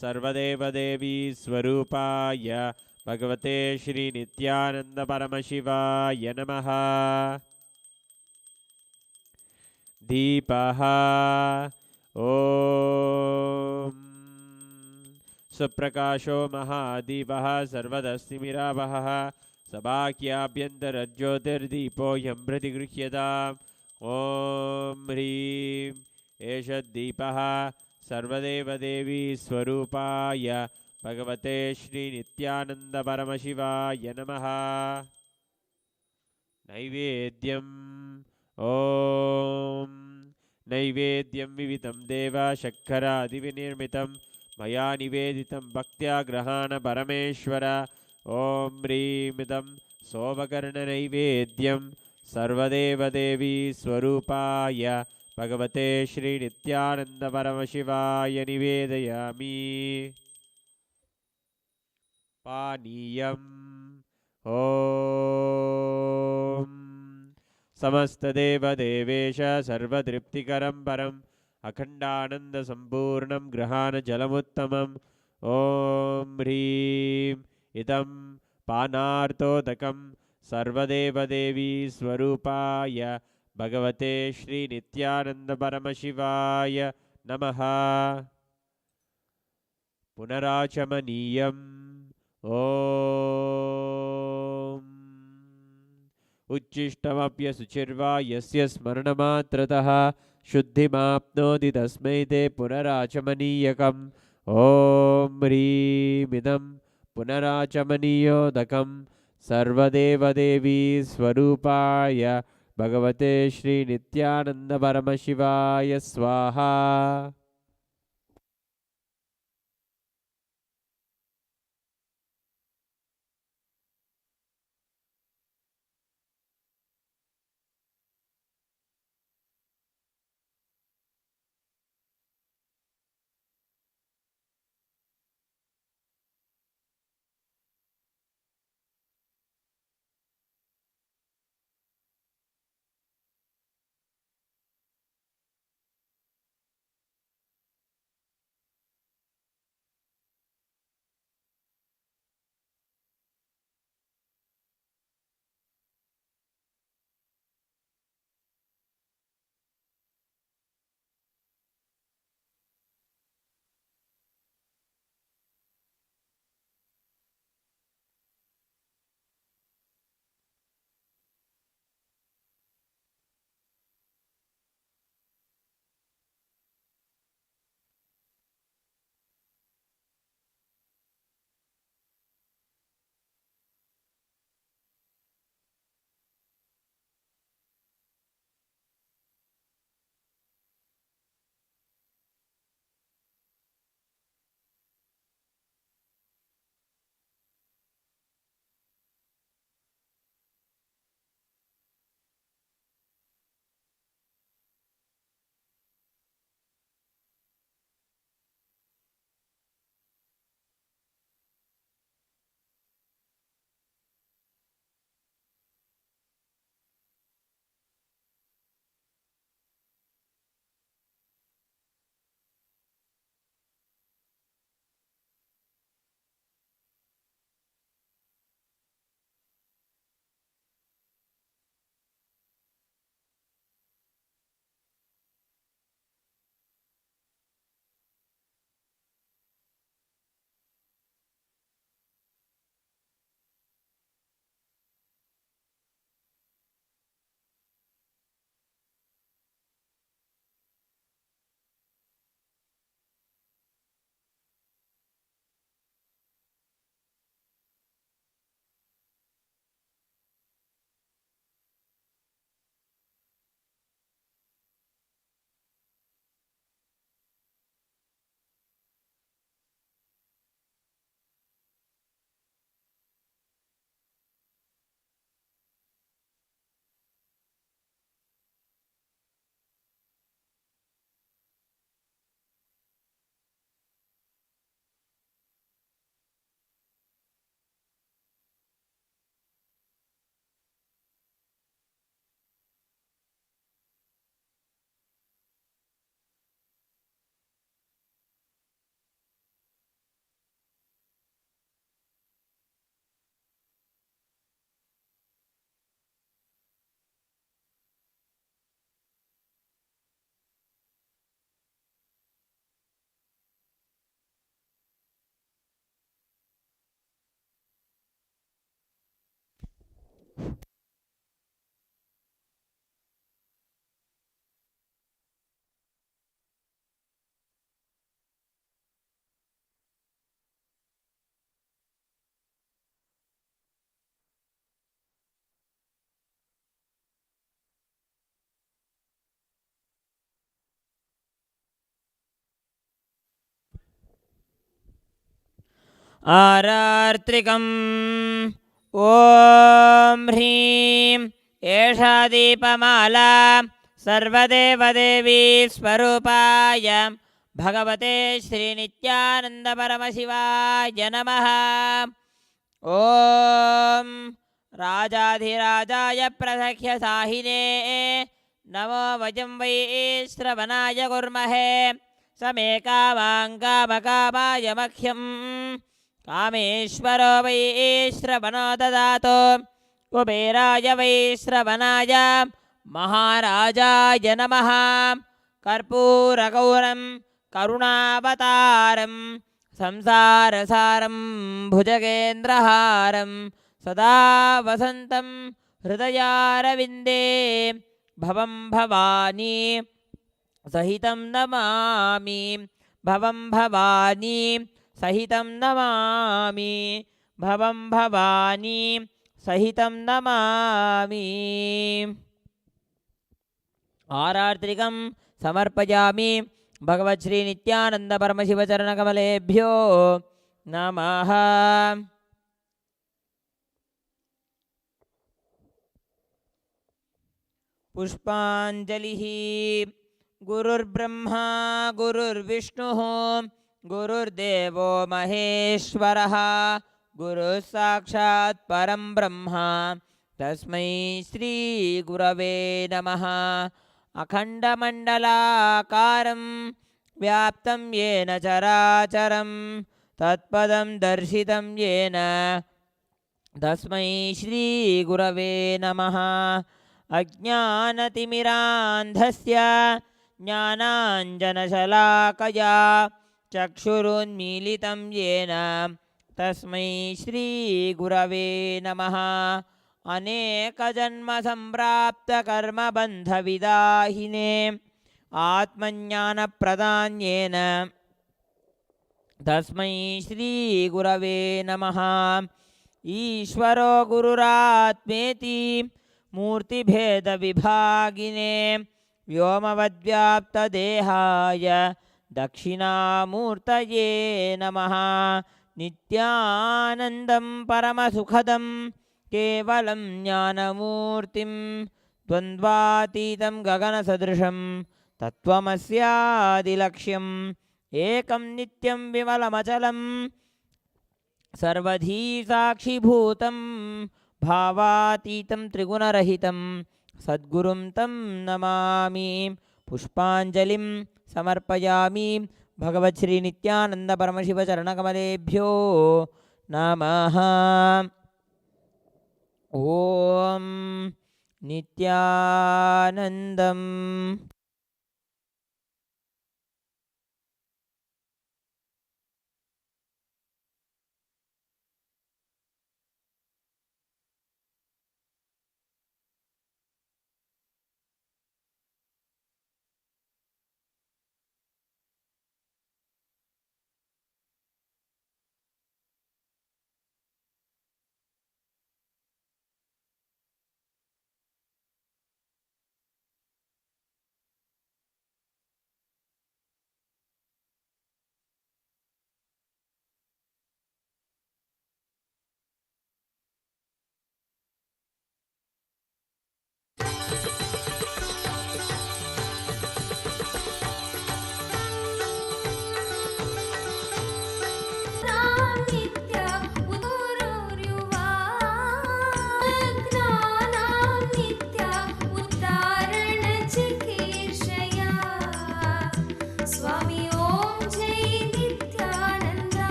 सर्वदेवदेवी स्वरूपाय भगवते श्रीनित्यानन्दपरमशिवाय नमः। दीपः ॐ सुप्रकाशो महादीपः सर्वदस्तिमिरावहः सभाख्याभ्यन्तरज्योतिर्दीपोऽयं प्रतिगृह्यताम्। ॐ ह्रीं एष दीपः सर्वदेवदेवी स्वरूपाय भगवते श्रीनित्यानन्दपरमशिवाय नमः। नैवेद्यम् ॐ नैवेद्यं विविधं देव शर्करादिविनिर्मितं मया निवेदितं भक्त्या गृहाण परमेश्वर। ॐ ह्रीं इदं सोमकर्णनैवेद्यं सर्वदेवदेवी स्वरूपाय भगवते श्रीनित्यानन्दपरमशिवाय निवेदयामि। पानीयम् ॐ समस्तदेवदेवेश सर्वतृप्तिकरं परम् अखण्डानन्दसम्पूर्णं ग्रहाणजलमुत्तमम् ॐ ह्रीं इदं पानार्तोदकं सर्वदेवदेवी स्वरूपाय भगवते श्रीनित्यानन्दपरमशिवाय नमः। पुनराचमनीयम् ॐ उच्छिष्टमप्यशुचिर्वा यस्य स्मरणमात्रतः शुद्धिमाप्नोति तस्मै ते पुनराचमनीयकम् ॐ ह्रीमिदं पुनराचमनीयोदकं सर्वदेवदेवी स्वरूपाय भगवते श्रीनित्यानन्दपरमशिवाय स्वाहा। आरार्त्रिकम् ॐ ह्रीं एषा दीपमाला सर्वदेवदेवी स्वरूपाय भगवते श्रीनित्यानन्दपरमशिवाय नमः। ॐ राजाधिराजाय प्रसख्य साहिने नमो वयं वै श्रवणाय कुर्महे समे कामाङ्कामकामाय मह्यं कामेश्वरो वै श्रवणो ददातु कुबेराय वै श्रवणाय महाराजाय नमः कर्पूरगौरं करुणावतारं संसारसारं भुजगेन्द्रहारं सदा वसन्तं हृदयारविन्दे भवं भवानी सहितं नमामि भवं भवानी सहितं नमामि भवं भवानी सहितं नमामि आरार्तिकं समर्पयामि भगवत् श्री नित्यानंद परमशिव चरणकमलेभ्यो नमः। पुष्पाञ्जलिः। गुरुर्ब्रह्मा गुरुर्विष्णुः गुरुर्देवो महेश्वरः गुरुः साक्षात् परं ब्रह्म तस्मै श्री गुरवे नमः। अखण्डमण्डलाकारं व्याप्तं येन चराचरं तत्पदं दर्शितं येन तस्मै श्री गुरवे नमः। अज्ञानतिमिरान्धस्य ज्ञानाञ्जनशलाकया चक्षुरुन्मीलितं येन तस्मै श्री गुरवे नमः। अनेकजन्मसम्प्राप्तकर्मबन्धविदाहिने आत्मज्ञानप्रदान्येन तस्मै श्रीगुरवे नमः। ईश्वरो गुरुरात्मेति मूर्तिभेदविभागिने व्योमवद्व्याप्तदेहाय दक्षिणामूर्तये नमः। नित्यानन्दं परमसुखदं केवलं ज्ञानमूर्तिं द्वन्द्वातीतं गगनसदृशं तत्त्वमस्यादिलक्ष्यम् एकं नित्यं विमलमचलं सर्वधी साक्षिभूतं भावातीतं त्रिगुणरहितं सद्गुरुं तं नमामि। पुष्पाञ्जलिं समर्पयामि भगवत् श्री नित्यानंद परमशिव चरणकमलेभ्यो नमः। ओम नित्यानंदम।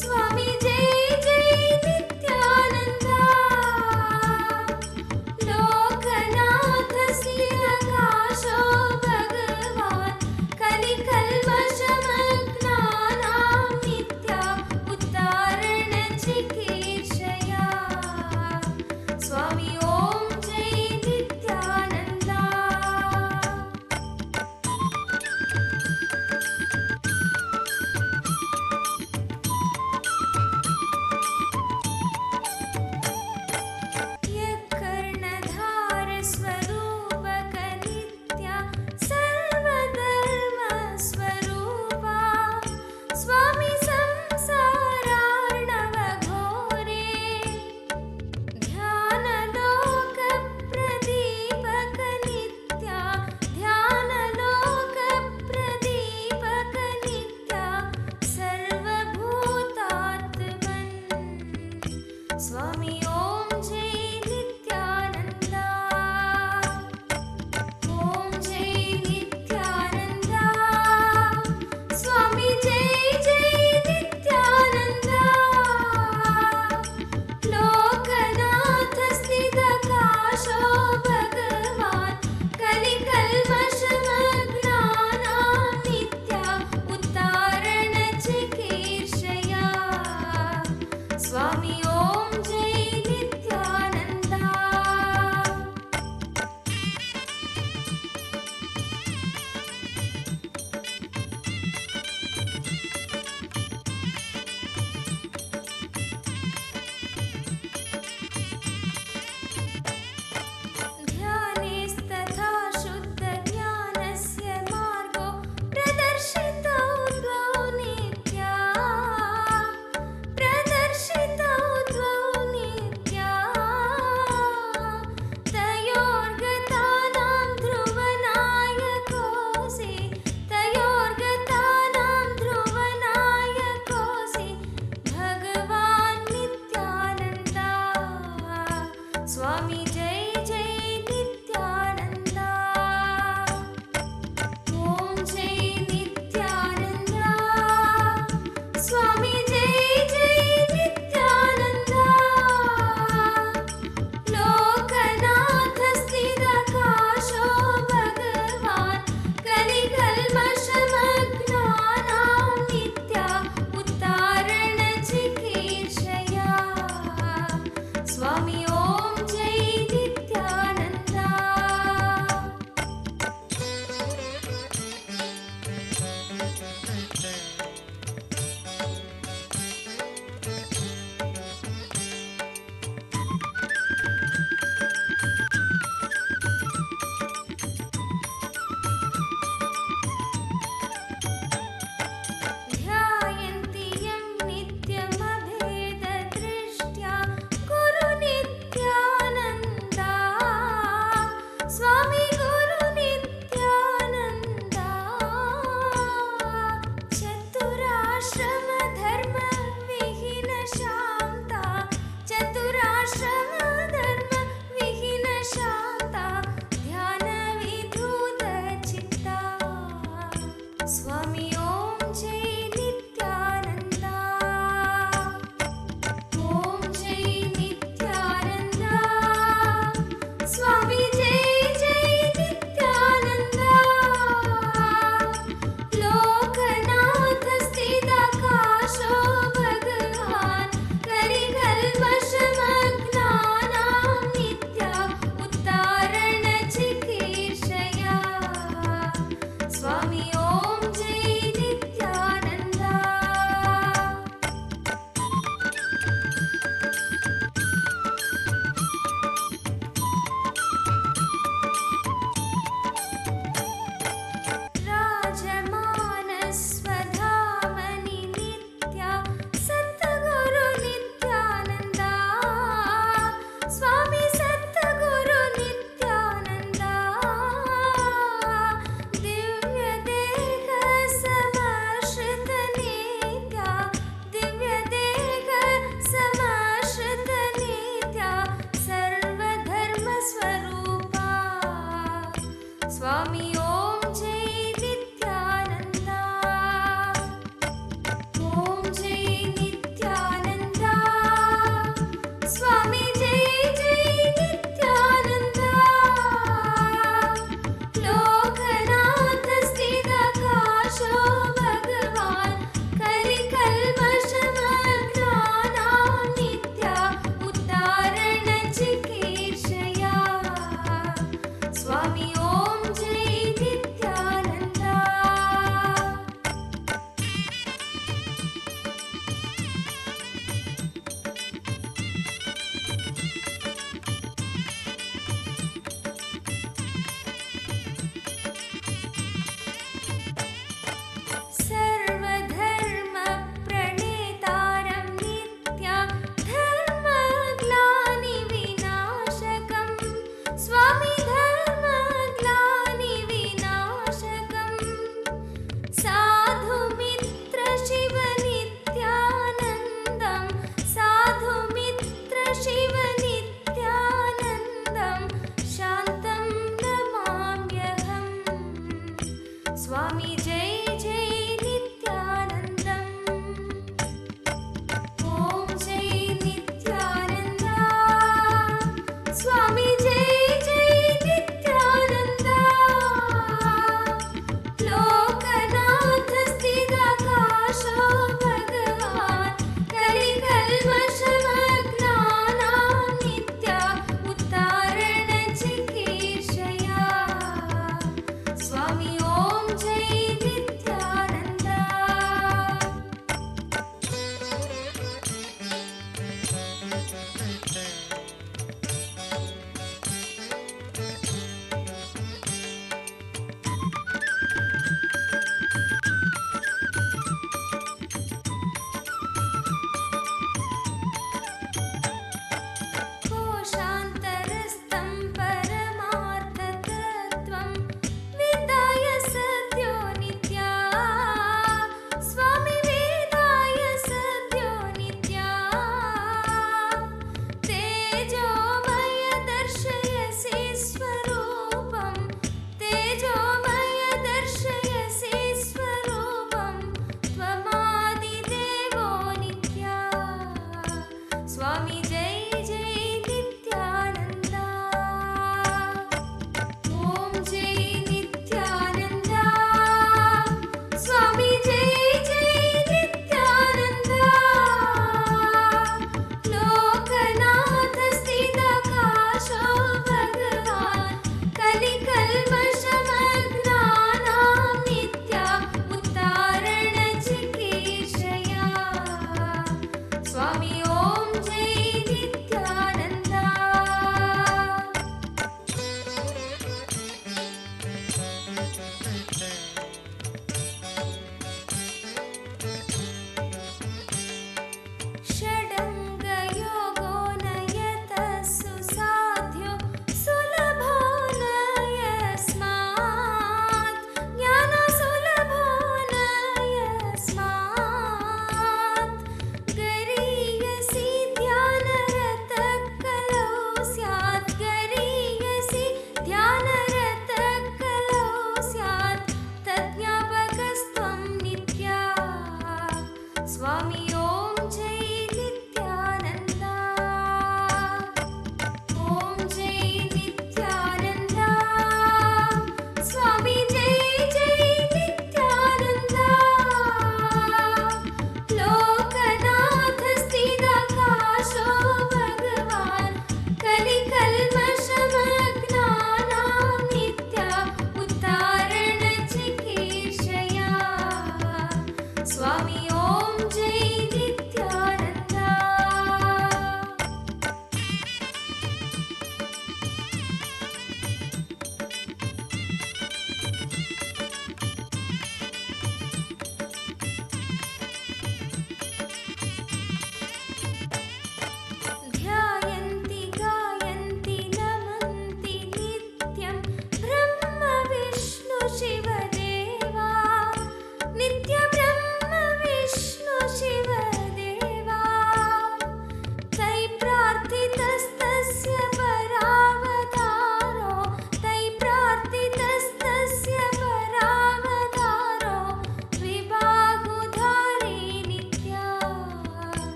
स्वामी जय जय नित्यानंदा। स्वामी जय जय नित्यानंदा ओम जय नित्यानंदा स्वामी जय जय नित्यानंदा लोकनाथ स्थिरकाशो भगवान् कलिकल्मषमग्नानां नित्या उत्तारणचिकीर्षया स्वामी ओम जय नित्यानंदा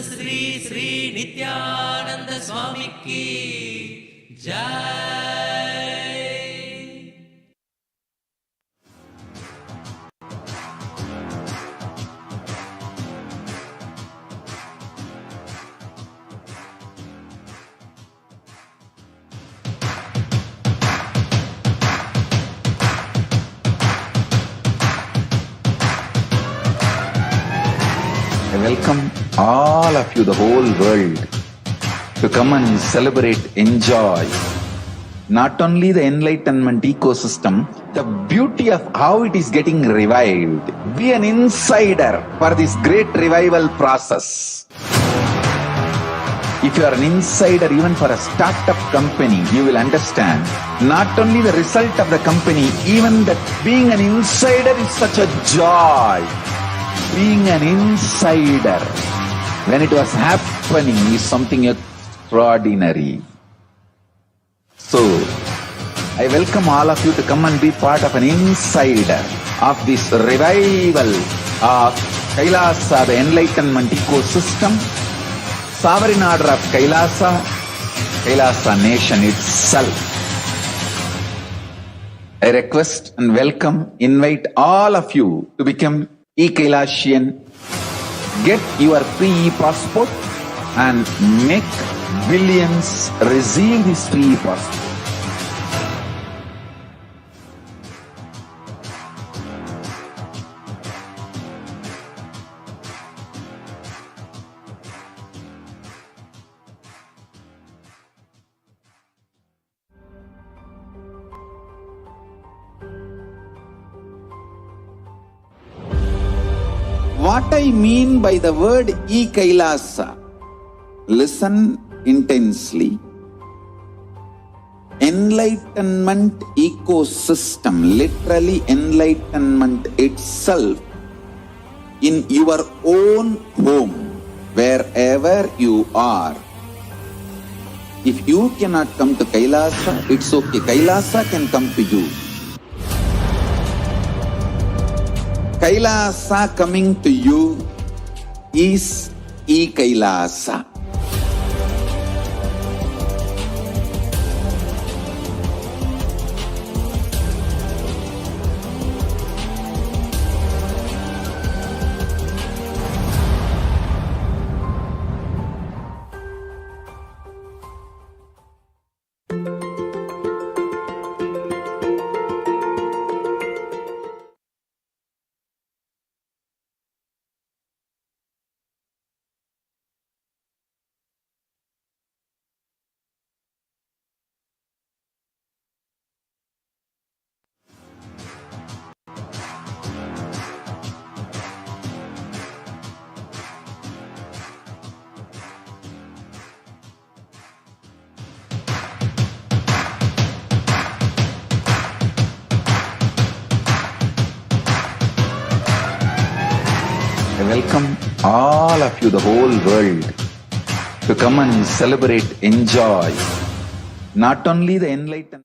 श्री श्री नित्यानंद स्वामी की जय. I welcome all of you, the whole world, to come and celebrate, enjoy not only the enlightenment ecosystem, the beauty of how it is getting revived. Be an insider for this great revival process. If you are an insider even for a startup company, you will understand not only the result of the company, even that being an insider is such a joy. Being an insider when it was happening is something extraordinary. So, I welcome all of you to come and be part of an insider of this revival of KAILASA, the enlightenment ecosystem, sovereign order of KAILASA, KAILASA nation itself. I request and welcome, invite all of you to become e-Kailasian, get your free passport and make billions receive this free passport. What I mean by the word e-Kailasa, listen intensely. Enlightenment ecosystem, literally enlightenment itself, in your own home, wherever you are. If you cannot come to KAILASA, it's okay. KAILASA can come to you. KAILASA coming to you is e-Kailasa. I welcome all of you, the whole world, to come and celebrate, enjoy not only the enlightenment.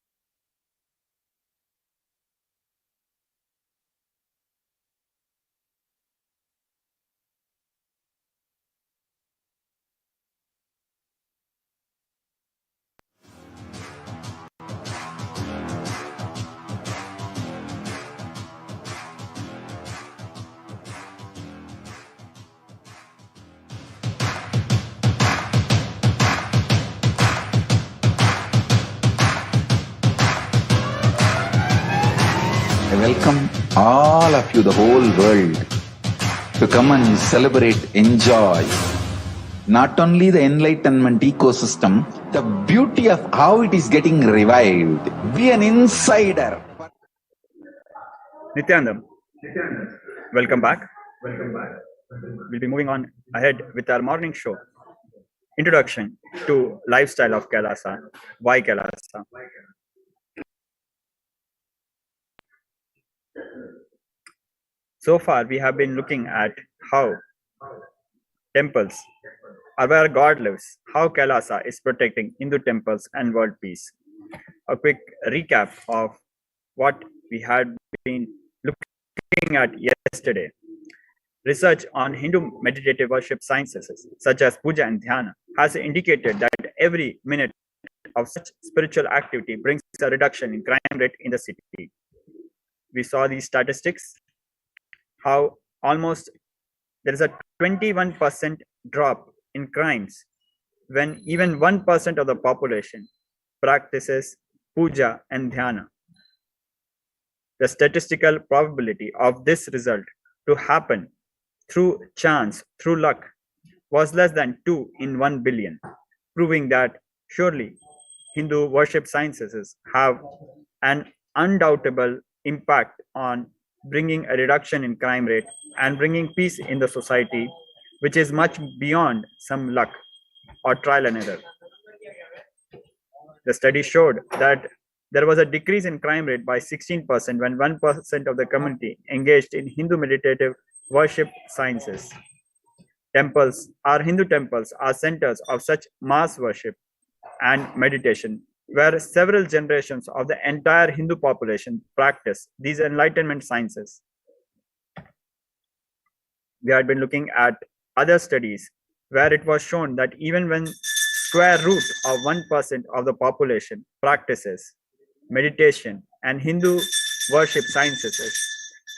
I welcome all of you, the whole world, to come and celebrate, enjoy not only the enlightenment ecosystem, the beauty of how it is getting revived. Be an insider. Nithyanandam, welcome back. We'll be moving on ahead with our morning show. Introduction to lifestyle of KAILASA. Why KAILASA? So far, we have been looking at how temples are where God lives, how KAILASA is protecting Hindu temples and world peace. A quick recap of what we had been looking at yesterday. Research on Hindu meditative worship sciences, such as puja and dhyana, has indicated that every minute of such spiritual activity brings a reduction in crime rate in the city. We saw these statistics, how almost there is a 21% drop in crimes when even 1% of the population practices puja and dhyana. The statistical probability of this result to happen through chance, through luck, was less than 2 in 1 billion, proving that surely Hindu worship sciences have an undoubtable impact on bringing a reduction in crime rate and bringing peace in the society, which is much beyond some luck or trial and error. The study showed that there was a decrease in crime rate by 16% when 1% of the community engaged in Hindu meditative worship sciences. Hindu temples are centers of such mass worship and meditation, where several generations of the entire Hindu population practice these enlightenment sciences. We had been looking at other studies where it was shown that even when square root of 1% of the population practices meditation and Hindu worship sciences,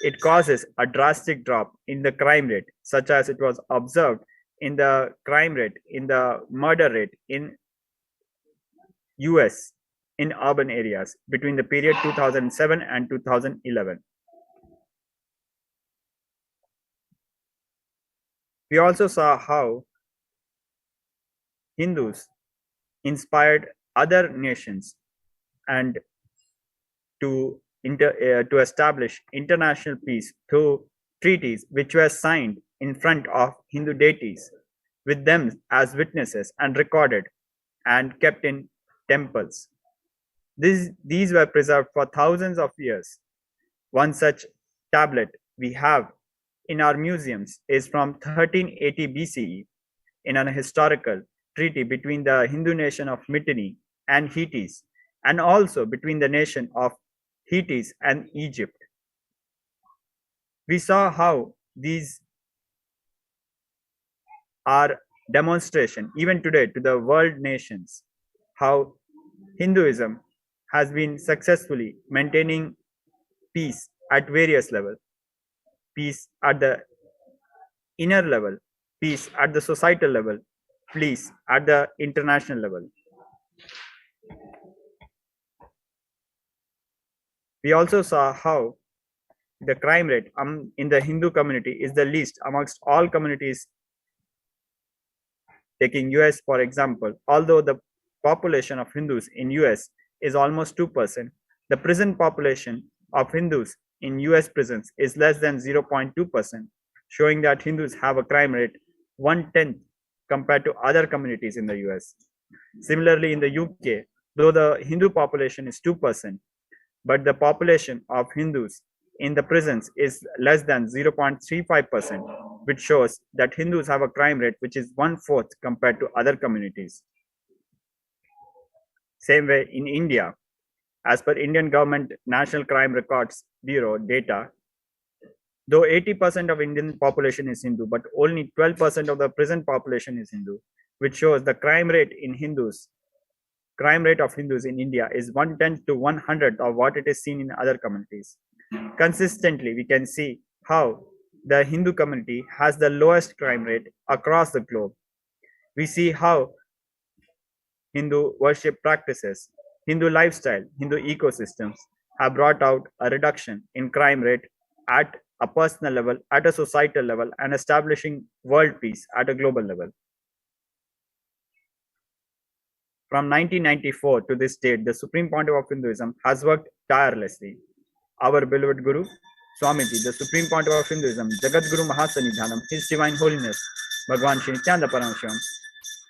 it causes a drastic drop in the crime rate, such as it was observed in the crime rate, in the murder rate in US in urban areas between the period 2007 and 2011. We also saw how Hindus inspired other nations and to establish international peace through treaties which were signed in front of Hindu deities, with them as witnesses and recorded and kept in temples. These were preserved for thousands of years. One such tablet we have in our museums is from 1380 BCE in an historical treaty between the Hindu nation of Mitanni and Hittites, and also between the nation of Hittites and Egypt. We saw how these are demonstration even today to the world nations, how Hinduism has been successfully maintaining peace at various levels, peace at the inner level, peace at the societal level, peace at the international level. We also saw how the crime rate in the Hindu community is the least amongst all communities. Taking US for example, although the population of Hindus in US is almost 2%, the prison population of Hindus in US prisons is less than 0.2%, showing that Hindus have a crime rate 1/10 compared to other communities in the US. Similarly, in the UK, though the Hindu population is 2%, but the population of Hindus in the prisons is less than 0.35%, which shows that Hindus have a crime rate which is 1/4 compared to other communities. Same way in India, as per Indian government National Crime Records Bureau data, though 80% of Indian population is Hindu, but only 12% of the prison population is Hindu, which shows the crime rate of Hindus in India is 1/10 to 100 of what it is seen in other communities. Consistently, we can see how the Hindu community has the lowest crime rate across the globe. We see how Hindu worship practices, Hindu lifestyle, Hindu ecosystems have brought out a reduction in crime rate at a personal level, at a societal level, and establishing world peace at a global level. From 1994 to this date, the Supreme Pontiff of Hinduism has worked tirelessly. Our beloved Guru, Swamiji, the Supreme Pontiff of Hinduism, Jagat Guru Mahasanidhanam, His Divine Holiness, Bhagwan Shri Nithyananda Paramashivam,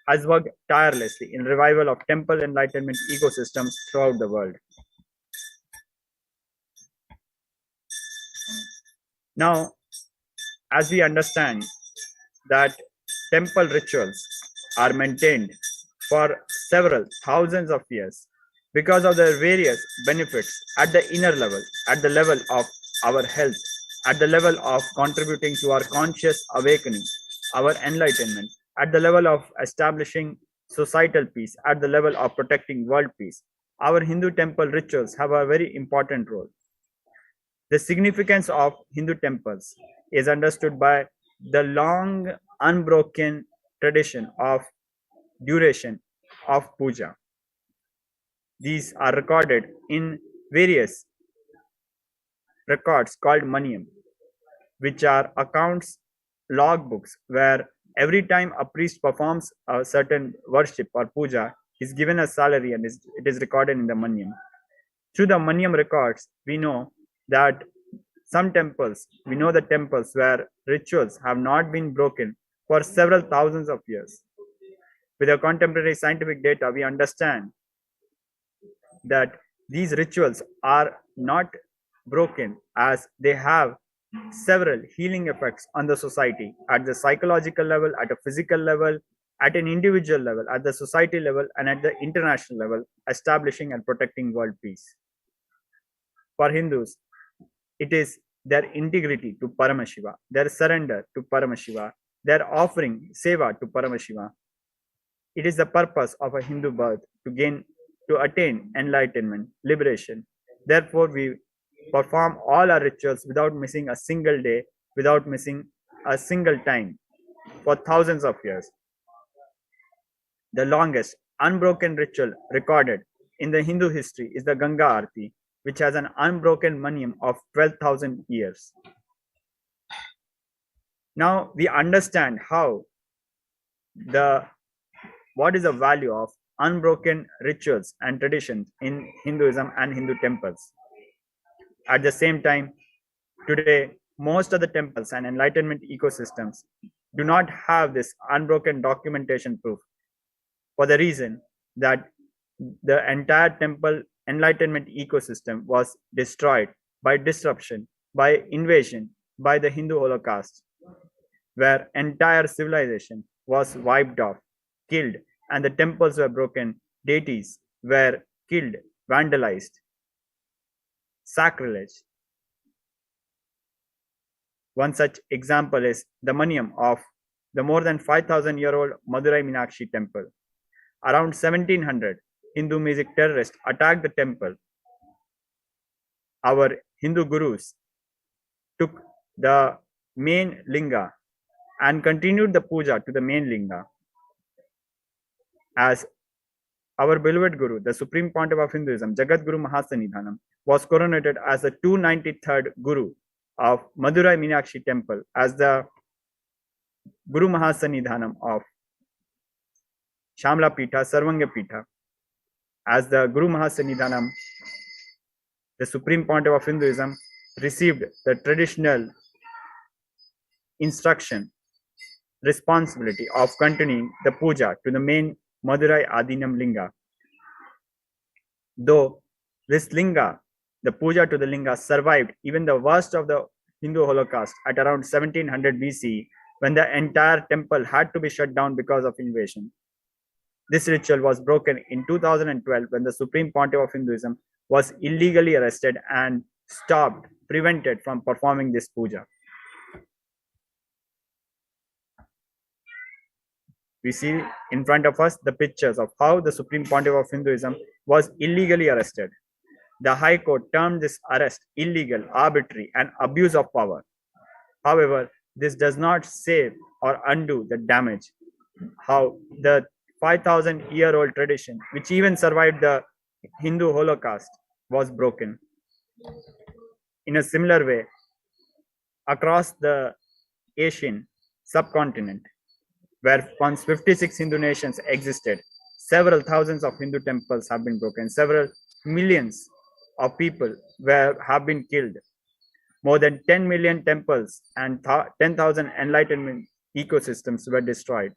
has worked tirelessly in revival of temple enlightenment ecosystems throughout the world. Now, as we understand that temple rituals are maintained for several thousands of years because of their various benefits at the inner level, at the level of our health, at the level of contributing to our conscious awakening, our enlightenment, at the level of establishing societal peace, at the level of protecting world peace. Our Hindu temple rituals have a very important role. The significance of Hindu temples is understood by the long, unbroken tradition of duration of puja. These are recorded in various records called maniyam, which are accounts, logbooks, where every time a priest performs a certain worship or puja, is given a salary and it is recorded in the maniyam. Through the maniyam records, we know that some temples, we know the temples where rituals have not been broken for several thousands of years. With our contemporary scientific data, we understand that these rituals are not broken as they have several healing effects on the society at the psychological level, at a physical level, at an individual level, at the society level, and at the international level, establishing and protecting world peace. For Hindus, it is their integrity to Paramashiva, their surrender to Paramashiva, their offering seva to Paramashiva. It is the purpose of a Hindu birth to attain enlightenment, liberation. Therefore, we perform all our rituals without missing a single day, without missing a single time for thousands of years. The longest unbroken ritual recorded in the Hindu history is the Ganga Aarti, which has an unbroken maniyam of 12,000 years. Now we understand what is the value of unbroken rituals and traditions in Hinduism and Hindu temples. At the same time, today, most of the temples and enlightenment ecosystems do not have this unbroken documentation proof, for the reason that the entire temple enlightenment ecosystem was destroyed by disruption, by invasion, by the Hindu Holocaust, where entire civilization was wiped off, killed, and the temples were broken, deities were killed, vandalized, sacrilege. One such example is the maniyam of the more than 5,000-year-old Madurai Meenakshi temple. Around 1700, Hindu music terrorists attacked the temple. Our Hindu gurus took the main linga and continued the puja to the main linga. As our beloved Guru, the Supreme Pontiff of Hinduism, Jagat Guru Mahasanidhanam, was coronated as the 293rd Guru of Madurai Meenakshi Temple, as the Guru Mahasanidhanam of Shamla Pitha, Sarvanga Pitha, as the Guru Mahasanidhanam, the Supreme Pontiff of Hinduism, received the traditional instruction, responsibility of continuing the puja to the main Madurai Adinam Linga. Though this Linga, the puja to the Linga, survived even the worst of the Hindu Holocaust at around 1700 BC, when the entire temple had to be shut down because of invasion. This ritual was broken in 2012 when the Supreme Pontiff of Hinduism was illegally arrested and prevented from performing this puja. We see in front of us the pictures of how the Supreme Pontiff of Hinduism was illegally arrested. The High Court termed this arrest illegal, arbitrary, and abuse of power. However, this does not save or undo the damage. How the 5,000-year-old tradition, which even survived the Hindu Holocaust, was broken. In a similar way, across the Asian subcontinent, where once 56 Hindu nations existed, several thousands of Hindu temples have been broken, several millions of people have been killed. More than 10 million temples and 10,000 enlightenment ecosystems were destroyed,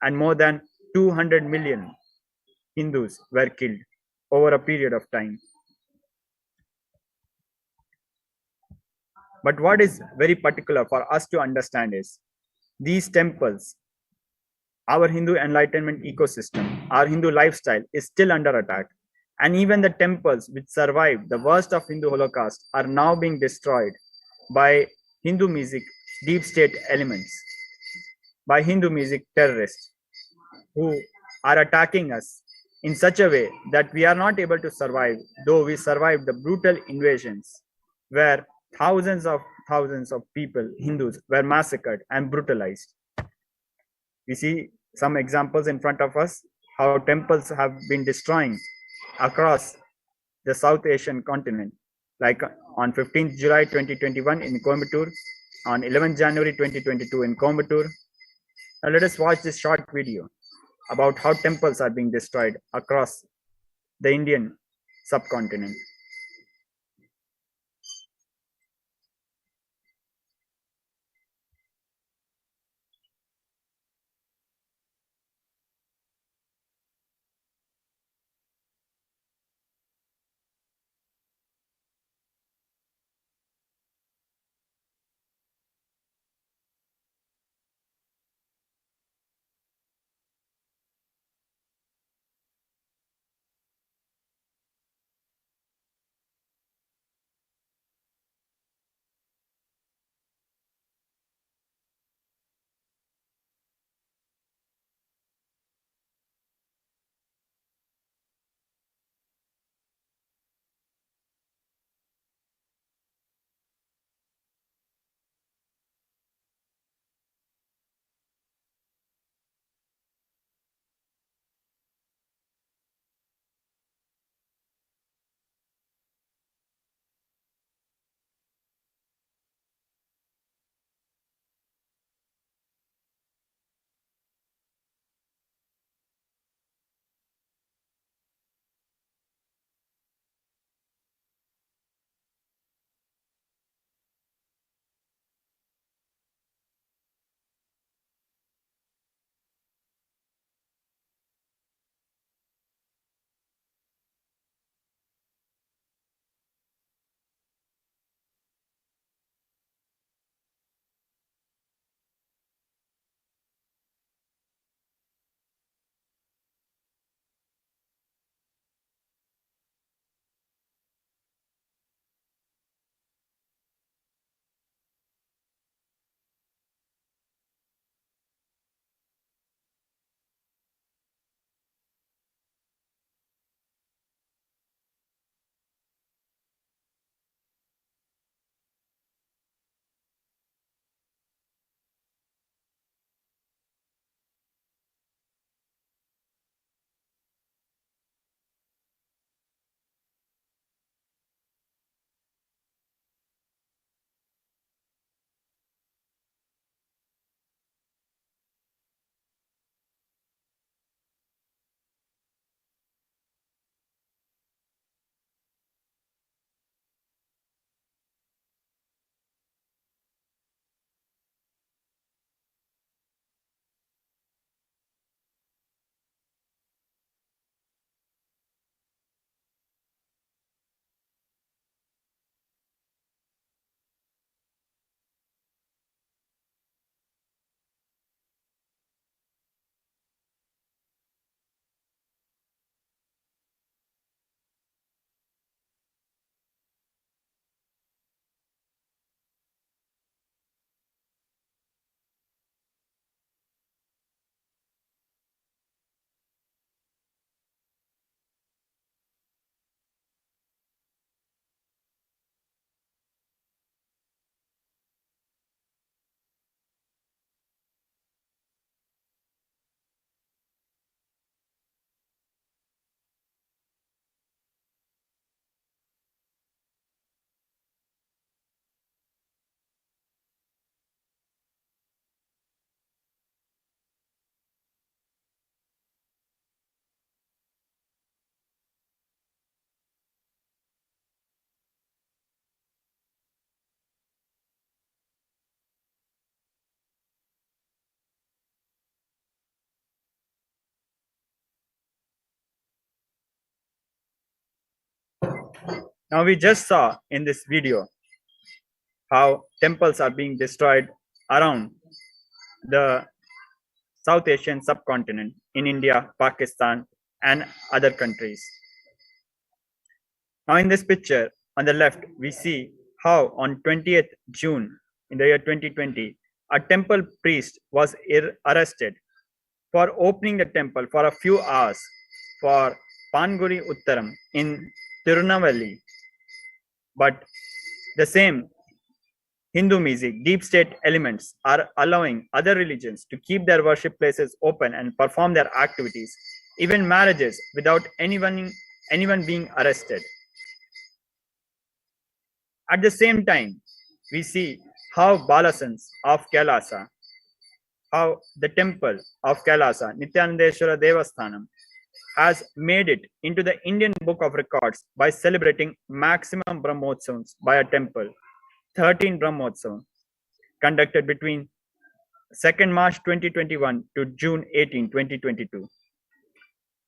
and more than 200 million Hindus were killed over a period of time. But what is very particular for us to understand is these temples, our Hindu enlightenment ecosystem, our Hindu lifestyle is still under attack. And even the temples which survived the worst of Hindu Holocaust are now being destroyed by Hindu music deep state elements, by Hindu music terrorists who are attacking us in such a way that we are not able to survive, though we survived the brutal invasions where thousands of people, Hindus, were massacred and brutalized. We see some examples in front of us how temples have been destroying across the South Asian continent, like on 15th July 2021 in Coimbatore, on 11th January 2022 in Coimbatore. Now let us watch this short video about how temples are being destroyed across the Indian subcontinent. Now we just saw in this video how temples are being destroyed around the South Asian subcontinent in India, Pakistan, and other countries. Now in this picture on the left, we see how on 20th June in the year 2020, a temple priest was arrested for opening the temple for a few hours for Panguri Uttaram in Tirunavalli. But the same Hindu music, deep state elements are allowing other religions to keep their worship places open and perform their activities, even marriages, without anyone being arrested. At the same time, we see how Balasans of Kailasa, how the temple of Kailasa, Nithyanandeshwara Devasthanam, has made it into the Indian Book of Records by celebrating maximum Brahmotsavams by a temple, 13 Brahmotsavams, conducted between 2nd March 2021 to June 18, 2022.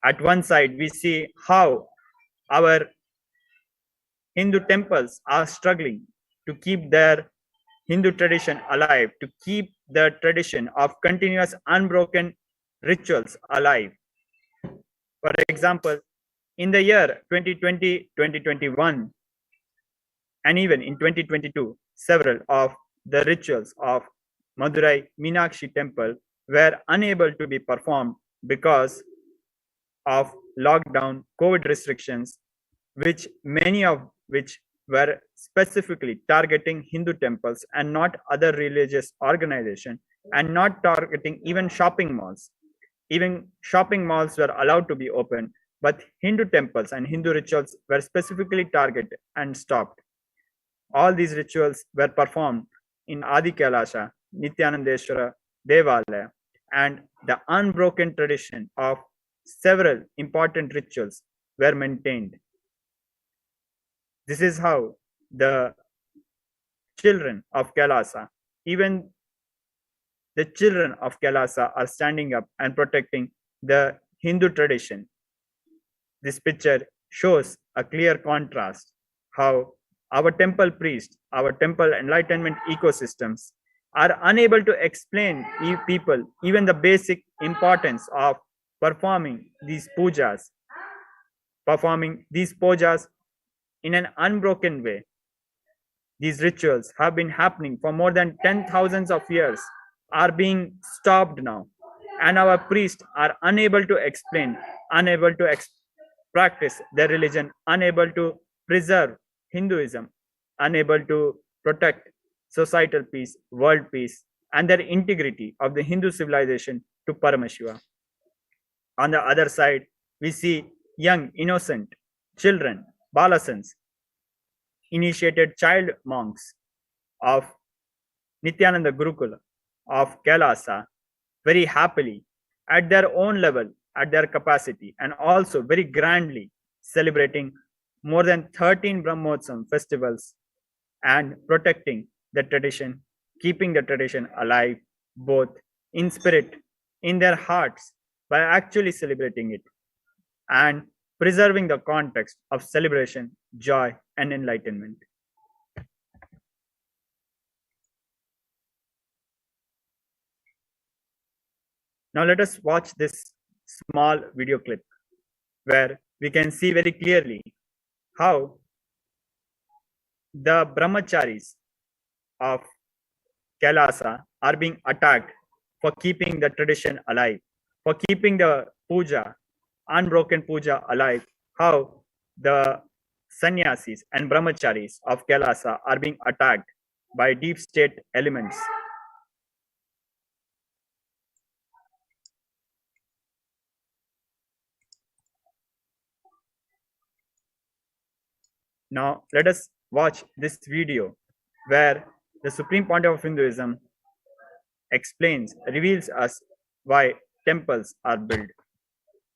At one side, we see how our Hindu temples are struggling to keep their Hindu tradition alive, to keep the tradition of continuous unbroken rituals alive. For example, in the year 2020, 2021, and even in 2022, several of the rituals of Madurai Meenakshi temple were unable to be performed because of lockdown COVID restrictions, which many of which were specifically targeting Hindu temples and not other religious organizations, and not targeting even shopping malls. Even shopping malls were allowed to be open, but Hindu temples and Hindu rituals were specifically targeted and stopped. All these rituals were performed in Adi Kailasha, Nithyanandeshwara Devalaya, and the unbroken tradition of several important rituals were maintained. This is how the children of Kailasa, even the children of Kailasa, are standing up and protecting the Hindu tradition. This picture shows a clear contrast how our temple priests, our temple enlightenment ecosystems are unable to explain people even the basic importance of performing these pujas in an unbroken way. These rituals have been happening for more than 10,000 of years, are being stopped now, and our priests are unable to explain, unable to practice their religion, unable to preserve Hinduism, unable to protect societal peace, world peace, and their integrity of the Hindu civilization to Paramashiva. On the other side, we see young, innocent children, balasans, initiated child monks of Nithyananda Gurukula of Kailasa very happily at their own level, at their capacity, and also very grandly celebrating more than 13 Brahmotsavam festivals and protecting the tradition, keeping the tradition alive, both in spirit, in their hearts, by actually celebrating it, and preserving the context of celebration, joy, and enlightenment. Now let us watch this small video clip where we can see very clearly how the brahmacharis of Kailasa are being attacked for keeping the tradition alive, for keeping the puja, unbroken puja alive, how the sannyasis and brahmacharis of Kailasa are being attacked by deep state elements. Now let us watch this video where the Supreme Point of Hinduism reveals us why temples are built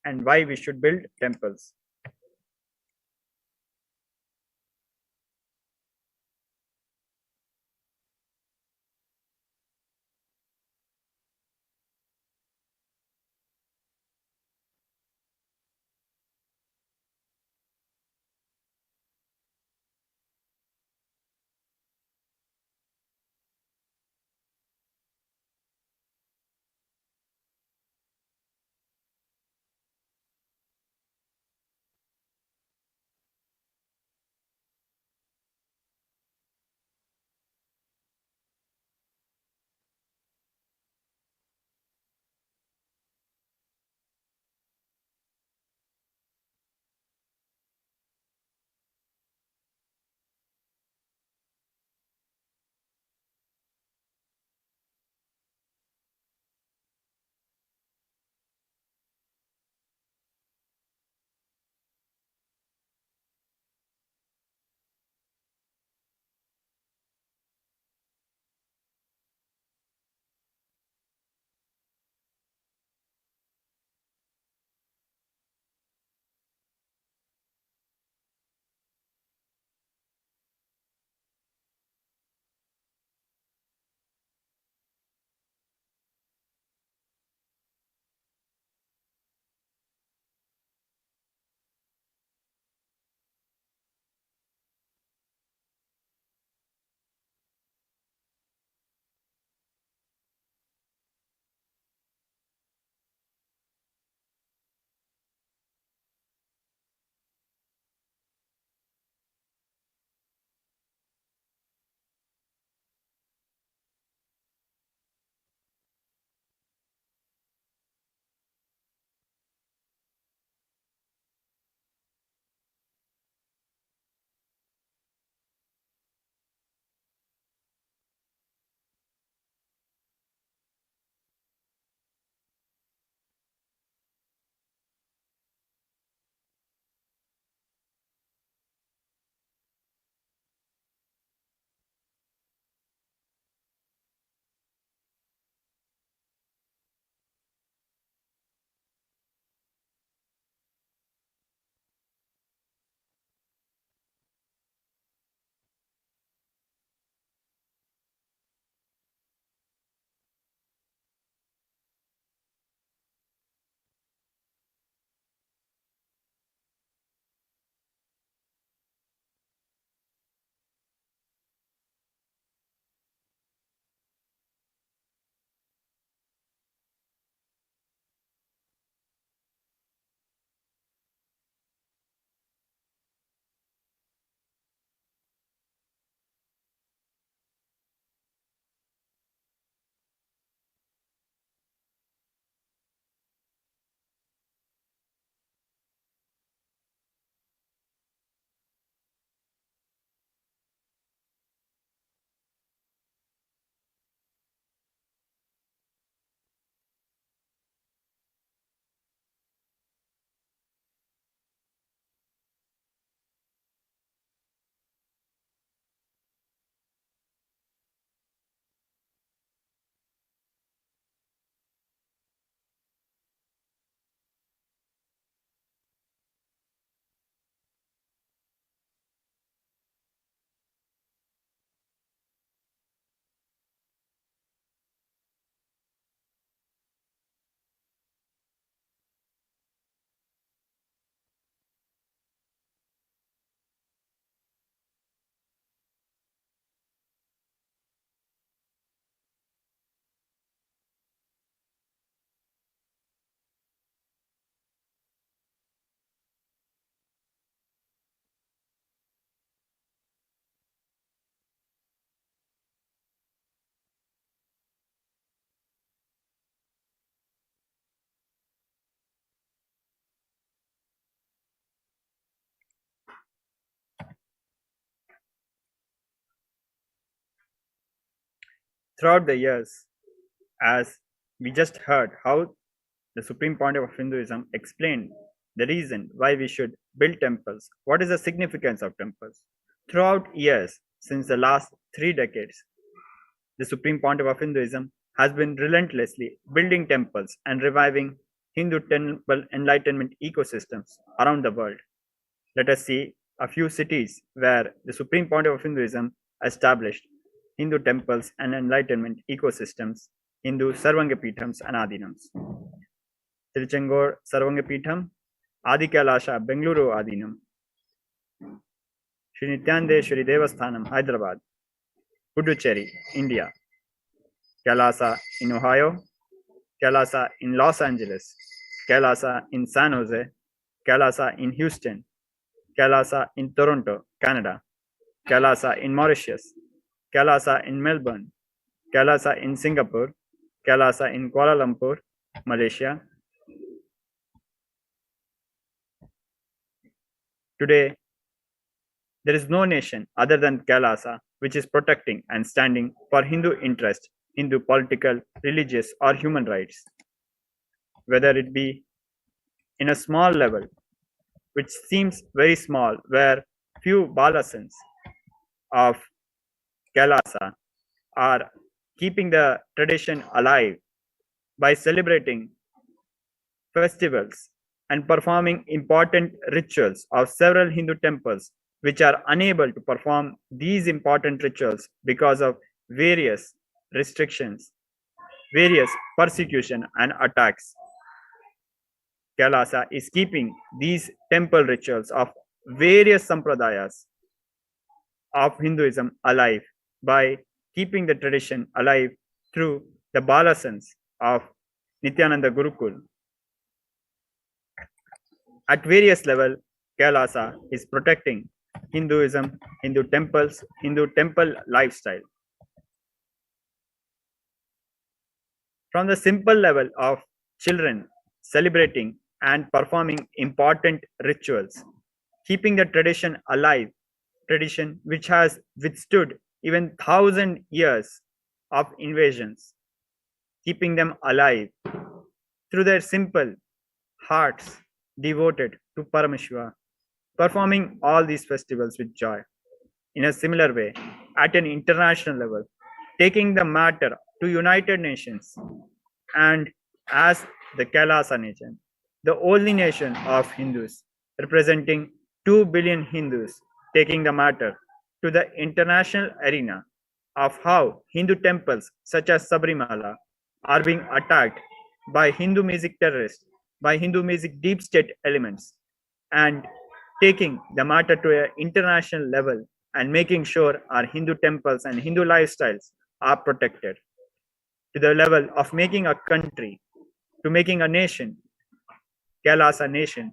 and why we should build temples. Throughout the years, as we just heard how the Supreme Pontiff of Hinduism explained the reason why we should build temples, what is the significance of temples. Throughout years, since the last 3 decades, the Supreme Pontiff of Hinduism has been relentlessly building temples and reviving Hindu temple enlightenment ecosystems around the world. Let us see a few cities where the Supreme Pontiff of Hinduism established Hindu temples and enlightenment ecosystems, Hindu Sarvangapithams and Adinams. Tiruchengur Sarvangapitham, Adi KAILASA Bengaluru Adinam, Sri Nityanandeshwari Devasthanam Hyderabad, Puducherry, India, KAILASA in Ohio, KAILASA in Los Angeles, KAILASA in San Jose, KAILASA in Houston, KAILASA in Toronto, Canada, KAILASA in Mauritius, KAILASA in Melbourne, KAILASA in Singapore, KAILASA in Kuala Lumpur, Malaysia. Today, there is no nation other than KAILASA which is protecting and standing for Hindu interest, Hindu political, religious, or human rights. Whether it be in a small level, which seems very small, where few balasans of KAILASA are keeping the tradition alive by celebrating festivals and performing important rituals of several Hindu temples which are unable to perform these important rituals because of various restrictions, various persecution and attacks. KAILASA is keeping these temple rituals of various sampradayas of Hinduism alive by keeping the tradition alive through the balasans of Nithyananda Gurukul. At various levels, KAILASA is protecting Hinduism, Hindu temples, Hindu temple lifestyle. From the simple level of children celebrating and performing important rituals, keeping the tradition alive, tradition which has withstood even 1,000 years of invasions, keeping them alive through their simple hearts devoted to Paramashiva, performing all these festivals with joy. In a similar way, at an international level, taking the matter to United Nations, and as the KAILASA nation, the only nation of Hindus, representing 2 billion Hindus, taking the matter to the international arena of how Hindu temples such as Sabarimala are being attacked by Hindu music terrorists, by Hindu music deep state elements, and taking the matter to an international level and making sure our Hindu temples and Hindu lifestyles are protected, to the level of making a country, to making a nation, KAILASA nation,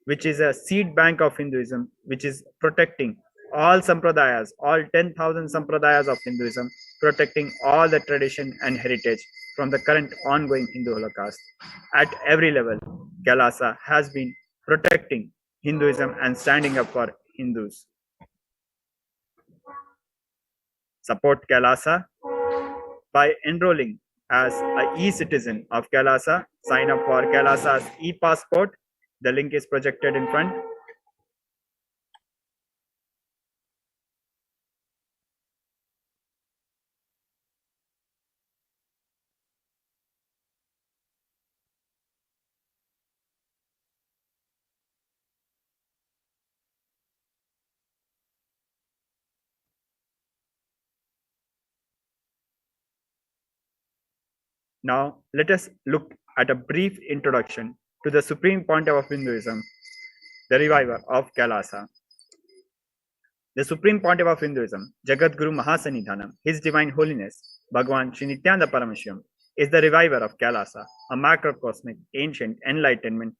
which is a seed bank of Hinduism, which is protecting all sampradayas, all 10,000 sampradayas of Hinduism, protecting all the tradition and heritage from the current ongoing Hindu Holocaust. At every level, KAILASA has been protecting Hinduism and standing up for Hindus. Support KAILASA by enrolling as an e-citizen of KAILASA. Sign up for KAILASA's e-passport. The link is projected in front. Now, let us look at a brief introduction to the Supreme Pontiff of Hinduism, the reviver of KAILASA. The Supreme Pontiff of Hinduism, Jagat Guru Mahasanidhanam, His Divine Holiness, Bhagwan Shri Nithyananda Paramashivam, is the reviver of KAILASA, a macrocosmic, ancient, enlightened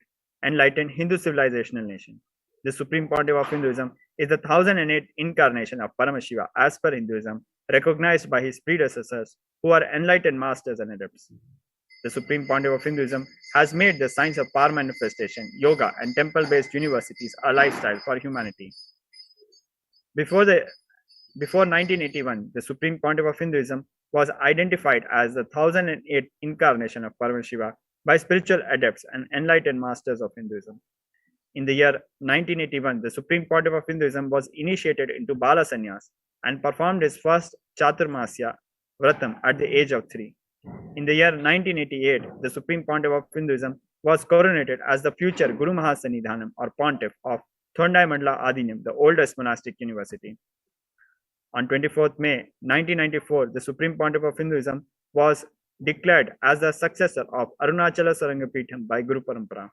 Hindu civilizational nation. The Supreme Pontiff of Hinduism is the 1008th incarnation of Paramashiva as per Hinduism, recognized by his predecessors who are enlightened masters and adepts. The Supreme Pontiff of Hinduism has made the science of power manifestation, yoga, and temple-based universities a lifestyle for humanity. Before the Before 1981, the Supreme Pontiff of Hinduism was identified as the 1008th incarnation of Paramashiva by spiritual adepts and enlightened masters of Hinduism. In the year 1981, the Supreme Pontiff of Hinduism was initiated into Bala Sannyas and performed his first Chaturmasya Vratam at the age of 3. In the year 1988, the Supreme Pontiff of Hinduism was coronated as the future Guru Mahasanidhanam or Pontiff of Thondai Mandala Adinam, the oldest monastic university. On 24th May 1994, the Supreme Pontiff of Hinduism was declared as the successor of Arunachala Sarangapitham by Guru Parampara.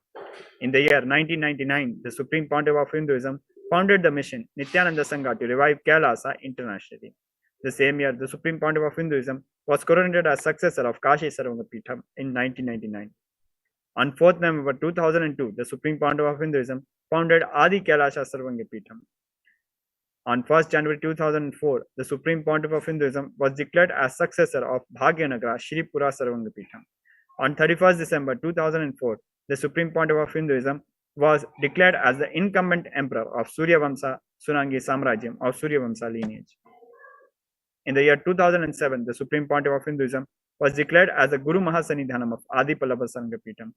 In the year 1999, the Supreme Pontiff of Hinduism founded the mission Nithyananda Sangha to revive KAILASA internationally. The same year, the Supreme Pontiff of Hinduism was coronated as successor of Kashi Sarangapitham in 1999. On 4th November 2002, the Supreme Pontiff of Hinduism founded Adi Kailasha Sarvangapitham. On 1st January 2004, the Supreme Pontiff of Hinduism was declared as successor of Bhagyanagra Shri Pura Sarvangapitham. On 31st December 2004, the Supreme Pontiff of Hinduism was declared as the incumbent emperor of Suryavamsa Sunangi Samrajyam of Suryavamsa lineage. In the year 2007, the Supreme Pontiff of Hinduism was declared as the Guru Mahasanidhanam of Adi Pallava Sarvangapitham.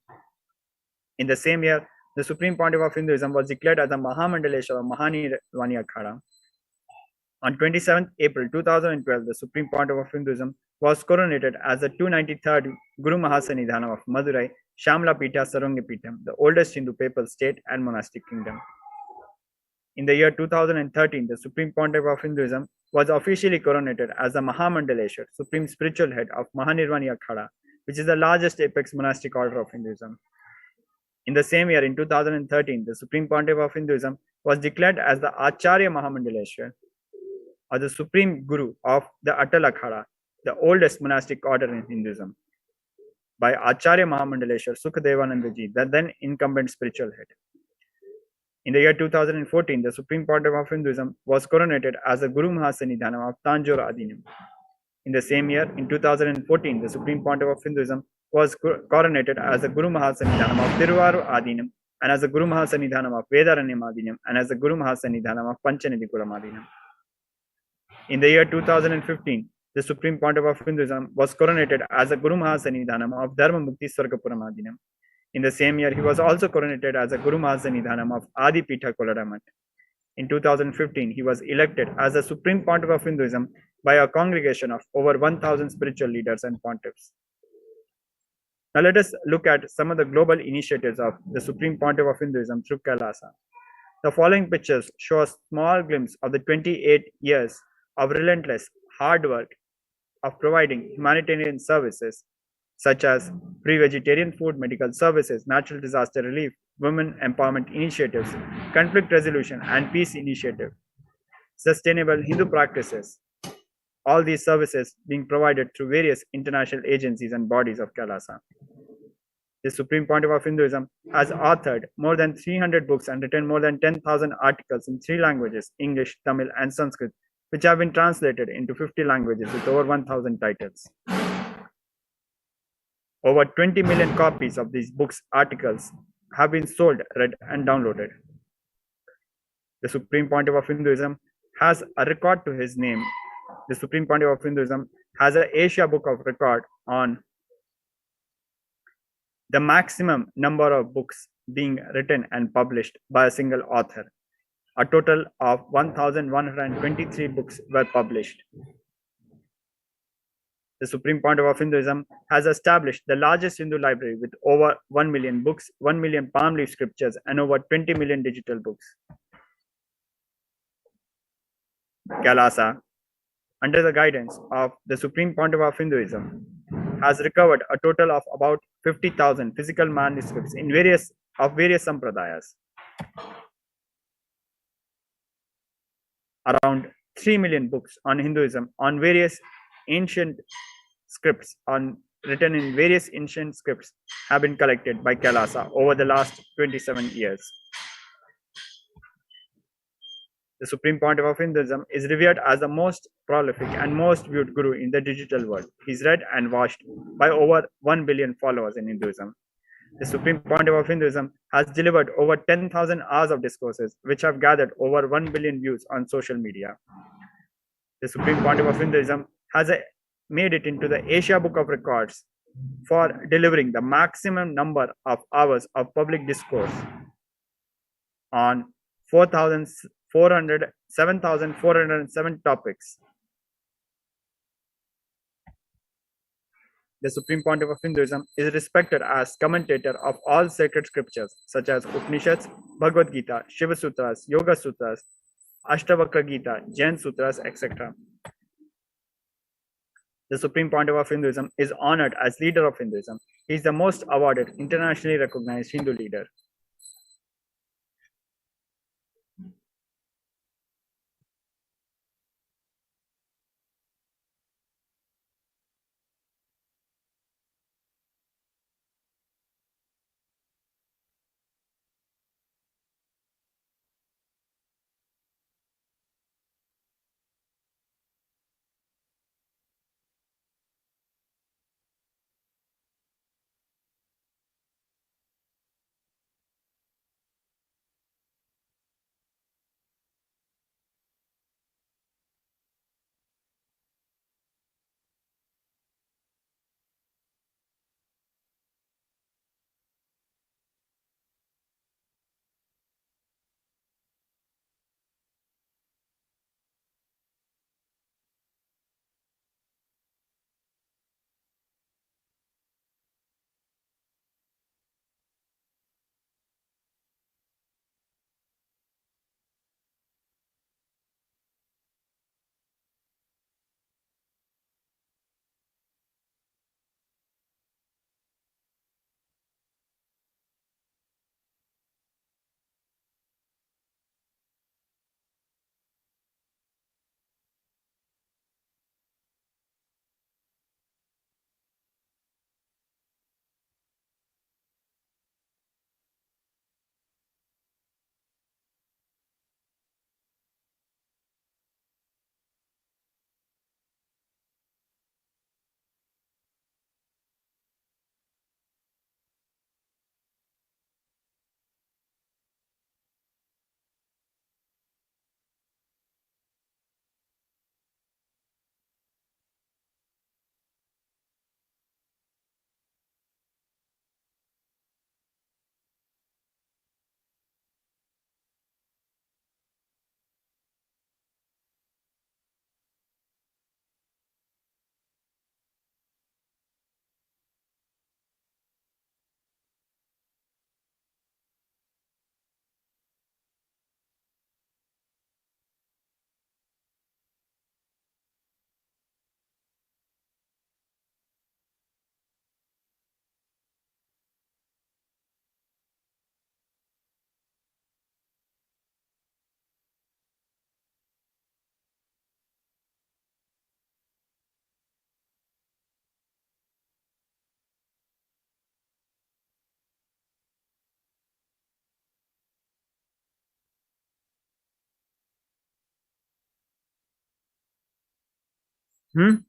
In the same year, the Supreme Pontiff of Hinduism was declared as the Mahamandaleshwar of Mahanirvani Akhada. On 27th April 2012, the Supreme Pontiff of Hinduism was coronated as the 293rd Guru Mahasanidhanam of Madurai Shamla Pitha Sarvangapitham, the oldest Hindu papal state and monastic kingdom. In the year 2013, the Supreme Pontiff of Hinduism was officially coronated as the Mahamandaleshwar, Supreme Spiritual Head of Mahanirvani Akhada, which is the largest apex monastic order of Hinduism. In the same year, in 2013, the Supreme Pontiff of Hinduism was declared as the Acharya Mahamandaleshwar, or the Supreme Guru of the Atal Akhada, the oldest monastic order in Hinduism, by Acharya Mahamandaleshwar Sukadevanandaji, the then incumbent spiritual head. In the year 2014, the Supreme Pontiff of Hinduism was coronated as the Guru Mahasanidhanam of Tanjore Adinam. In the same year, in 2014, the Supreme Pontiff of Hinduism was coronated as the Guru Mahasanidhanam of Tiruvaru Adinam, and as the Guru Mahasanidhanam of Vedaranyam Adinam, and as the Guru Mahasanidhanam of Panchanidikulam Adinam. In the year 2015, the Supreme Pontiff of Hinduism was coronated as the Guru Mahasanidhanam of Dharma Mukti Swargapuram Adinam. In the same year, he was also coronated as the Guru Mahasanidhanam of Adi Pitha Kolaramat. In 2015, he was elected as the Supreme Pontiff of Hinduism by a congregation of over 1,000 spiritual leaders and pontiffs. Now let us look at some of the global initiatives of the Supreme Pontiff of Hinduism through KAILASA. The following pictures show a small glimpse of the 28 years of relentless hard work of providing humanitarian services such as free vegetarian food, medical services, natural disaster relief, women empowerment initiatives, conflict resolution and peace initiative, sustainable Hindu practices. All these services being provided through various international agencies and bodies of KAILASA. The Supreme Pontiff of Hinduism has authored more than 300 books and written more than 10,000 articles in 3 languages, English, Tamil and Sanskrit, which have been translated into 50 languages with over 1,000 titles. Over 20 million copies of these books, articles have been sold, read and downloaded. The Supreme Pontiff of Hinduism has a record to his name. The Supreme Pontiff of Hinduism has an Asia Book of Record on the maximum number of books being written and published by a single author. A total of 1,123 books were published. The Supreme Pontiff of Hinduism has established the largest Hindu library with over 1 million books, 1 million palm leaf scriptures, and over 20 million digital books. KAILASA, under the guidance of the Supreme Pontiff of Hinduism, has recovered a total of about 50,000 physical manuscripts in various sampradayas. Around 3 million books on Hinduism on various ancient scripts written in various ancient scripts have been collected by KAILASA over the last 27 years. The Supreme Pontiff of Hinduism is revered as the most prolific and most viewed guru in the digital world. He is read and watched by over 1 billion followers in Hinduism. The Supreme Pontiff of Hinduism has delivered over 10,000 hours of discourses, which have gathered over 1 billion views on social media. The Supreme Pontiff of Hinduism has made it into the Asia Book of Records for delivering the maximum number of hours of public discourse on 7,407 topics. The Supreme Pontiff of Hinduism is respected as commentator of all sacred scriptures such as Upanishads, Bhagavad Gita, Shiva Sutras, Yoga Sutras, Ashtavakra Gita, Jain Sutras, etc. The Supreme Pontiff of Hinduism is honored as leader of Hinduism. He is the most awarded, internationally recognized Hindu leader. Hmm?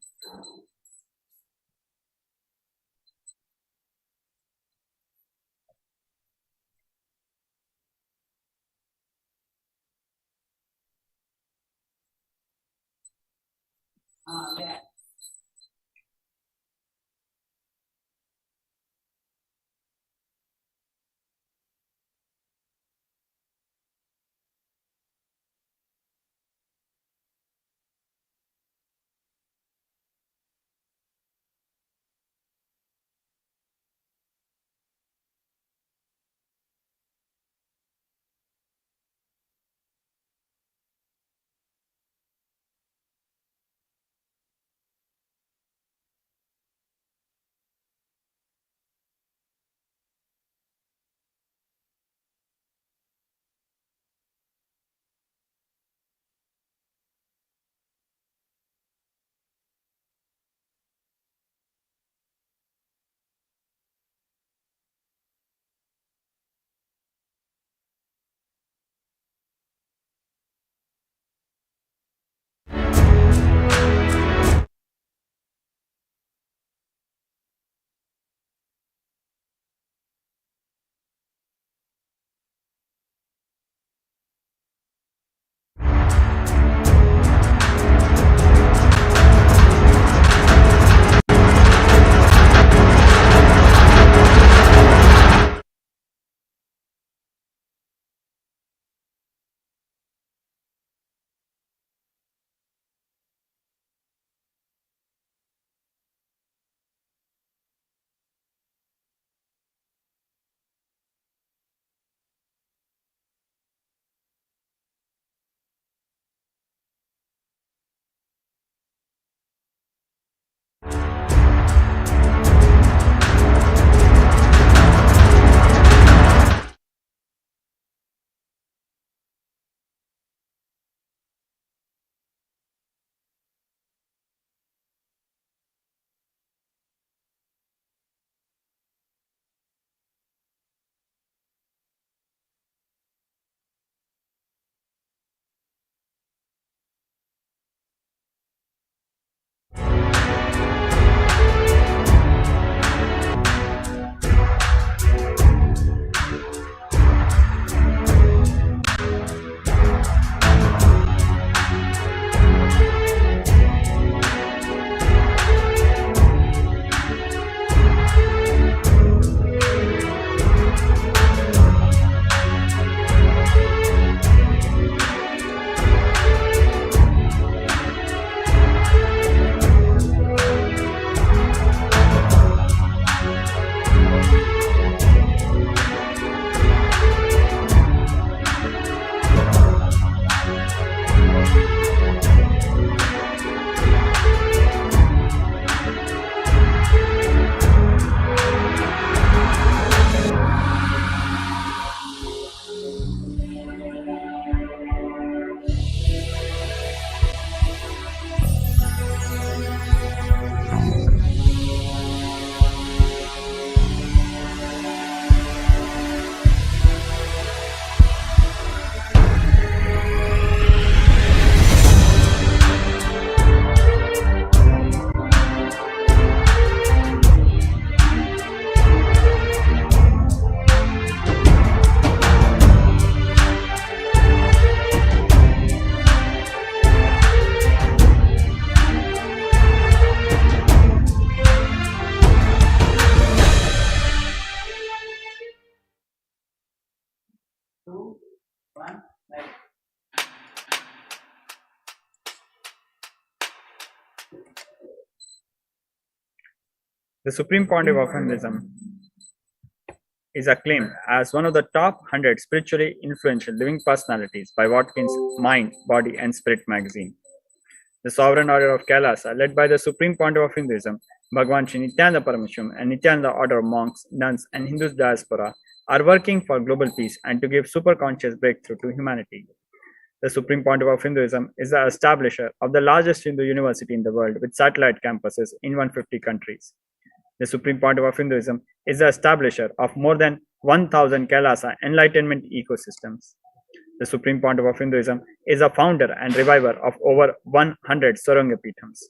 The Supreme Pontiff of Hinduism is acclaimed as one of the top 100 spiritually influential living personalities by Watkins Mind, Body and Spirit magazine. The Sovereign Order of KAILASA, led by the Supreme Pontiff of Hinduism, Bhagwan Sri Nithyananda Paramashivam and Nithyananda Order of Monks, Nuns and Hindus diaspora, are working for global peace and to give superconscious breakthrough to humanity. The Supreme Pontiff of Hinduism is the establisher of the largest Hindu university in the world with satellite campuses in 150 countries. The Supreme Pontiff of Hinduism is the establisher of more than 1,000 KAILASA Enlightenment ecosystems. The Supreme Pontiff of Hinduism is a founder and reviver of over 100 Sarangapithams.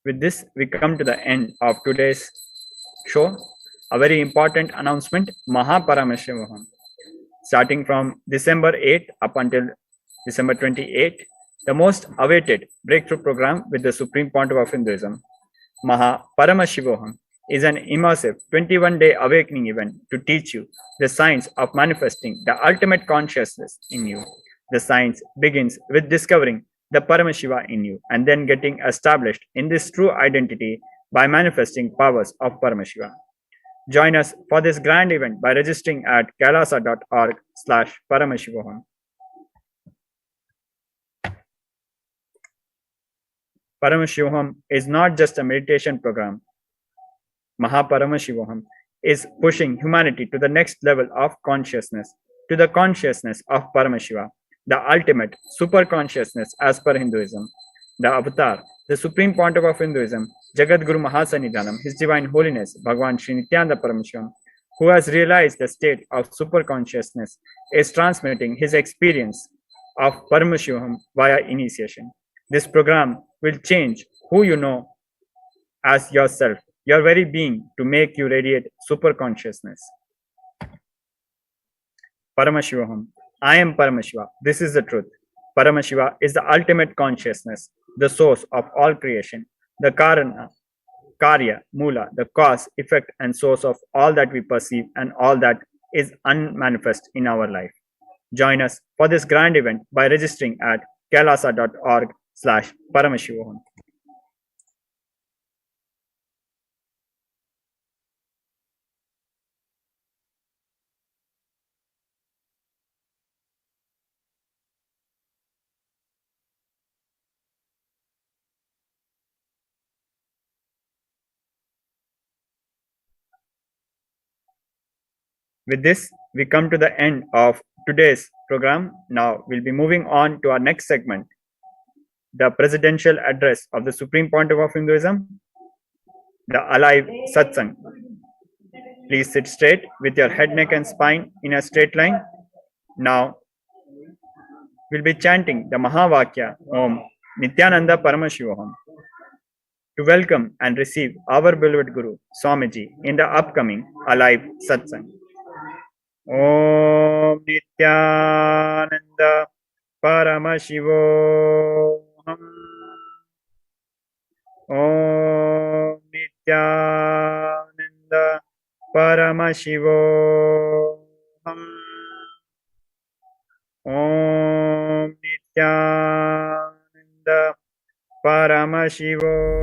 With this, we come to the end of today's show. A very important announcement, Paramashivoham. Starting from December 8 up until December 28, the most awaited breakthrough program with the Supreme Pontiff of Hinduism, Paramashivoham, is an immersive 21-day awakening event to teach you the science of manifesting the ultimate consciousness in you. The science begins with discovering the Paramashiva in you and then getting established in this true identity by manifesting powers of Paramashiva. Join us for this grand event by registering at kailasa.org/Paramashivoham. Paramashivoham is not just a meditation program. Paramashivoham is pushing humanity to the next level of consciousness, to the consciousness of Paramashiva, the ultimate super consciousness as per Hinduism. The avatar, the Supreme Pontiff of Hinduism, Jagadguru Mahasanidhanam, His Divine Holiness, Bhagwan Sri Nithyananda Paramashivam, who has realized the state of super consciousness, is transmitting his experience of Paramashivoham via initiation. This program will change who you know as yourself, your very being, to make you radiate super consciousness. Paramashivoham. I am Paramashiva. This is the truth. Paramashiva is the ultimate consciousness, the source of all creation, the Karana, Karya, Mula, the cause, effect, and source of all that we perceive and all that is unmanifest in our life. Join us for this grand event by registering at kailasa.org/Paramashivoham. With this, we come to the end of today's program. Now we'll be moving on to our next segment, the presidential address of the Supreme Pontiff of Hinduism, the Alive Satsang. Please sit straight with your head, neck and spine in a straight line. Now we'll be chanting the Mahavakya Om Nithyananda Paramashivoham to welcome and receive our beloved Guru Swamiji in the upcoming Alive Satsang. Om Nithyananda Paramashivoham. Om Nithyananda Paramashivoham. Om Nithyananda Paramashivoham.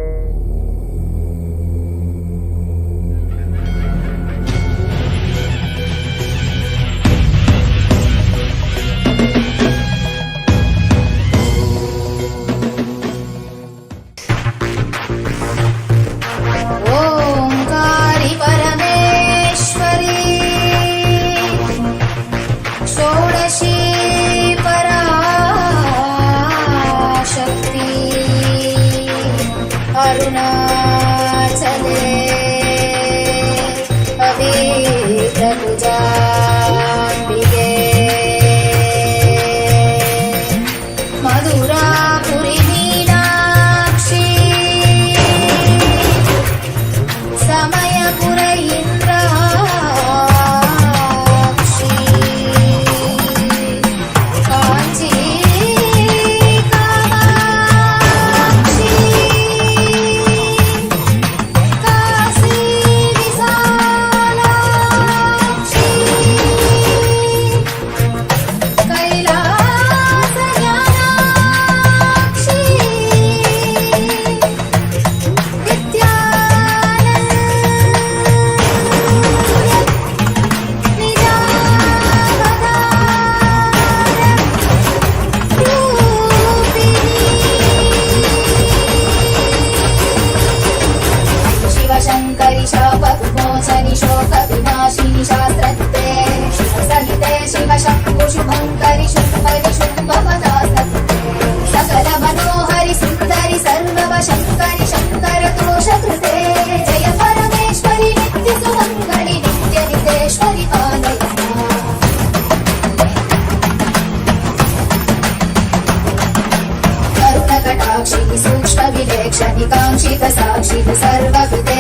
विलेक्षणिकाङ्क्षित साक्षित सर्वकृते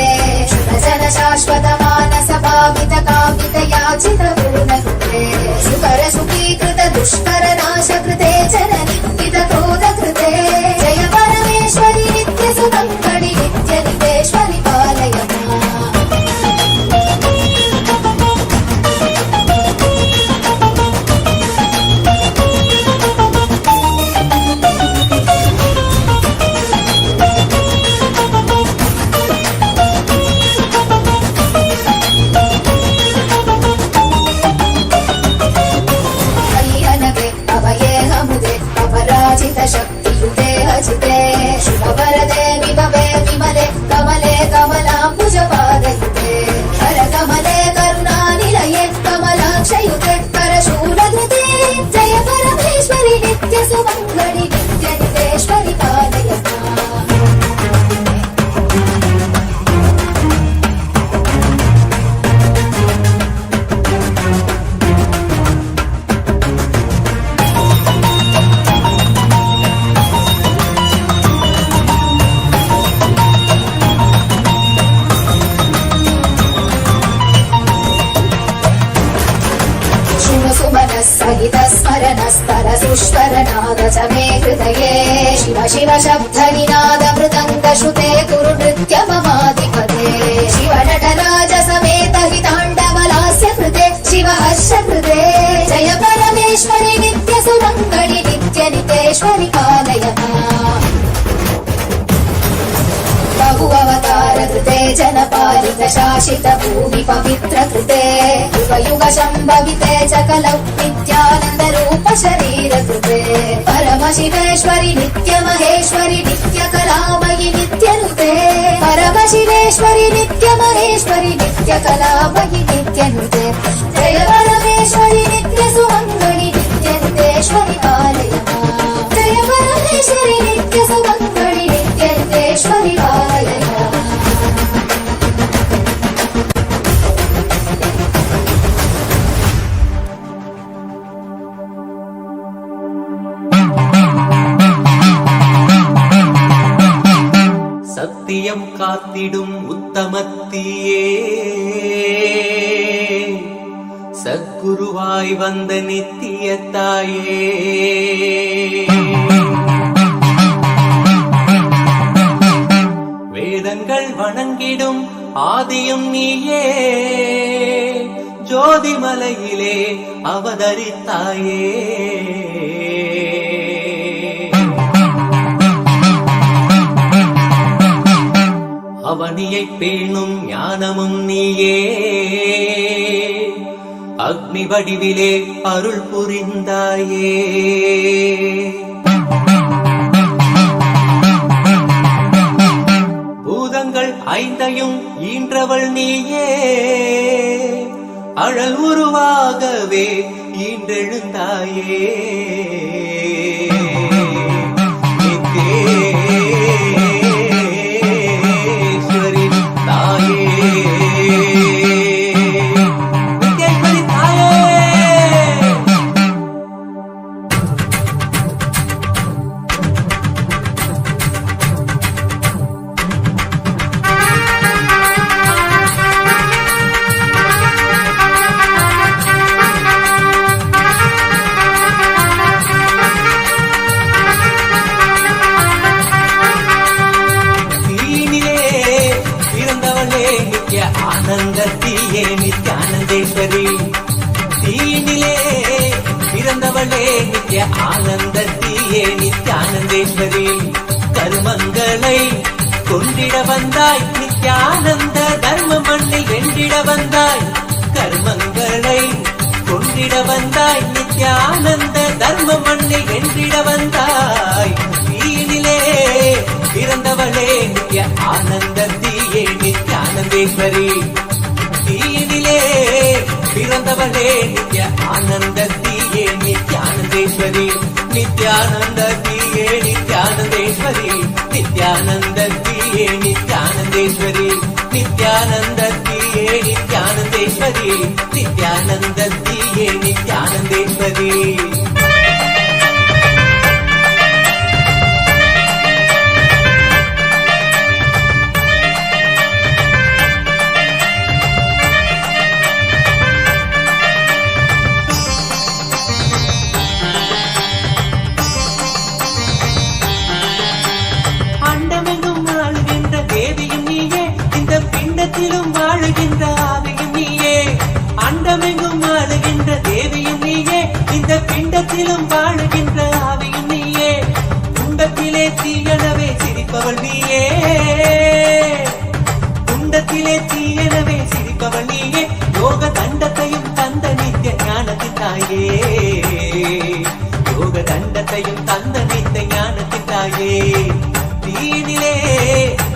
शुभजन शाश्वत मानस भावित कामित याचित पूर्णकृते सुकर सुखीकृत दुष्कर नाश कृते जननिन्दित क्रोध कृते जय परमेश्वरि नित्य सुमङ्गलि नित्य नितेश्वरि पालय शक्तियुते हजिते शुभवरदे विभवे विमले कमले कमलाम्बुज पादयुते कर कमले करुणानिलये कमलाक्षयुते करशूलधृते जय परमेश्वरि नित्य सुमङ्गलि नित्य नितेश्वरि पालय सहित स्मरणस्तर सुष्वरनाद च मे हृदये शिव शिव शब्द निनाद मृदङ्ग श्रुते कुरु नृत्य ममाधिपते शिव नटराज समेत हिताण्डवलास्य कृते शिव हर्ष कृते जय परमेश्वरि नित्य सुमङ्गलि नित्य नितेश्वरि पालय बहु अवतार कृते जनपालित शासित भूमि पवित्र कृते युग युग शम्भविते च कलौ नित्यानन्द रूप शरीर कृते परमशिवेश्वरि नित्य महेश्वरि नित्य कलामयि नित्य नुते परमशिवेश्वरि नित्य महेश्वरि नित्य कलामयि नित्य नुते जय परमेश्वरि नित्य सुमङ्गलि नित्य नितेश्वरि पालय जय परमेश्वरि नित्य सुमङ्गलि नित्य नितेश्वरि पालय சத்தியம் காத்திடும் உத்தமத்தியே சத்குருவாய் வந்த நித்திய தாயே வேதங்கள் வணங்கிடும் ஆதியும் நீயே ஜோதிமலையிலே அவதரித்தாயே அவனியை பேணும் ஞானமும் நீயே அக்னி வடிவிலே அருள் புரிந்தாயே பூதங்கள் ஐந்தையும் ஈன்றவள் நீயே அழல் உருவாகவே ஈன்றெழுந்தாயே ஆனந்தத்தியே நித்யானந்தேஸ்வரி தீனிலே பிறந்தவளே நித்ய ஆனந்தத்தியே நித்யானந்தேஸ்வரி கருமங்களை கொண்டிட வந்தாய் நித்யானந்த தர்ம மண்ணில் வென்றிட வந்தாய் கர்மங்களை கொண்டிட வந்தாய் நித்யானந்த தர்ம மண்ணில் வென்றிட வந்தாய் தீனிலே பிறந்தவளே நித்ய ஆனந்தத்தியே நித்யானந்தேஸ்வரி தீனிலே பிறந்தவளே நித்ய ஆனந்தத்தியே நித்யானந்தேஸ்வரி நித்யானந்தத்தியே நித்யானந்தேஸ்வரி நித்யானந்தத்தியே நித்யானந்தேஸ்வரி நித்யானந்தத்தியே நித்யானந்தேஸ்வரி நித்யானந்தத்தியே நித்யானந்தேஸ்வரி தாயே, யோக தண்டத்தையும் தந்த நித்த ஞானத்தின் தாயே, தீயினிலே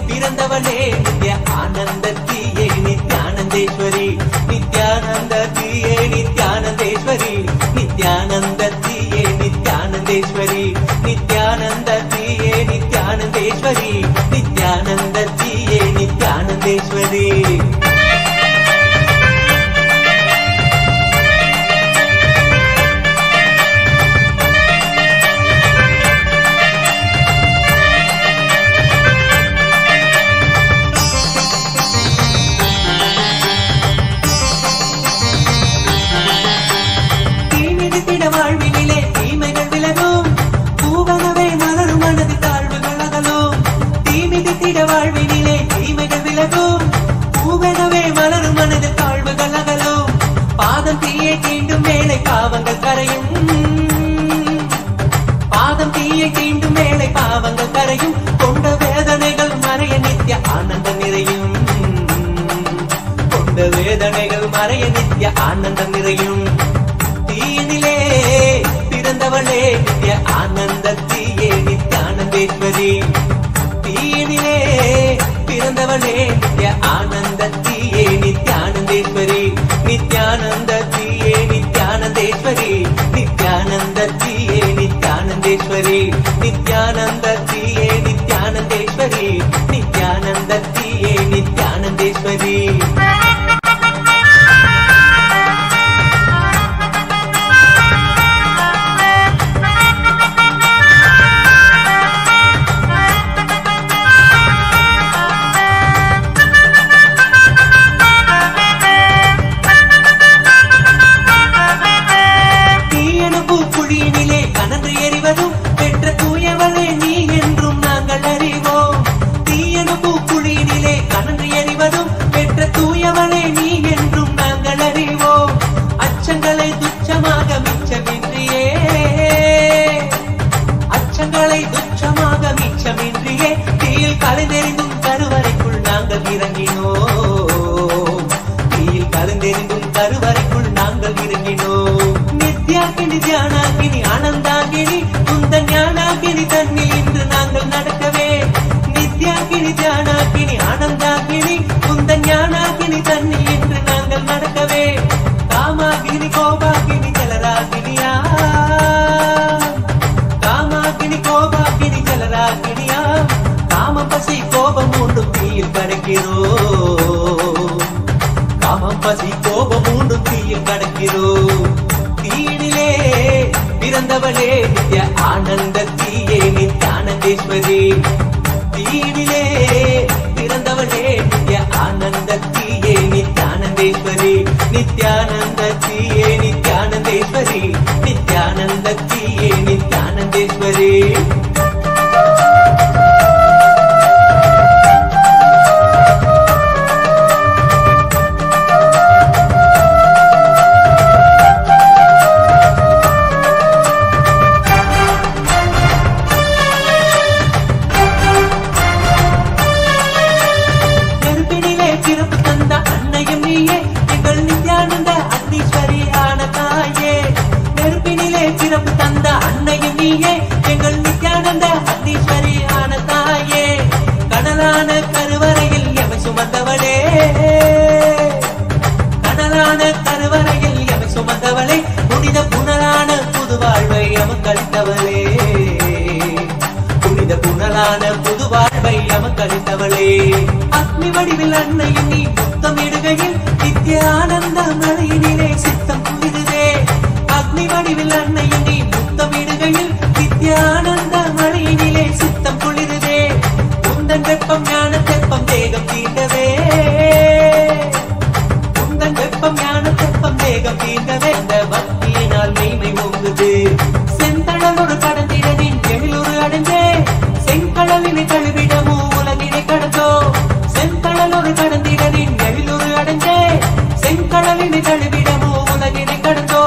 பிறந்தவளே நித்ய ஆனந்தத்தியே நித்யானந்தேஸ்வரி, நித்யானந்தத்தியே நித்யானந்தேஸ்வரி, நித்யானந்தத்தியே நித்யானந்தேஸ்வரி, நித்யானந்தத்தியே நித்யானந்தேஸ்வரி, நித்யானந்தத்தியே நித்யானந்தேஸ்வரி. வாழ்வினிலே தீமைகள் விலகும், பூவனவே மலரும் மனது தாழ்வுகள் அகலும். தீமிதித்திட வாழ்வினிலே தீமைகள் விலகும், பூவனவே மலரும் மனது தாழ்வுகள் அகலும். பாதம் தீயை தீண்டும் வேளை பாவங்கள் கரையும், பாதம் தீயை தீண்டும் வேளை பாவங்கள் கரையும். கொண்ட வேதனைகள் மறைய நித்ய ஆனந்தம் நிறையும், கொண்ட வேதனைகள் மறைய நித்ய ஆனந்தம் நிறையும். தீயினிலே பிறந்தவளே நித்ய ஆனந்தத்தியே நித்யானந்தேஸ்வரி, தீயினிலே பிறந்தவளே நித்ய ஆனந்தத்தியே நித்யானந்தேஸ்வரி, நித்யானந்தத்தியே நித்யானந்தேஸ்வரி, நித்யானந்தத்தியே நித்யானந்தேஸ்வரி, நித்யானந்தத்தியே நித்யானந்தேஸ்வரி, நித்யானந்தத்தியே நித்யானந்தேஸ்வரி. பூக்குழியினிலே கனன்று எறிவதும் பெற்ற தூயவளே நீ என்றும் நாங்கள் அறிவோம். தீயனு பூக்குழியினிலே கனன்று எறிவதும் பெற்ற தூயவளே நீ என்றும் நாங்கள் அறிவோம். அச்சங்களை துச்சமாக மிச்சமின்றியே, அச்சங்களை துச்சமாக மிச்சமின்றியே, தீயில் கலைந்தெறிந்தும் கருவறைக்குள் நாங்கள் இறங்கினோம், தீயில் கலைந்தெறிந்தும் கருவறைக்குள் நாங்கள் இறங்கினோம். நித்யாகினி தியானாகினி ஆனந்தாகினி குந்த ஞானாகினி தன்னில் இன்று நாங்கள் நடக்கவே, நித்யாகினி தியானாகினி ஆனந்தாகினி குந்த ஞானாகினி தன்னில் இன்று நாங்கள் நடக்கவே. காமாகினி கோபாகினி ஜலராகினியா, காமாகினி கோபாகினி ஜலராகினியா, காமம் பசி கோபம் மூன்றும் தீயில் கடக்கிறோம், காமம் பசி கோபம் மூன்றும் தீயில் கடக்கிறோம். தீயினிலே பிறந்தவளே நித்ய ஆனந்தத்தியே நித்யானந்தேஸ்வரி, தீயினிலே பிறந்தவளே நித்ய ஆனந்தத்தியே நித்யானந்தேஸ்வரி, நித்யானந்தத்தியே நித்யானந்தேஸ்வரி, நித்யானந்தத்தியே நித்யானந்தேஸ்வரி. பிறப்பு தந்த அன்னையும் நீயே எங்கள் நித்யானந்த அக்னீஸ்வரி ஆன தாயே, கனலான கருவறையில் எமை சுமந்தவளே, கனலான கருவறையில் எமை சுமந்தவளே, புனித புனலான புது வாழ்வை எமக்களித்தவளே, புனித புனலான புது வாழ்வை எமக்களித்தவளே. அக்னி வடிவில் அன்னையும் நீ முத்தம் இடுகையில் நித்ய ஆனந்த மழையினிலே சித்தம் குளிருதே, அக்னி வடிவில் அன்னையும் நீ முத்தமிடுகையில் நித்ய ஆனந்த மழையினிலே சித்தம் குளிருதே. உந்தன் வெப்பம் ஞான தெப்பம் தேகம் தீண்டவே, உந்தன் வெப்பம் ஞான தெப்பம் தேகம் தீண்டவே. அந்த பக்தியினால் மெய்மை ஓங்குது, செந்தழல் ஒரு கடந்திடனின் எழிலொரு அடைந்தே, செங்கடலினை கழுவிடமோ உலகினை கடந்தோ, செந்தழல் ஒரு கடந்திடனின் எழிலொரு அடைந்தே, செங்கடலினை கழுவிடமோ உலகினை கடந்தோ.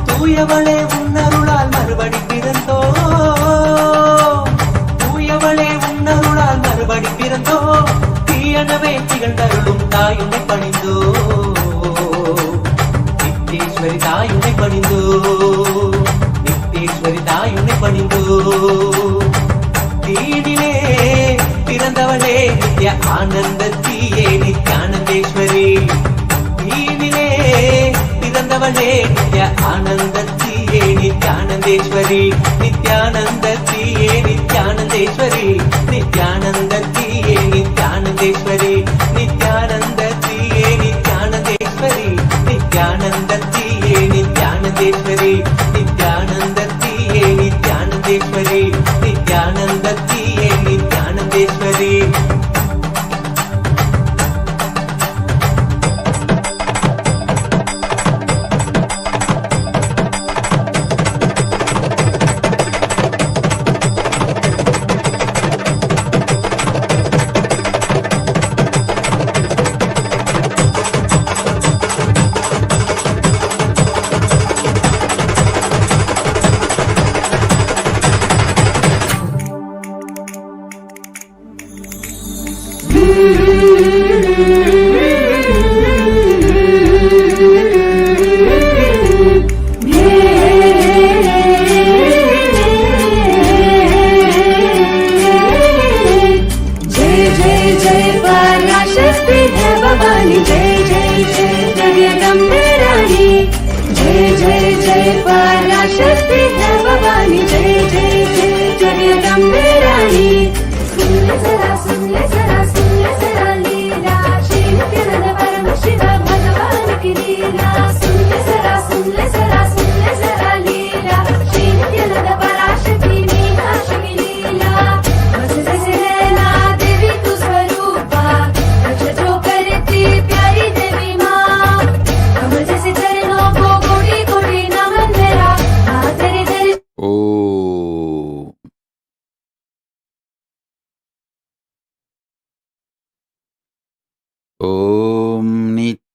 தூயவளே உன்னருளால் மறுபடி பிறந்தோ, தூயவளே உன்னருளால் மறுபடி பிறந்தோ, தீயனவே திகழ்ந்தருளும் தாயுனை பணிந்தோ, நித்யேஸ்வரி தாயுனை பணிந்தோ. நித்ய ஆனந்தத்தியே நித்யானந்தேஸ்வரி நீனிலே பிறந்தவளே நித்ய ஆனந்தத்தியே நித்யானந்தேஸ்வரி நித்யானந்தத்தியே நித்யானந்தேஸ்வரி நித்யானந்தத்தியே நித்யானந்தேஸ்வரி நித்யானந்தத்தியே நித்யானந்தேஸ்வரி நித்யானந்தத்தியே நித்யானந்தேஸ்வரி நித்யானந்தத்தியே நித்யானந்தேஸ்வரி நித்யானந்தத்தியே நித்யானந்தேஸ்வரி ॐ नित्यानन्देश्वर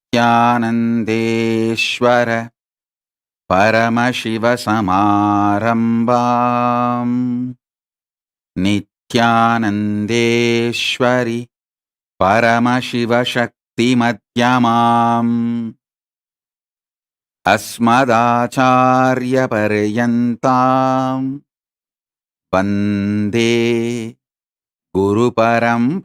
परमशिवसमारम्भाम् नित्यानन्देश्वरि परमशिवशक्तिमध्यमाम् अस्मदाचार्यपर्यन्ताम् वन्दे गुरुपरम्पराम्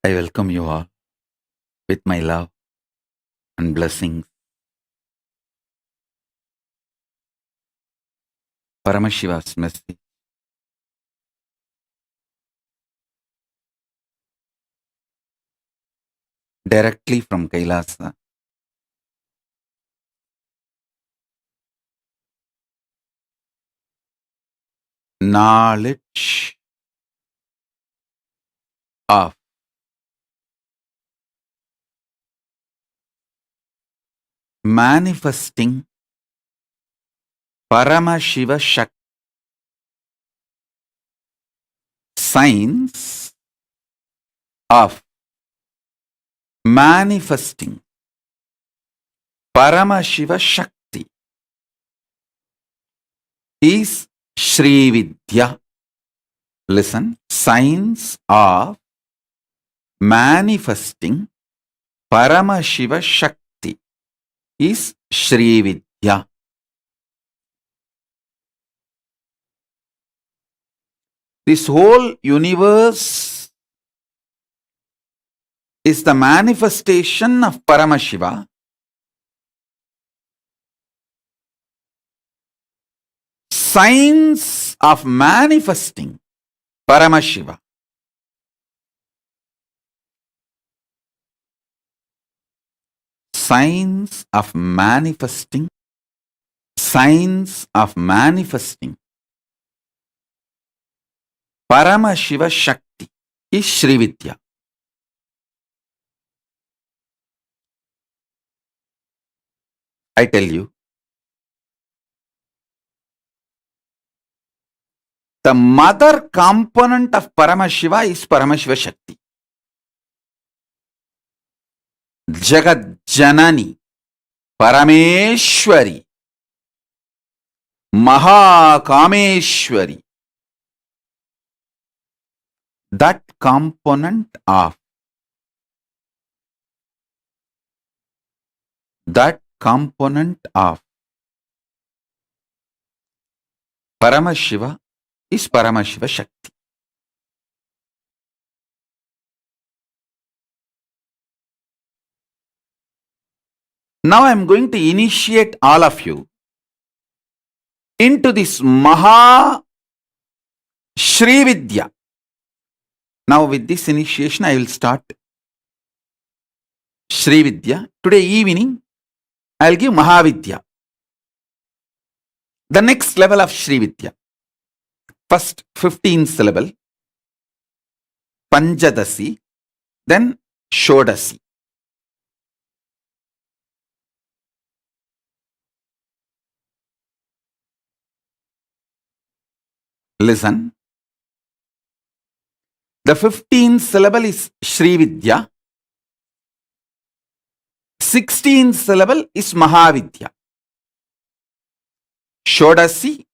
I welcome you all with my love and blessings. Paramashiva's message. Directly from KAILASA. Knowledge of manifesting Paramashiva Shakti. Science of manifesting Paramashiva Shakti is Shri Vidya. Listen, science of manifesting Paramashiva Shakti is Shri Vidya. This whole universe is the manifestation of Paramashiva. Science of manifesting Paramashiva. Science of manifesting Paramashiva Shakti is Shri Vidya. I tell you, the mother component of Paramashiva is Paramashiva Shakti. Jagat Janani, Parameshwari, Mahakameshwari. That component of Paramashiva is Paramashiva Shakti. Now I am going to initiate all of you into this Maha Shri Vidya. Now with this initiation I will start Shri Vidya. Today evening I will give Mahavidya. The next level of Shri Vidya. First 15 syllable, Panchadasi, then Shodasi. Listen. The 15th syllable is Shri Vidya. 16th syllable is Mahavidya. Shodasi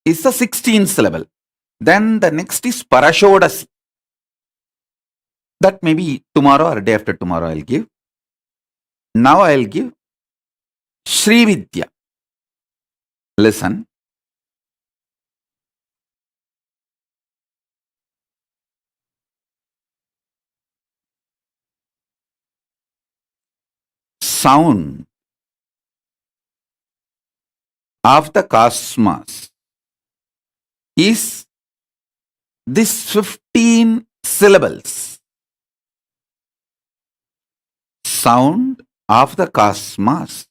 is the 16th syllable. Then the next is Parashodasi. That may be tomorrow or day after tomorrow I will give. Now I will give Shri Vidya. Listen. Sound of the cosmos is this 15 syllables. Sound of the cosmos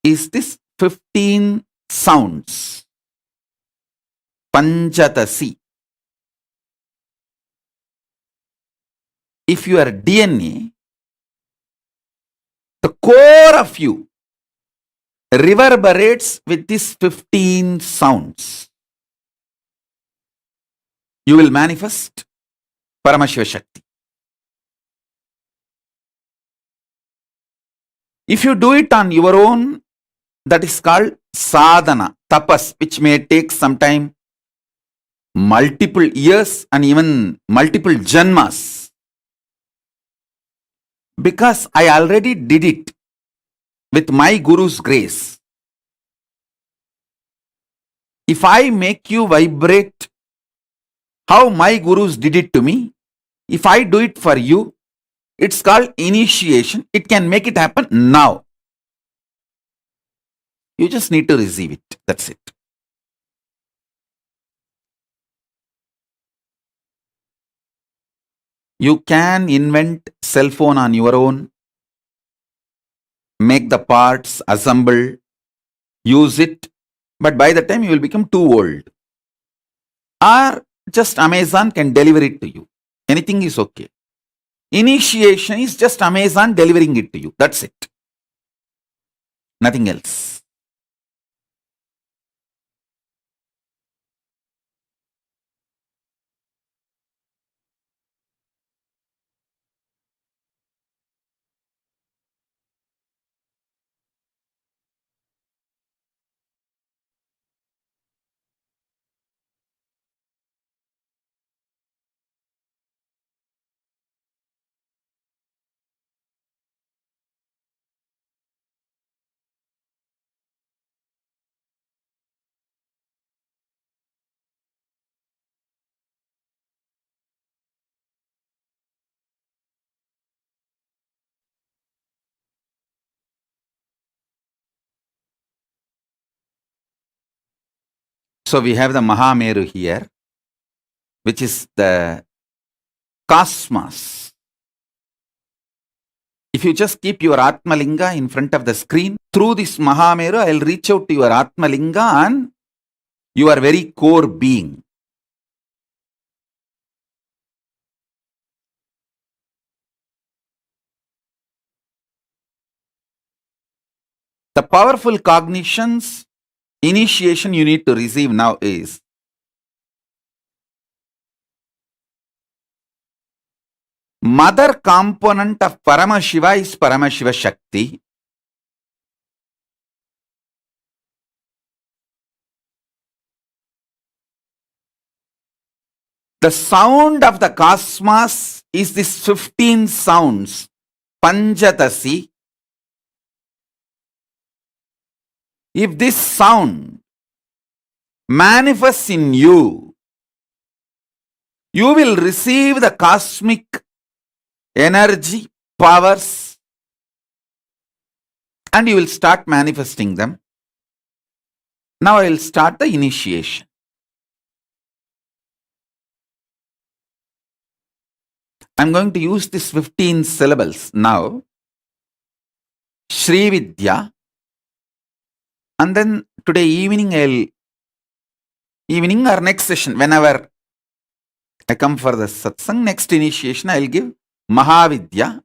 is this 15 sounds. Panchatasi. If you are DNA, the core of you reverberates with these 15 sounds. You will manifest Paramashiva Shakti. If you do it on your own, that is called sadhana, tapas, which may take some time, multiple years and even multiple janmas. Because I already did it with my Guru's grace. If I make you vibrate how my Gurus did it to me, If I do it for you, it's called initiation. It can make it happen now. You just need to receive it. That's it. You can invent cell phone on your own, make the parts, assemble, use it, but by the time you will become too old. Or just Amazon can deliver it to you. Anything is okay. Initiation is just Amazon delivering it to you. That's it. Nothing else. So we have the Mahameru here, which is the cosmos. If you just keep your Atmalinga in front of the screen, through this Mahameru, I'll reach out to your Atmalinga and your very core being. The powerful cognitions, initiation you need to receive now is mother component of Paramashiva is Paramashiva Shakti. The sound of the cosmos is this 15 sounds, Panjatasi. If this sound manifests in you, you will receive the cosmic energy, powers, and you will start manifesting them. Now I will start the initiation. I'm going to use these 15 syllables now. Shri Vidya. And then today evening or next session, whenever I come for the satsang, next initiation, I'll give Mahavidya.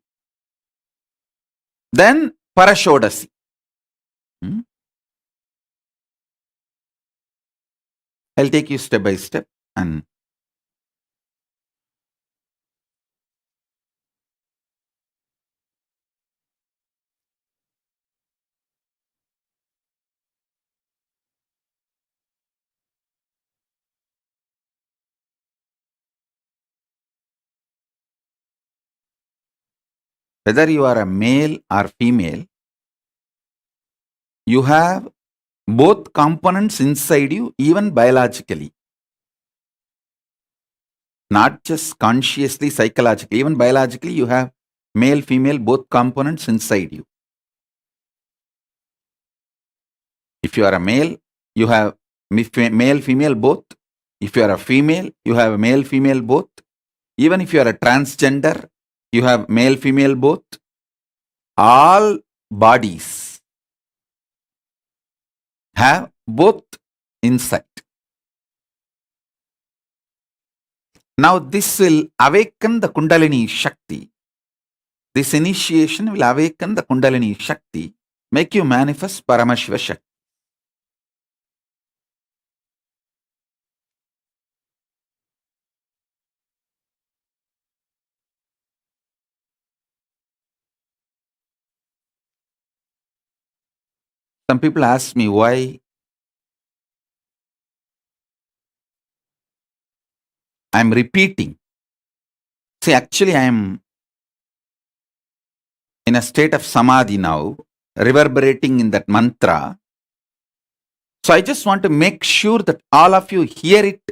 Then Parashodasi. I'll take you step by step and whether you are a male or female, you have both components inside you, even biologically. Not just consciously, psychologically, even biologically, you have male, female, both components inside you. If you are a male, you have male, female, both. If you are a female, you have male, female, both. Even if you are a transgender, you have male, female, both. All bodies have both inside. Now this will awaken the Kundalini Shakti. This initiation will awaken the Kundalini Shakti, make you manifest Paramashiva Shakti. Some people ask me why I'm repeating. See, actually I am in a state of samadhi now, reverberating in that mantra. So I just want to make sure that all of you hear it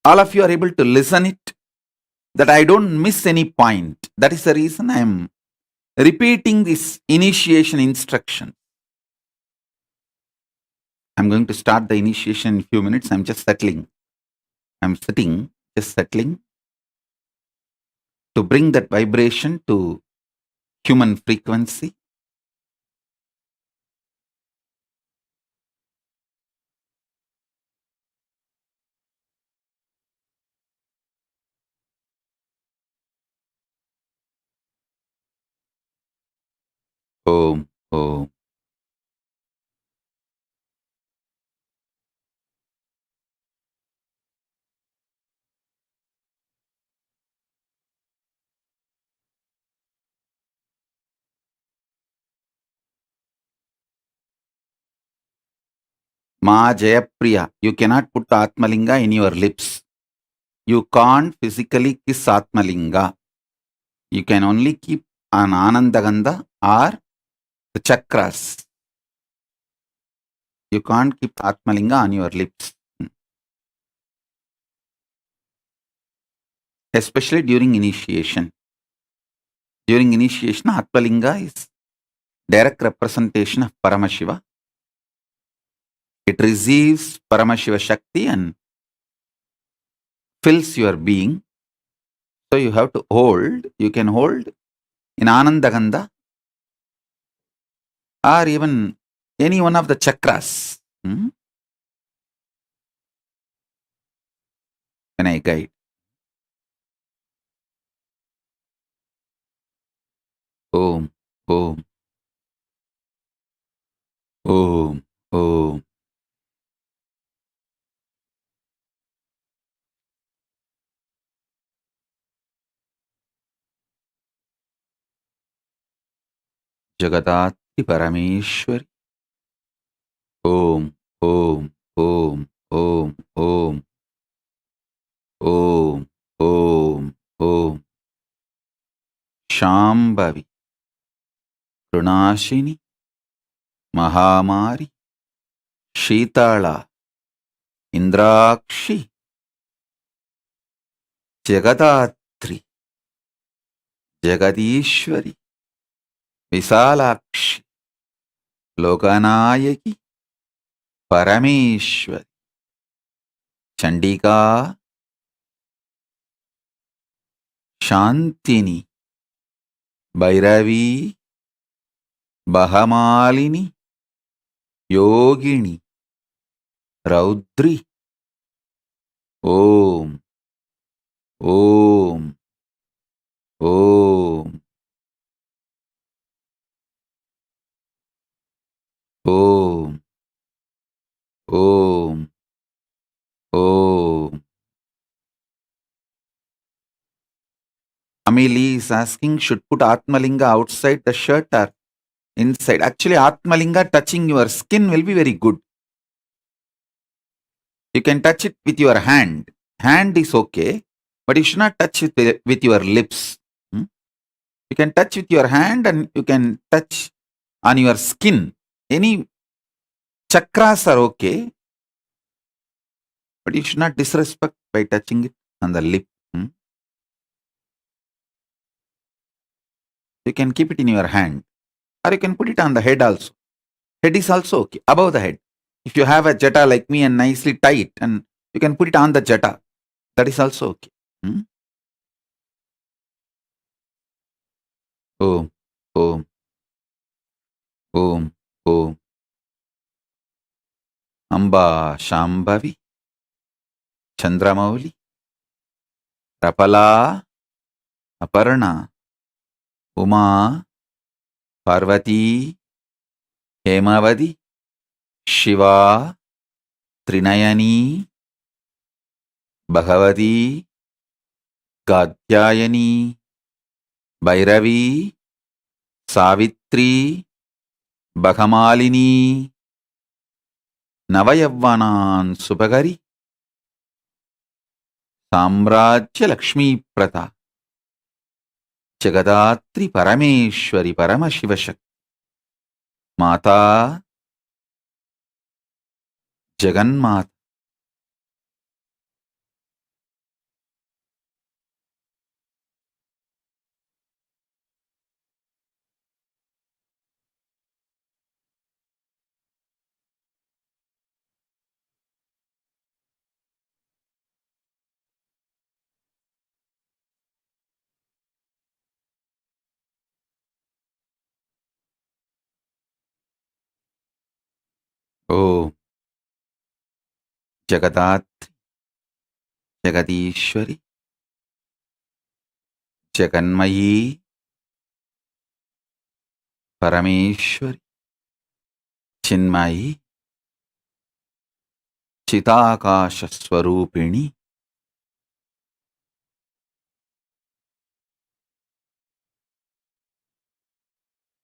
all of you are able to listen it, that I don't miss any point. That is the reason I am repeating this initiation instruction. I'm going to start the initiation in a few minutes. I'm just settling. I'm sitting, just settling to bring that vibration to human frequency. Om, Om. Ma Jayapriya, you cannot put Atmalinga in your lips. You can't physically kiss Atmalinga. You can only keep an Anandagandha or the chakras. You can't keep Atmalinga on your lips. Especially during initiation. During initiation, Atmalinga is direct representation of Paramashiva. It receives Paramashiva Shakti and fills your being. So you have to hold, you can hold in Anandagandha or even any one of the chakras. Can I guide? Om, Om, Om, Om. Jagadati Parameshwari. Om, Om, Om, Om, Om, Om, Om, Om. Shambhavi, Krunashini, Mahamari, Shitala, Indrakshi, Jagadatri, Jagadishwari, Visalakshi, Lokanayaki, Parameshwari, Chandika, Shantini, Bhairavi, Bahamalini, Yogini, Raudri. Om, Om, Om, Om, Om, Om. Amili is asking, should put Atmalinga outside the shirt or inside? Actually, Atmalinga touching your skin will be very good. You can touch it with your hand. Hand is okay, but you should not touch it with your lips. You can touch with your hand and you can touch on your skin. Any chakras are okay, but you should not disrespect by touching it on the lip. You can keep it in your hand, or you can put it on the head also. Head is also okay, above the head. If you have a jata like me and nicely tie it, and you can put it on the jata, that is also okay. Om, Om, Om, Om. Amba Shambhavi, Chandramauli, Rapala, Aparna, Uma, Parvati, Hemavadi, Shiva, Trinayani, Bhagavati, Gatyayani, Bhairavi, Savitri, Bhagamalini, Navayavanan Subhagari, Samrajya Lakshmi Prata, Jagadatri Parameshwari Paramashivashak, Mata, Jaganmata, Jagadat, Jagadishwari, Jaganmayi, Parameshwari, Chinmayi, Chitakasha Swarupini.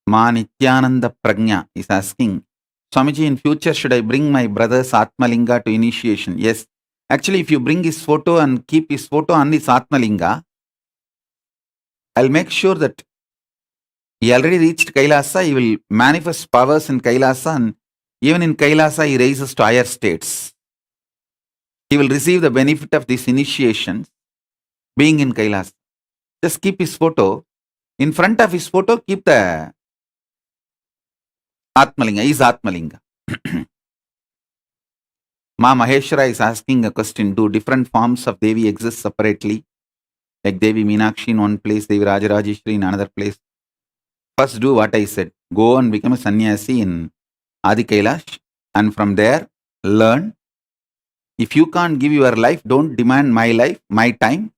Ma Nithyananda Prajna is asking, Swamiji, in future should I bring my brother's Atmalinga to initiation? Yes. Actually, if you bring his photo and keep his photo on his Atmalinga, I'll make sure that he already reached Kailasa, he will manifest powers in Kailasa, and even in Kailasa he raises to higher states. He will receive the benefit of this initiation being in Kailasa. Just keep his photo. In front of his photo, keep the Atmalinga, his Atmalinga. Ma Maheshwara is asking a question. Do different forms of Devi exist separately? Like Devi Meenakshi in one place, Devi Rajarajeshwari in another place. First do what I said. Go and become a sannyasi in Adi Kailash, and from there learn. If you can't give your life, don't demand my life, my time.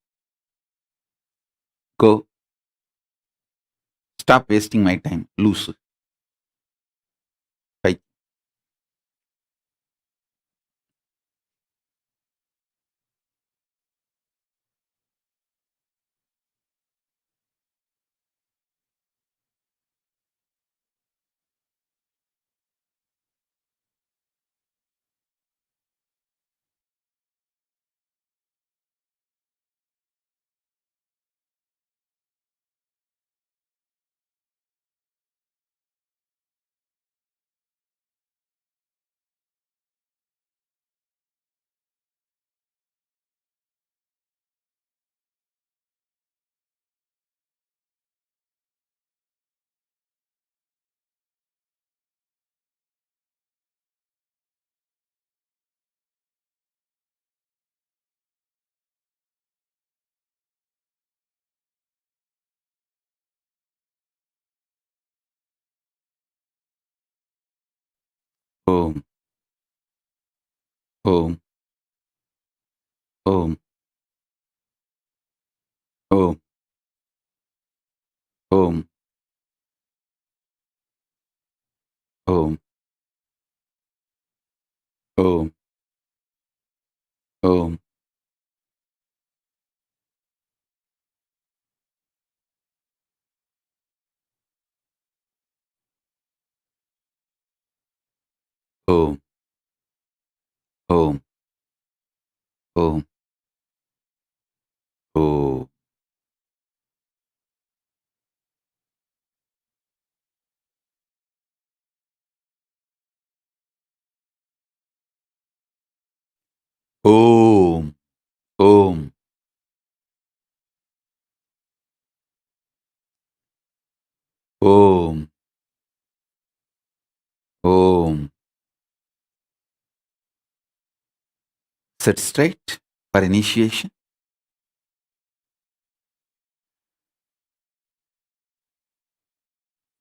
Go. Stop wasting my time. Loose. Bye. Om. Om. Om. Om. Om. Om. Om. Om. Om. Om. Om. Om. Om. Om. Om. Om. Sit straight for initiation.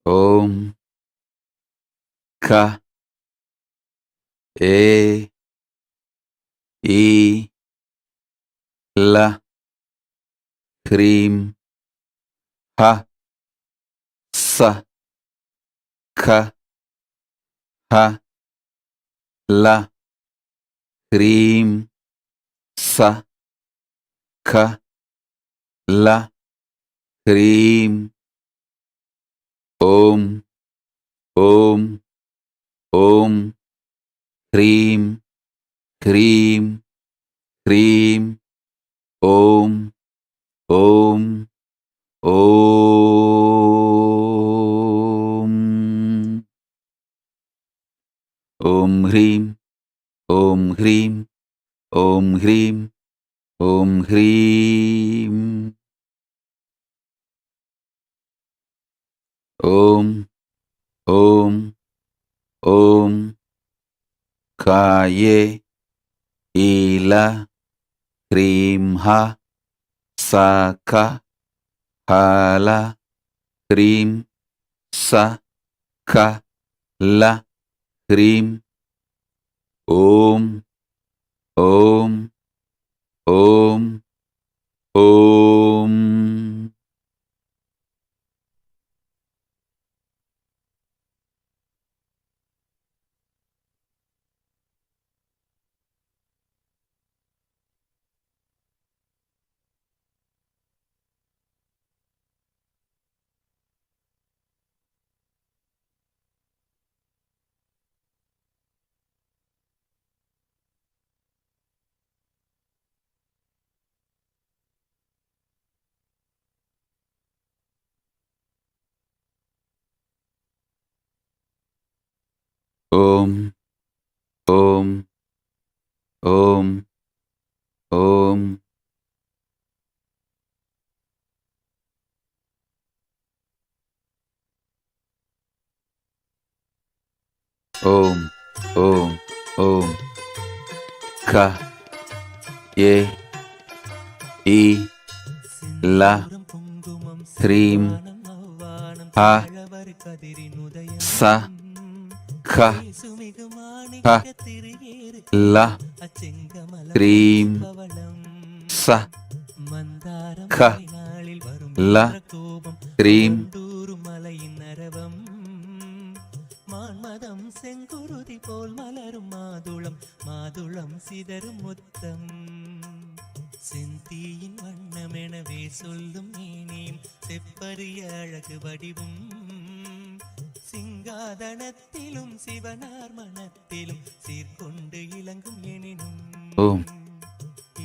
Om. Ka. E. E. La. Krim. Ha. Sa. Ka. Ha. La. Krim. Sa. Ka. La. Krim. Om. Om. Om. Krim. Krim. Krim. Om. Om. Om. Om Hrim. Om Hrim. Om Hrim. Om Hrim. Om. Om. Om. Kaye. Ila. Hrim Ha. Saka. Hala. Hrim. Sa. Ka. La. Hrim. Om. ఓం ఓం ఓం. ఓం ఓం ఓం ఓం. ఓం ఓం ఓం. ఖ ఏ ఈ ల హ్రీం హ స ఖ హ ల హ్రీం స ఖ ల హ్రీం. மான்மதம் செங்குருதி போல் மலரும் மாதுளம் மாதுளம் சிதறும் முத்தம் செந்தீயின் வண்ணமெனவே சொல்லும் நீனியும் செப்பரிய அழகு வடிவும் சிங்காதனத்திலும் சிவனார் மனத்திலும் சீர்கொண்டு இளங்கும் எனினும்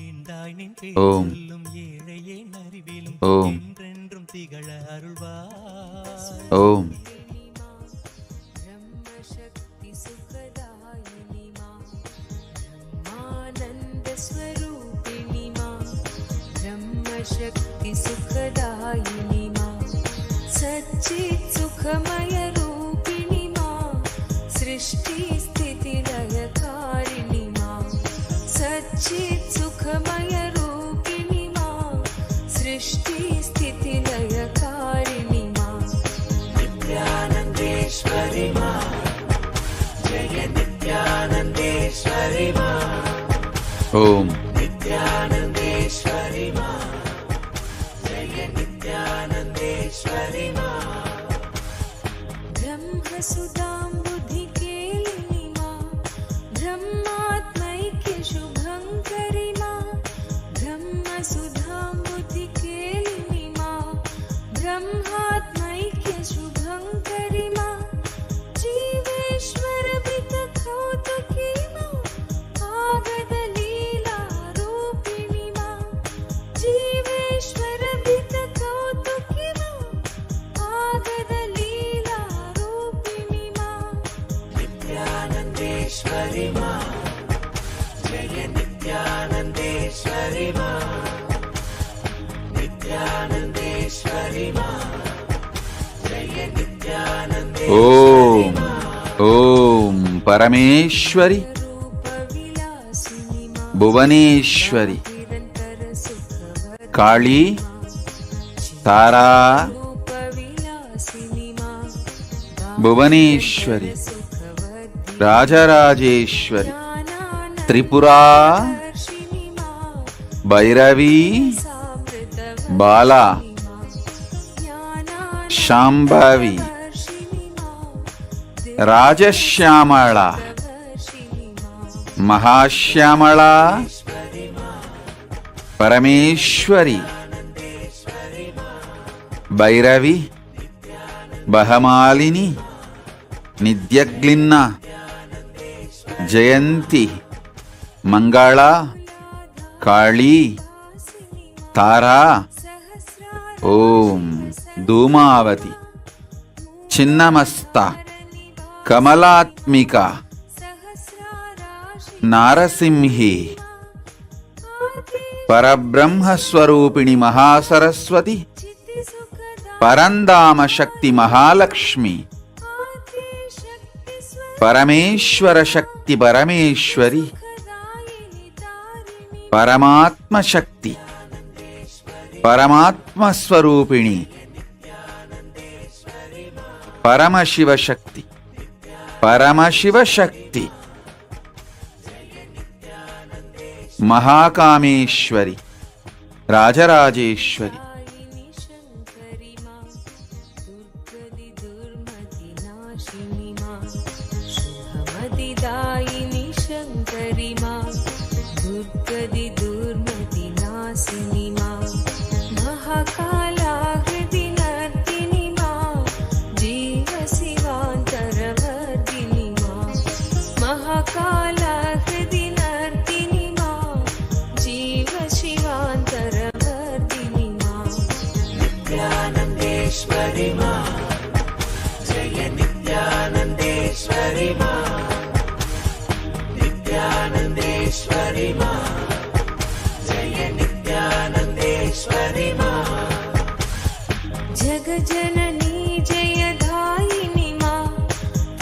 ஈண்டாய் நின் பேர் சொல்லும் ஏழையே அறிவிலும் என்றென்றும் திகழ அருள்வாய். ஓம் शक्ति सुखदायिनी मां सच्चित् सुखमय रूपिणी मां सृष्टि स्थिति लयकारिणी मां सच्चित् सुखमय रूपिणी मां सृष्टि स्थिति लयकारिणी मां नित्यानन्देश्वरी मां जय नित्यानन्देश्वरी मां. ఓం नित्यानन्देश्वरी मां नित्यानन्देश्वरी मां. ब्रह्मसुधां बुद्धिकेलिनी मां ब्रह्मात्मैक्य शुभङ्करी मां ब्रह्मसुधां बुद्धिकेलिनी मां ब्रह्मात्मैक्य शुभङ्करी मां जीवेश्वर वृतकौतुकी मां आगदलीला रूपिणी मां जीवेश्वर वृतकौतुकी मां आगदलीला रूपिणी मां. नित्यानन्देश्वरी मां जय नित्यानन्देश्वरी मां नित्यानन्देश्वरी मां जय नित्यानन्देश्वरी ఓం ఓం. పరమేశ్వరి భువనేశ్వరి కాళీ తారా భువనేశ్వరి రాజరాజేశ్వరి త్రిపురా భైరవీ బాలా శాంభవి రాజశ్యామళ మహాశ్యామళ పరమేశ్వరి భైరవి బహమాలిని నిత్యగ్లిన్న జయంతి మంగళ కాళీ తారా. ఓం ధూమావతి చిన్నమస్త కమలాత్మిక నారసింహి పరబ్రహ్మస్వరూపిణి మహాసరస్వతి పరంధామ శక్తి మహాలక్ష్మి పరమేశ్వర శక్తి పరమేశ్వరి పరమాత్మ శక్తి పరమాత్మస్వరూపిణి పరమశివ శక్తి పరమశివ శక్తి మహాకామేశ్వరి, రాజరాజేశ్వరి. दायिनी शङ्करि मा दुर्गति दुर्मति नाशिनि मा महाकाला हृदि नर्दिनि मा जीव शिवान्तरवर्धिनि मा महाकाला हृदि नर्दिनि मा जीव शिवान्तरवर्धिनि मा नित्यानन्देश्वरि मा जय नित्यानन्देश्वरि मा नित्यानन्देश्वरि मा जय नित्यानन्देश्वरि मा जगजननी जयदायिनि मा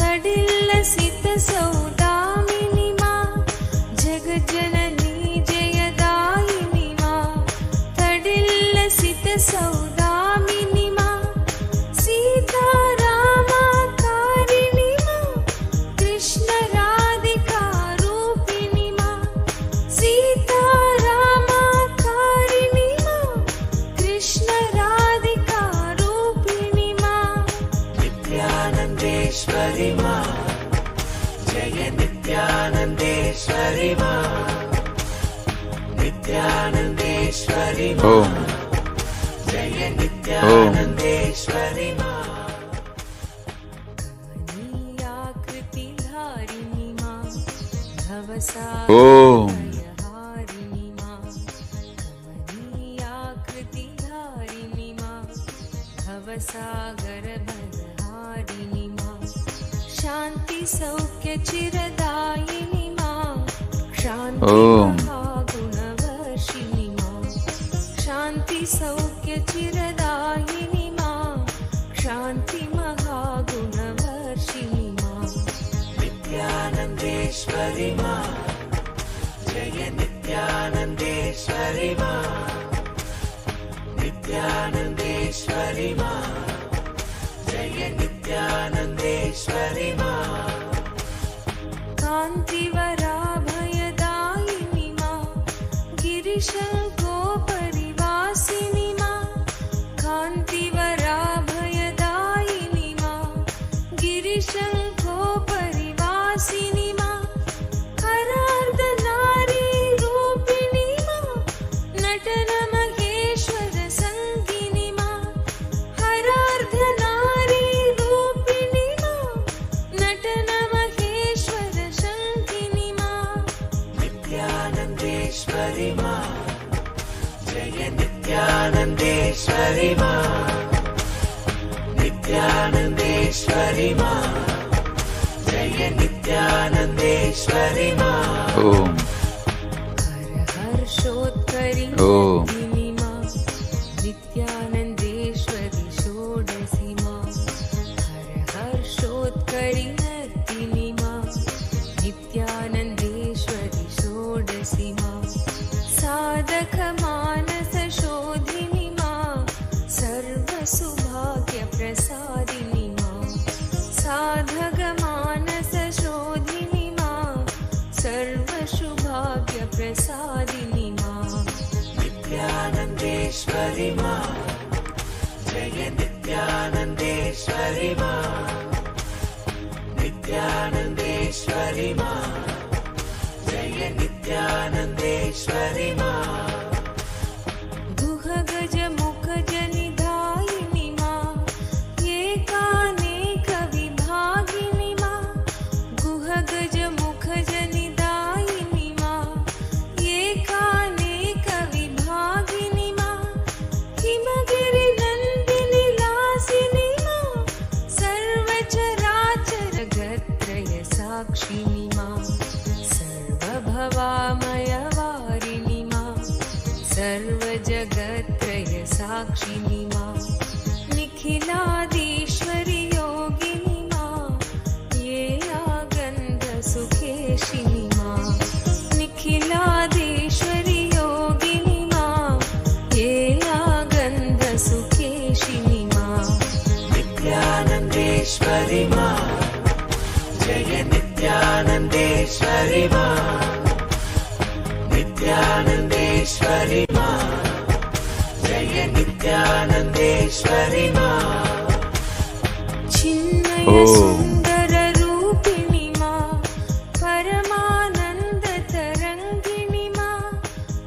तडिल्लसित सौदामिनि मा जगजननी जयदायिनि मा तडिल्लसित सौदामिनि मा सीतारामकारिणि मा कृष्ण राधिका रूपिणि मा सीतारामकारिणि मा कृष्ण राधिका रूपिणि मा नित्यानन्देश्वरि मा जय नित्यानन्देश्वरि मा नित्यानन्देश्वरि मा ఓం जय नित्यानन्देश्वरि मा कमनीयाकृतिधारिणि मा ఓం भवसागरहारिणि मा कमनीयाकृतिधारिणि मा भवसागरभरहारिणि मा शान्ति सौख्य चिरदायिनि मा शान्ति ఓం महागुणवर्षिणि मा शान्ति सौख्य चिरदायिनि मा शान्ति महागुणवर्षिणि मा नित्यानन्देश्वरि मा जय नित्यानन्देश्वरि मा नित्यानन्देश्वरि मा जय नित्यानन्देश्वरि मा कान्तिवराभयदायिनि मा गिरिशङ्कोपरिवासिनि मा कान्तिवराभयदायिनि मा गिरिशङ्कोपरिवासिनि मा हरार्धनारी रूपिणि मा नटनमहेश्वर सङ्गिनि मा हरार्धनारी रूपिणि मा नटनमहेश्वर सङ्गिनि मा नित्यानन्देश्वरि मा जय नित्यानन्देश्वरि मा नित्यानन्देश्वरि मा जय नित्यानन्देश्वरि मा ఓం हर्षोत्करि ఓం नर्दिनि मा नित्यानन्देश्वरि षोडशि मा हर्षोत्करि नर्दिनि मा नित्यानन्देश्वरि षोडशि मा साधकमानसशोधिनि मा सर्वसुभाग्यप्रसादिनि मा साधकमानसशोधिनि मा सर्वसुभाग्यप्रसादिनि मा नित्यानन्देश्वरि मा जय नित्यानन्देश्वरि मा नित्यानन्देश्वरि मा जय नित्यानन्देश्वरि मा गुहगजमुखजनिधायिनि मा एकानेकविभागिनि मा गुहगजमुखजनिधायिनि मा एकानेकविभागिनि मा हिमगिरिनन्दिनि लासिनि मा सर्वचराचरगत्रय साक्षिनि मा सर्वभवामयवारिणि मा सर्वजगत्रय साक्षिनि मा निखिलादीश्वरि योगिनि मा येयागन्धसुखेशिनि मा निखिलादीश्वरि योगिनि मा येयागन्धसुखेशिनि मा नित्यानन्देश्वरि मा जय नित्यानन्देश्वरि मा नित्यानन्देश्वरि मा जय नित्यानन्देश्वरि मा चिन्मय सुन्दर रूपिणि मा परमानन्द तरङ्गिणि मा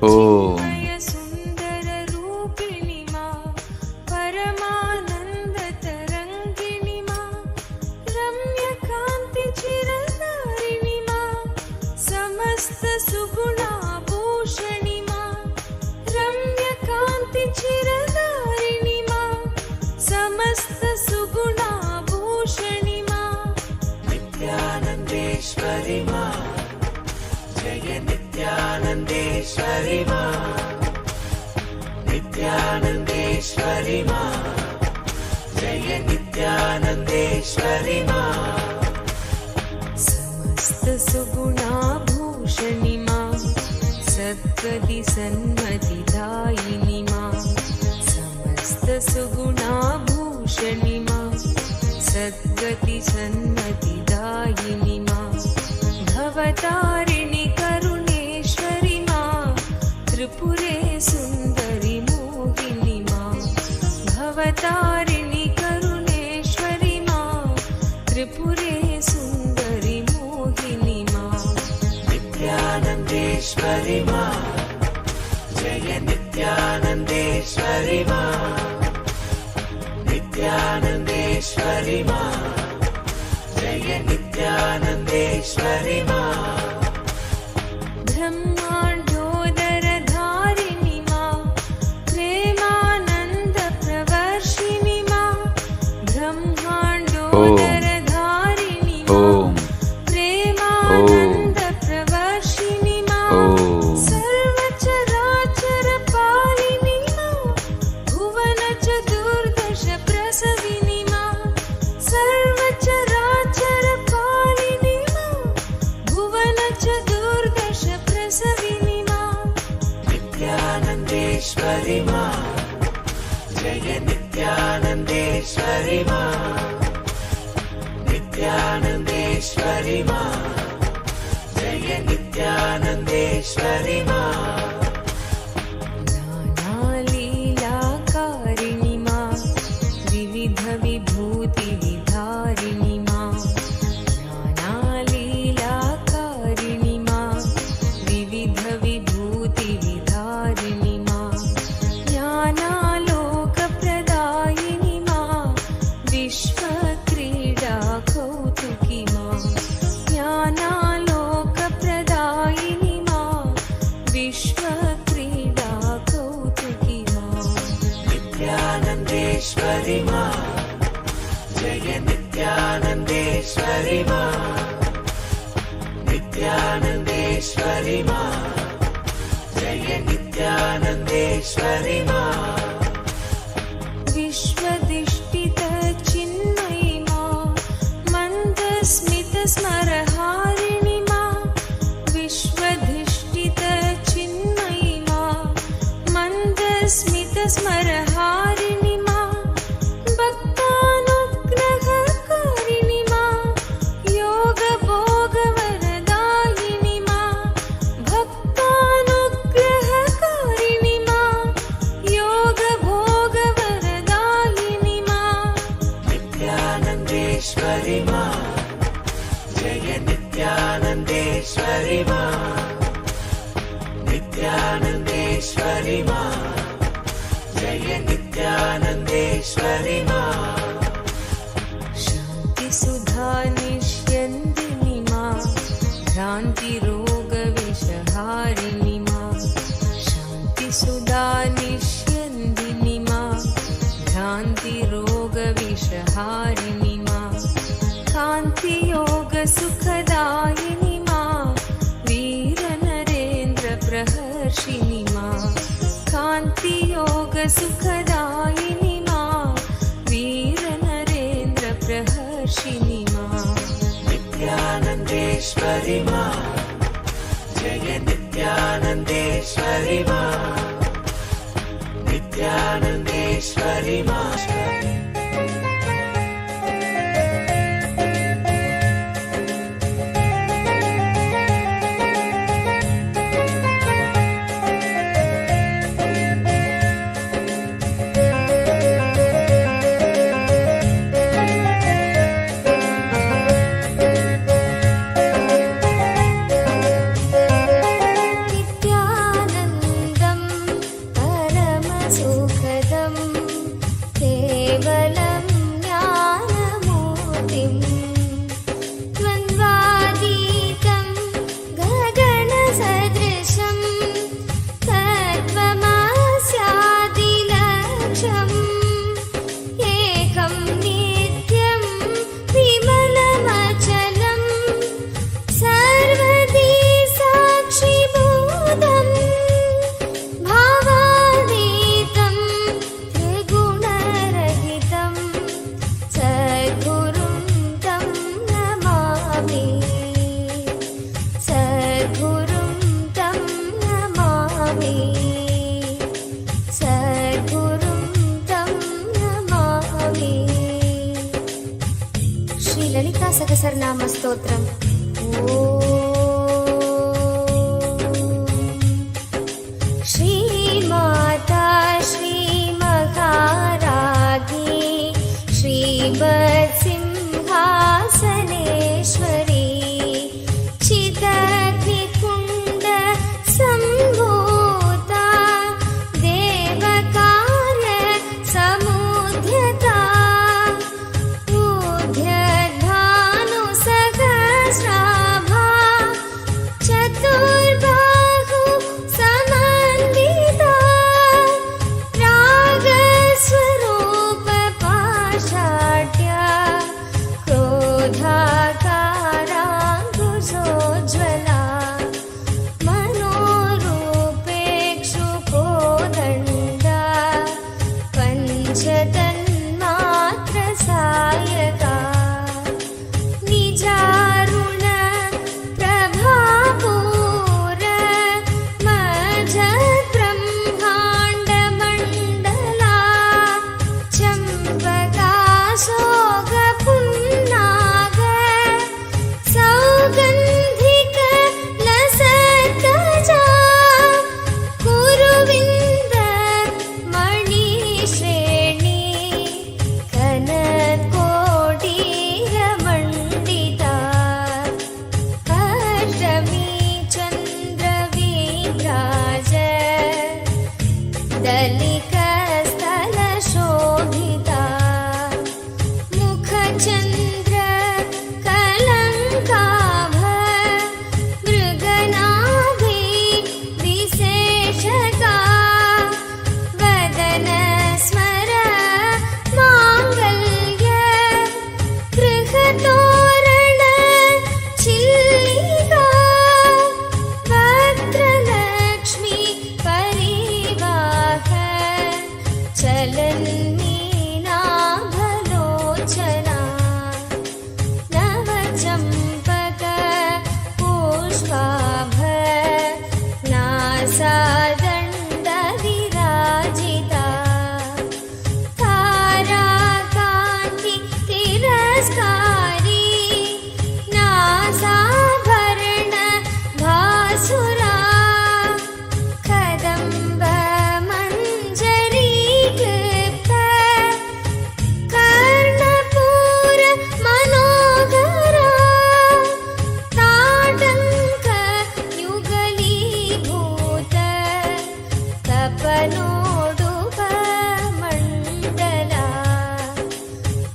चिन्मय सुन्दर रूपिणि मा परमानन्द तरङ्गिणि मा रम्यकान्ति चिरधारिणि मा समस्त सुगुणाभूषणि मा रम्यकान्ति चिरधारिणि मा समस्त सुगुणाभूषणि मा नित्यानन्देश्वरि मा जय नित्यानन्देश्वरि मा नित्यानन्देश्वरि मा जय नित्यानन्देश्वरि मा समस्त सुगुणाभूषणि मा सद्गति सन्मतिदायिनि मा समस्त सुगुणाभूषणि मा सद्गति सन्मतिदायिनि मा भवतारिणि करुणेश्वरि मा त्रिपुरे सुन्दरि मोहिनि मा भवतारिणि करुणेश्वरि मा त्रिपुरे सुन्दरि मोहिनि मा नित्यानन्देश्वरि मा जय नित्यानन्देश्वरि मा नित्यानन्देश्वरि मा जय नित्यानन्देश्वरि मा ब्रह्माण्डोदरधारिणि मा प्रेमानन्द प्रवर्षिणि मा ब्रह्माण्डोदरधारिणि मा प्रेमानन्द प्रवर्षिणि मा सर्वचराचर पालिनि मा भुवन चतुर्दश प्रसविनि मा सर्वचराचर पालिनि मा भुवन चतुर्दश प्रसविनि मा नित्यानन्देश्वरि मा जय नित्यानन्देश्वरि मा नित्यानन्देश्वरि मा जय नित्यानन्देश्वरि मा नानालीलाकारिणि मा विविध विभूति विधारिणि मा नानालीलाकारिणि मा विविध विभूति विधारिणि मा ज्ञानालोकप्रदायिनि मा विश्वक्रीडा कौतुकी मा ज्ञानालोकप्रदायिनि मा विश्वक्रीडा कौतुकी मा नित्यानन्देश्वरि मा जय नित्यानन्देश्वरि मा नित्यानन्देश्वरि मा जय नित्यानन्देश्वरि मा विश्वदिष्टित चिन्मयि मा मन्दस्मित स्मरहारिणि मा विश्वधिष्ठित चिन्मयि मा मन्दस्मित स्मरहारिणि मा भक्तानुग्रहकारिणि मा योगभोगवरदायिनि मा भक्तानुग्रहकारिणि मा योगभोगवरदायिनि मा नित्यानन्देश्वरि मा जय नित्यानन्देश्वरि मा नित्यानन्देश्वरि मा जय नित्यानन्देश्वरि मा शान्तिसुधा निष्यन्दिनि मा भ्रान्तिरोगविषहारिणि मा शान्तिसुधा निष्यन्दिनि मा भ्रान्तिरोगविषहारिणि मा कान्तियोगसुखदायिनि मा वीरनरेन्द्रप्रहर्षिणि मा कान्तियोगसुखदायिनि मा वीरनरेन्द्रप्रहर्षिणि मा नित्यानन्देश्वरि मा जय नित्यानन्देश्वरि मा नित्यानन्देश्वरि मा సహస్రనామ స్తోత్రం. శ్రీమాతా శ్రీ మహారాజ్ఞి శ్రీవత్సింహాసనేశ్వరి చిదగ్నికుండ సంభూతా దేవకార్య సముద్యతా ఊర్ధ్వధాను సహస్రాభా చతుర్బాహు సమన్వితా రాగస్వరూప పాషాఢ్య క్రోధాకారాంకుశోజ్వలా మనోరూపేక్షుకోదండా పంచతన్మాత్ర సాయకా నిజారుణ ప్రభాపూర మజద్బ్రహ్మాండ మండలా చంపకాశోక పున్నాగ సౌగంధిక లసత్కజా కురువింద మణిశ్రేణి కనకోటీరమండితా అష్టమీ చంద్రవిభ్రాజ దళికస్థలశోభితా ముఖచంద్ర కలంకాభ మృగనాభి విశేషకా వదన స్మర మాంగళ్య గృహతోరణ చిల్లికా వక్రలక్ష్మి పరివాహ చలన్మీనాభలోచనా నవచంపక పుష్పాభ నాసాదండ విరాజితా తారాకాంతి తిరస్కారీ నాసాభరణ భాసురా కదంబ మంజరీ క్లిప్త కర్ణపూర మనోహరా తాటంక యుగలీభూత తపనోడుప మండలా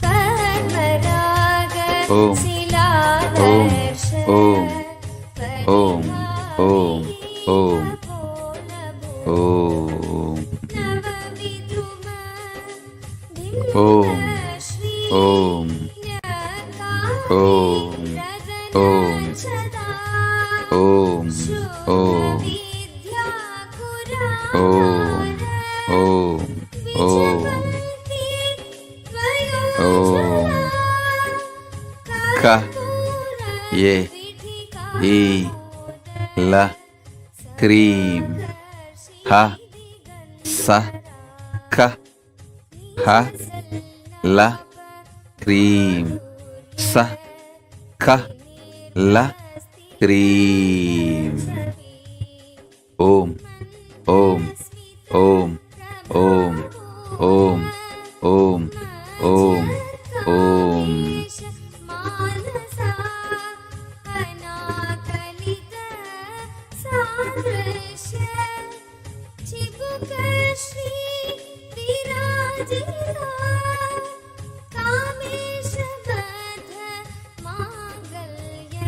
పద్మరాగ ఓం శిలాదర్శ ఓం ఓం ఓం ఓం ఓం ఓం ఓం ఓం ఓం ఓం ఓం ఓం ఓం ఓం ఓం క ఏ ఈ ల క్రీం హ స ఖ హ ల క్రీం స ఖ ల క్రీం ఓం ఓం ఓం ఓం ఓం ఓం ఓం ఓం మానసా అనాకలిత సాదృశ్య చిబుక శ్రీ విరాజితా కామేశ బద్ధ మాంగళ్య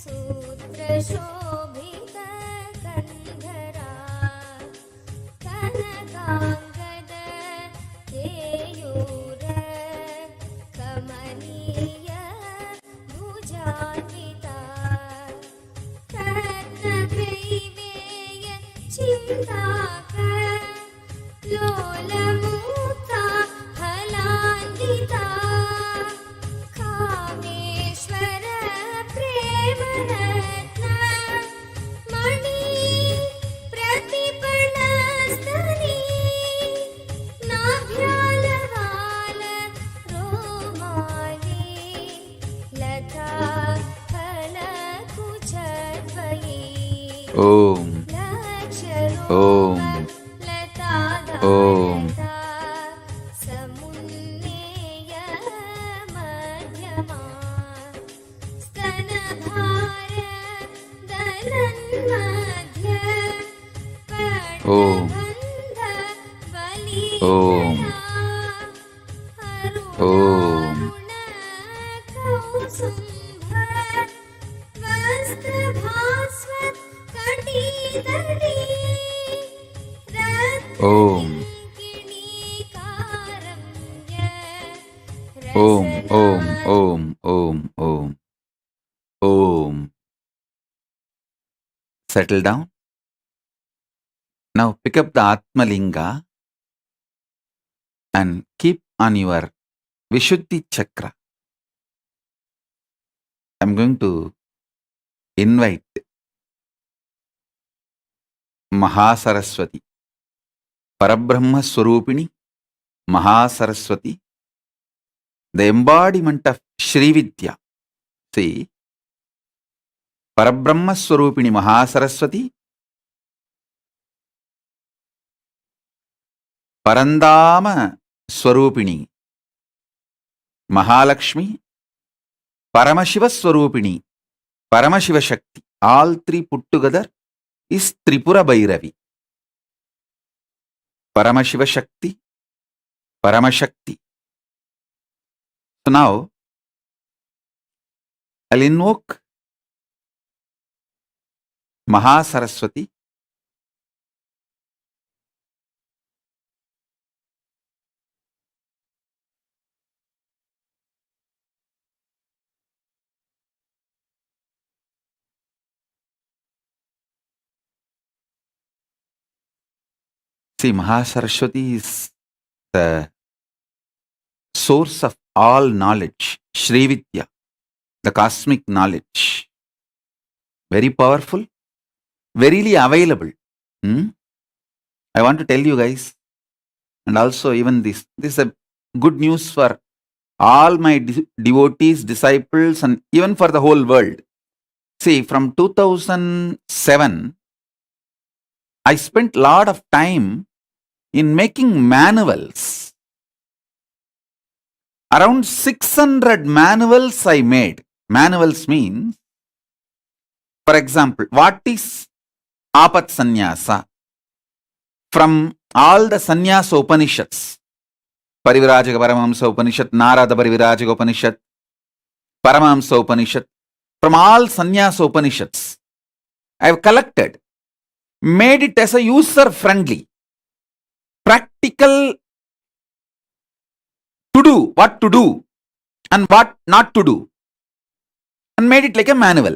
సూత్ర శోభిత కంధరా కనకాంగద కేయూర కమనీయ భుజాన్వితా రత్నగ్రైవేయ చింతాక లోలముక్తా ఫలాన్వితా కామేశ్వర ప్రేమరత్న మణి ప్రతిపణస్తని నాభ్యాలవాల rumali Om. Om. Om. Om. Om. Om. Om. Om. Om. Om. Om. Om. Om. Settle down. Now pick up the Atma Linga and keep on your Vishuddhi Chakra. I'm going to invite Mahasaraswati, Parabrahma Swarupini, Mahasaraswati, the embodiment of Shri Vidya. See, Parabrahma Swarupini Mahasaraswati, Parandama Swarupini Mahalakshmi, Paramashiva Swarupini, Paramashiva Shakti. All three put together is Tripura Bhairavi. Paramashiva Shakti, Paramashakti. So now, I'll invoke Mahasaraswati. See, Mahasaraswati is the source of all knowledge, Shri Vidya, the cosmic knowledge. Very powerful, verily available. I want to tell you guys, and also even this is a good news for all my devotees, disciples, and even for the whole world. See, from 2007, I spent a lot of time in making manuals. Around 600 manuals I made. Manuals means, for example, what is Apat Sannyasa? From all the Sannyasa Upanishads, Parivirajaka Paramahamsa Upanishad, Narada Parivirajaka Upanishad, Paramahamsa Upanishad, from all Sannyasa Upanishads, I have collected, made it as a user-friendly, practical to do, what to do and what not to do, and made it like a manual.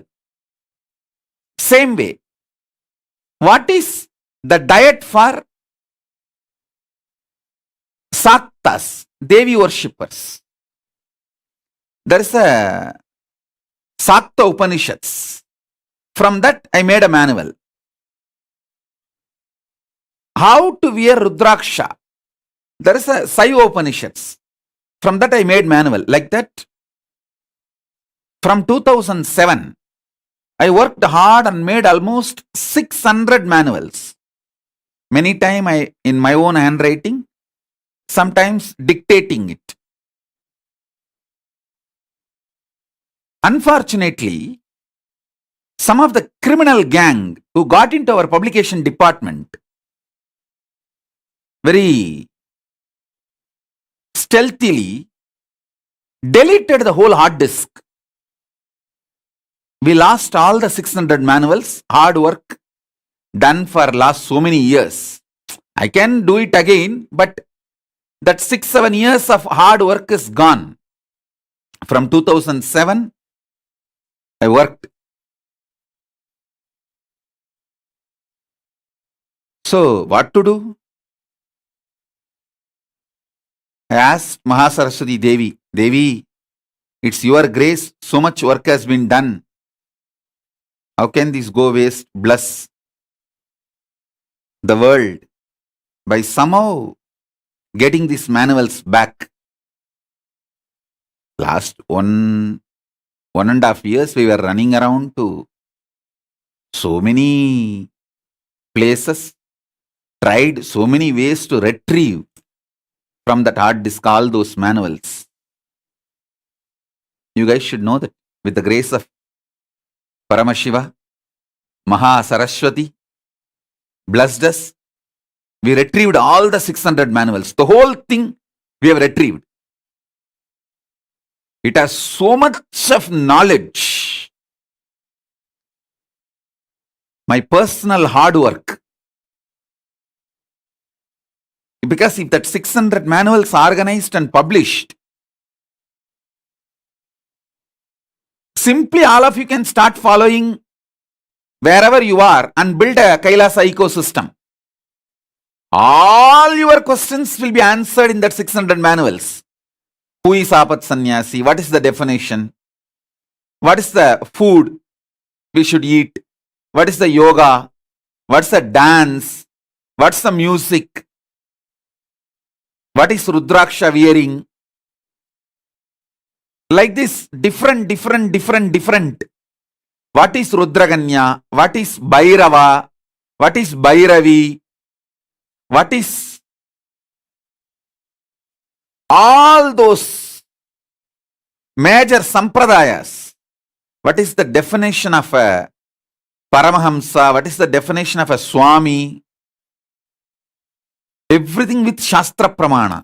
Same way, what is the diet for Saktas, Devi worshippers? There is a Sakta Upanishads. From that I made a manual. How to wear Rudraksha? There is a Saiva Upanishads. From that I made manual. Like that, from 2007, I worked hard and made almost 600 manuals. Many times I, in my own handwriting, sometimes dictating it. Unfortunately, some of the criminal gang who got into our publication department very stealthily deleted the whole hard disk. We lost all the 600 manuals, hard work done for last so many years. I can do it again, but that 6-7 years of hard work is gone. From 2007, I worked. So, what to do? I asked Mahasaraswati Devi, Devi, it's your grace, so much work has been done. How can this go waste? Bless the world by somehow getting these manuals back. Last 1.5 years, we were running around to So many places, tried so many ways to retrieve from that hard disk all those manuals. You guys should know that with the grace of Paramashiva, Maha Saraswati, blessed us, we retrieved all the 600 manuals. The whole thing we have retrieved. It has so much of knowledge. My personal hard work. Because if that 600 manuals organized and published, simply all of you can start following wherever you are and build a Kailasa ecosystem. All your questions will be answered in that 600 manuals. Who is Apat Sannyasi? What is the definition? What is the food we should eat? What is the yoga? What's the dance? What's the music? What is Rudraksha wearing? Like this, different. What is Rudraganya? What is Bhairava? What is Bhairavi? What is all those major sampradayas? What is the definition of a Paramahamsa? What is the definition of a Swami? Everything with Shastra Pramana.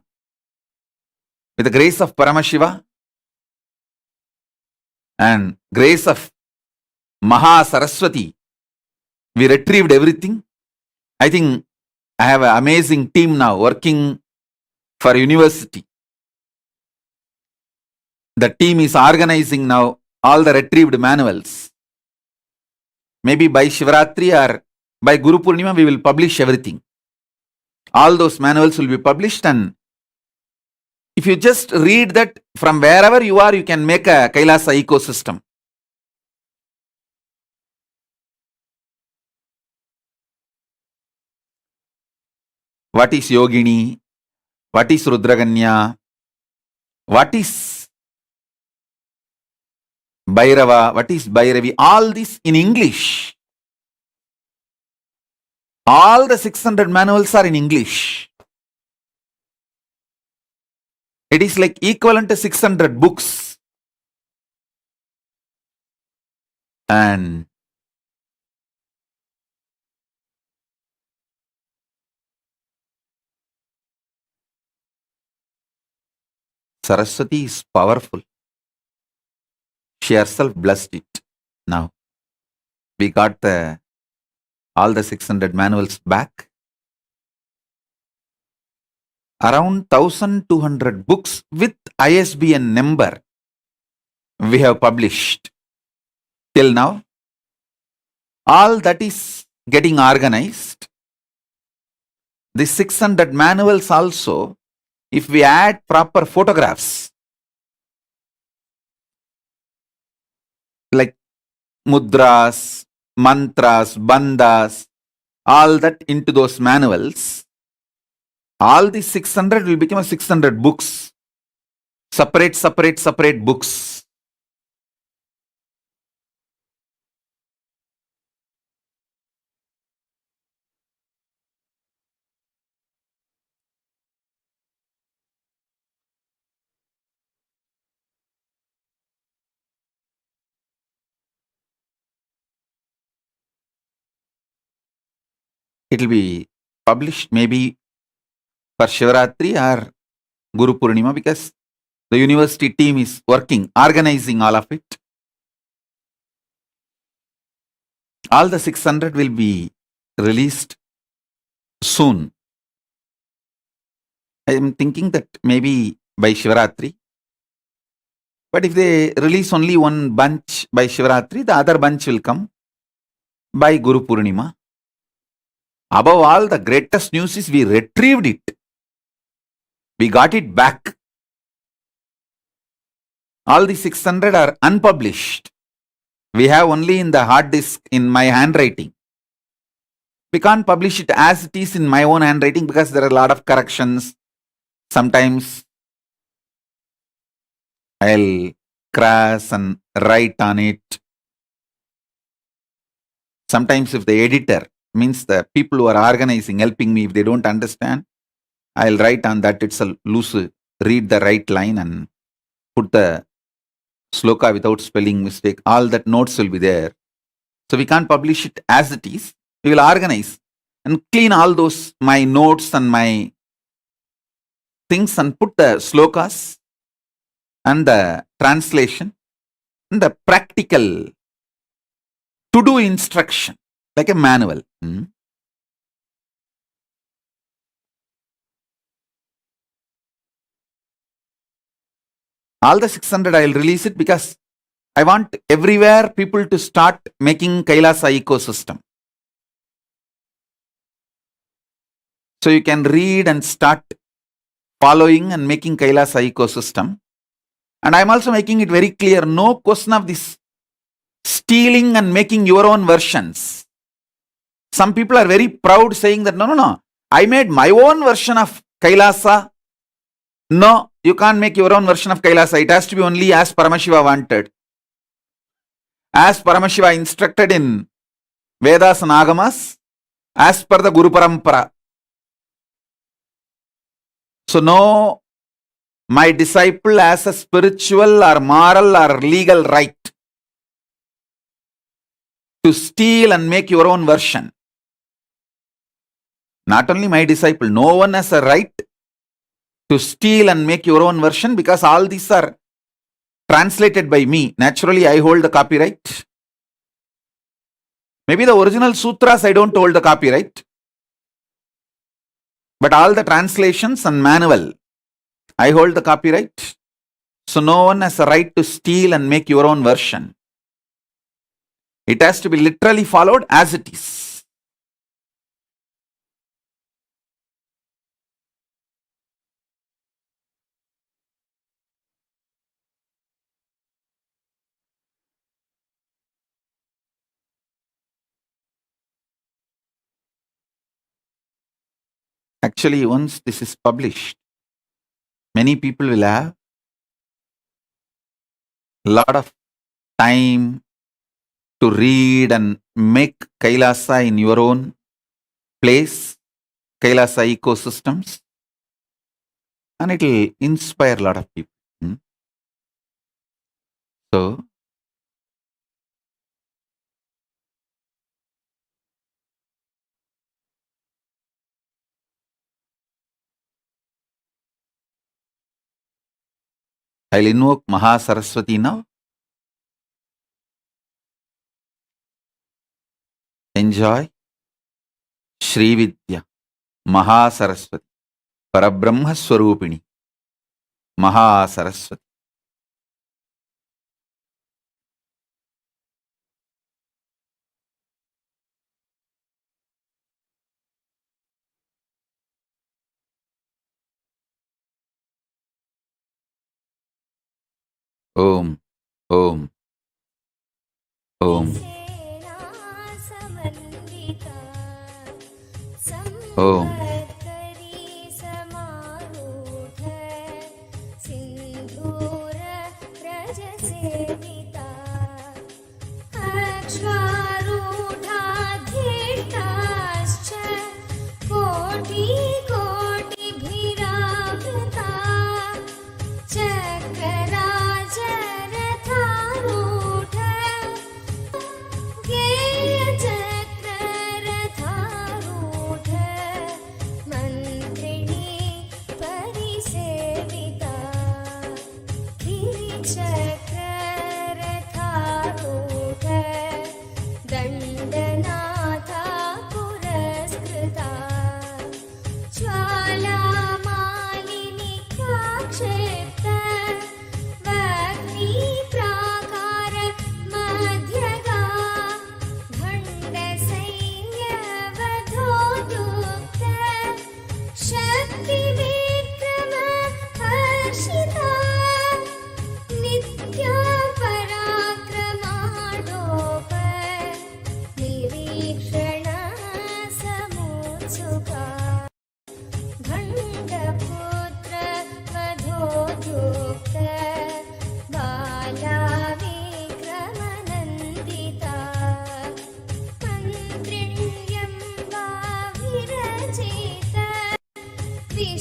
With the grace of Paramashiva and grace of Maha Saraswati, we retrieved everything. I think I have an amazing team now working for university. The team is organizing now all the retrieved manuals. Maybe by Shivaratri or by Guru Purnima we will publish everything. All those manuals will be published, and if you just read that from wherever you are, you can make a Kailasa ecosystem. What is Yogini? What is Rudraganya? What is Bhairava? What is Bhairavi? All this in English. All the 600 manuals are in English. It is like equivalent to 600 books. And Saraswati is powerful. She herself blessed it. Now, we got all the 600 manuals back. Around 1200 books with ISBN number we have published till now. All that is getting organized. The 600 manuals also, if we add proper photographs like mudras, mantras, bandhas, all that into those manuals, all the 600 will become a 600 books. Separate books. It will be published maybe for Shivaratri or Guru Purnima, because the university team is working, organizing all of it. All the 600 will be released soon. I am thinking that maybe by Shivaratri. But if they release only one bunch by Shivaratri, the other bunch will come by Guru Purnima. Above all, the greatest news is we retrieved it. We got it back. All the 600 are unpublished. We have only in the hard disk in my handwriting. We can't publish it as it is in my own handwriting because there are a lot of corrections. Sometimes I'll crash and write on it. Sometimes if the editor, means the people who are organizing, helping me, if they don't understand, I'll write on that itself, loose, read the right line and put the sloka without spelling mistake. All that notes will be there. So we can't publish it as it is. We will organize and clean all those, my notes and my things, and put the slokas and the translation and the practical to-do instruction, like a manual. All the 600 I will release it because I want everywhere people to start making Kailasa ecosystem. So you can read and start following and making Kailasa ecosystem. And I am also making it very clear, no question of this stealing and making your own versions. Some people are very proud saying that, no, I made my own version of Kailasa. No, you can't make your own version of Kailasa. It has to be only as Paramashiva wanted. As Paramashiva instructed in Vedas and Agamas, as per the Guru Parampara. So no, my disciple has a spiritual or moral or legal right to steal and make your own version. Not only my disciple, no one has a right to steal and make your own version, because all these are translated by me. Naturally, I hold the copyright. Maybe the original sutras I don't hold the copyright. But all the translations and manual, I hold the copyright. So no one has a right to steal and make your own version. It has to be literally followed as it is. Actually, once this is published, many people will have a lot of time to read and make Kailasa in your own place, Kailasa ecosystems, and it will inspire a lot of people. So, I'll invoke Maha Saraswati now. Enjoy Shri Vidya Maha Saraswati Parabrahma Swarupini Maha Saraswati. Om, Om, Om, Om.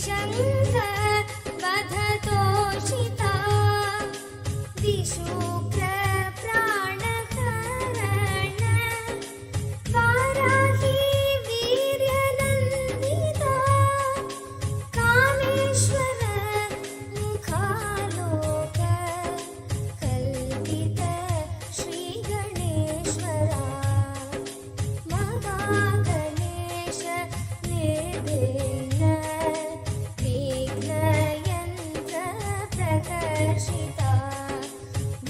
त्रिशङ्ख वधतोषिता दिशुक्र प्राणहरण Varahi वीर्यनन्दिता Kameshwar मुखालोक कल्पित श्रीगणेश्वरा महागणेश निर्विघ्न विघ्नयन्त्र प्रकर्षिता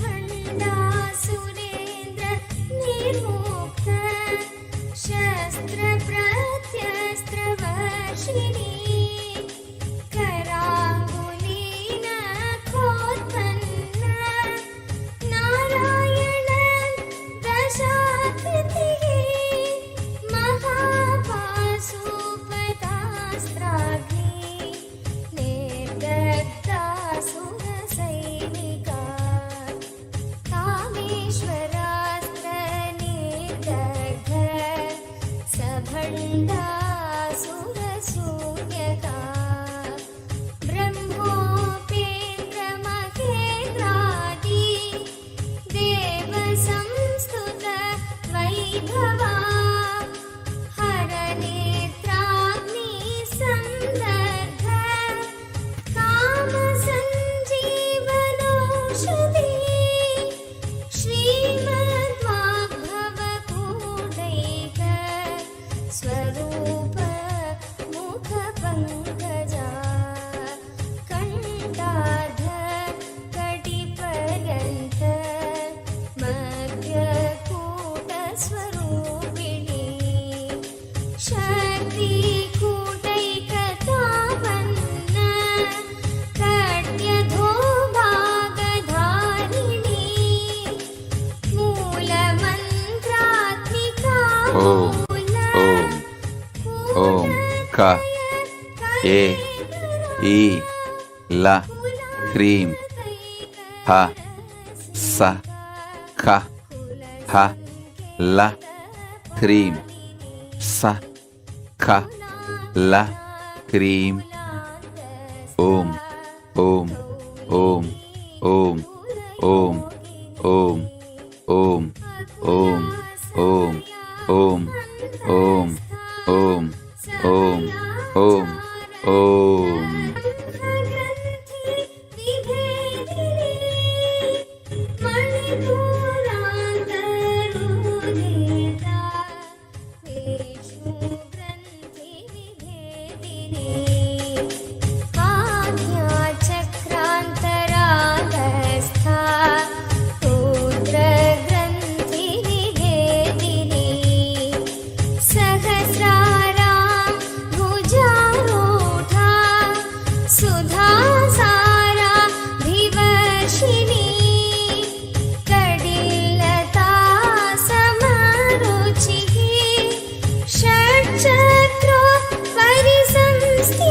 भण्डासुरेन्द्र निर्मुक्त शस्त्र प्रत्यस्त्रवर्षिणी कराङ्गुलीन खोत्पन्न नारायण दशाकृतिः महापाशुपतास्त्राग्नि निर्दग्धासुरसैनिका कामेश्वरास्त्र निर्दग्ध सभण्डासुरशून्यका ब्रह्मोपेन्द्रमहेन्द्रादि देवसंस्तुत वैभवा हरनेत्राग्नि सन्दर्भ कामसञ्जीवनौषधि श्रीमद्वाग्भवकूटैक स्वरूप मुखपङ्कजा कण्ठाध कटिपर्यन्त मध्यकूटस्वरूपिणी शक्तिकूटैकतापन्न कट्यधोभागधारिणी मूलमन्त्रात्मिका ఓం క ఏ ఈ ల హ్రీం హ స ఖ హ ల హ్రీం స ఖ ల హ్రీం ఓం ఓం ఓం ఓం ఓం ఓం ఓం ఓం ఓం ఓం ఓం ఓం ఓం ఓం ఓం आज्ञाचक्रान्तरागस्था रुद्रग्रन्थिविभेदिनी सहस्रारां भुजारूढा सुधासारा भिवर्षिणी कडिलता समरुचिः षट्चक्रो परिसंस्थिता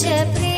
च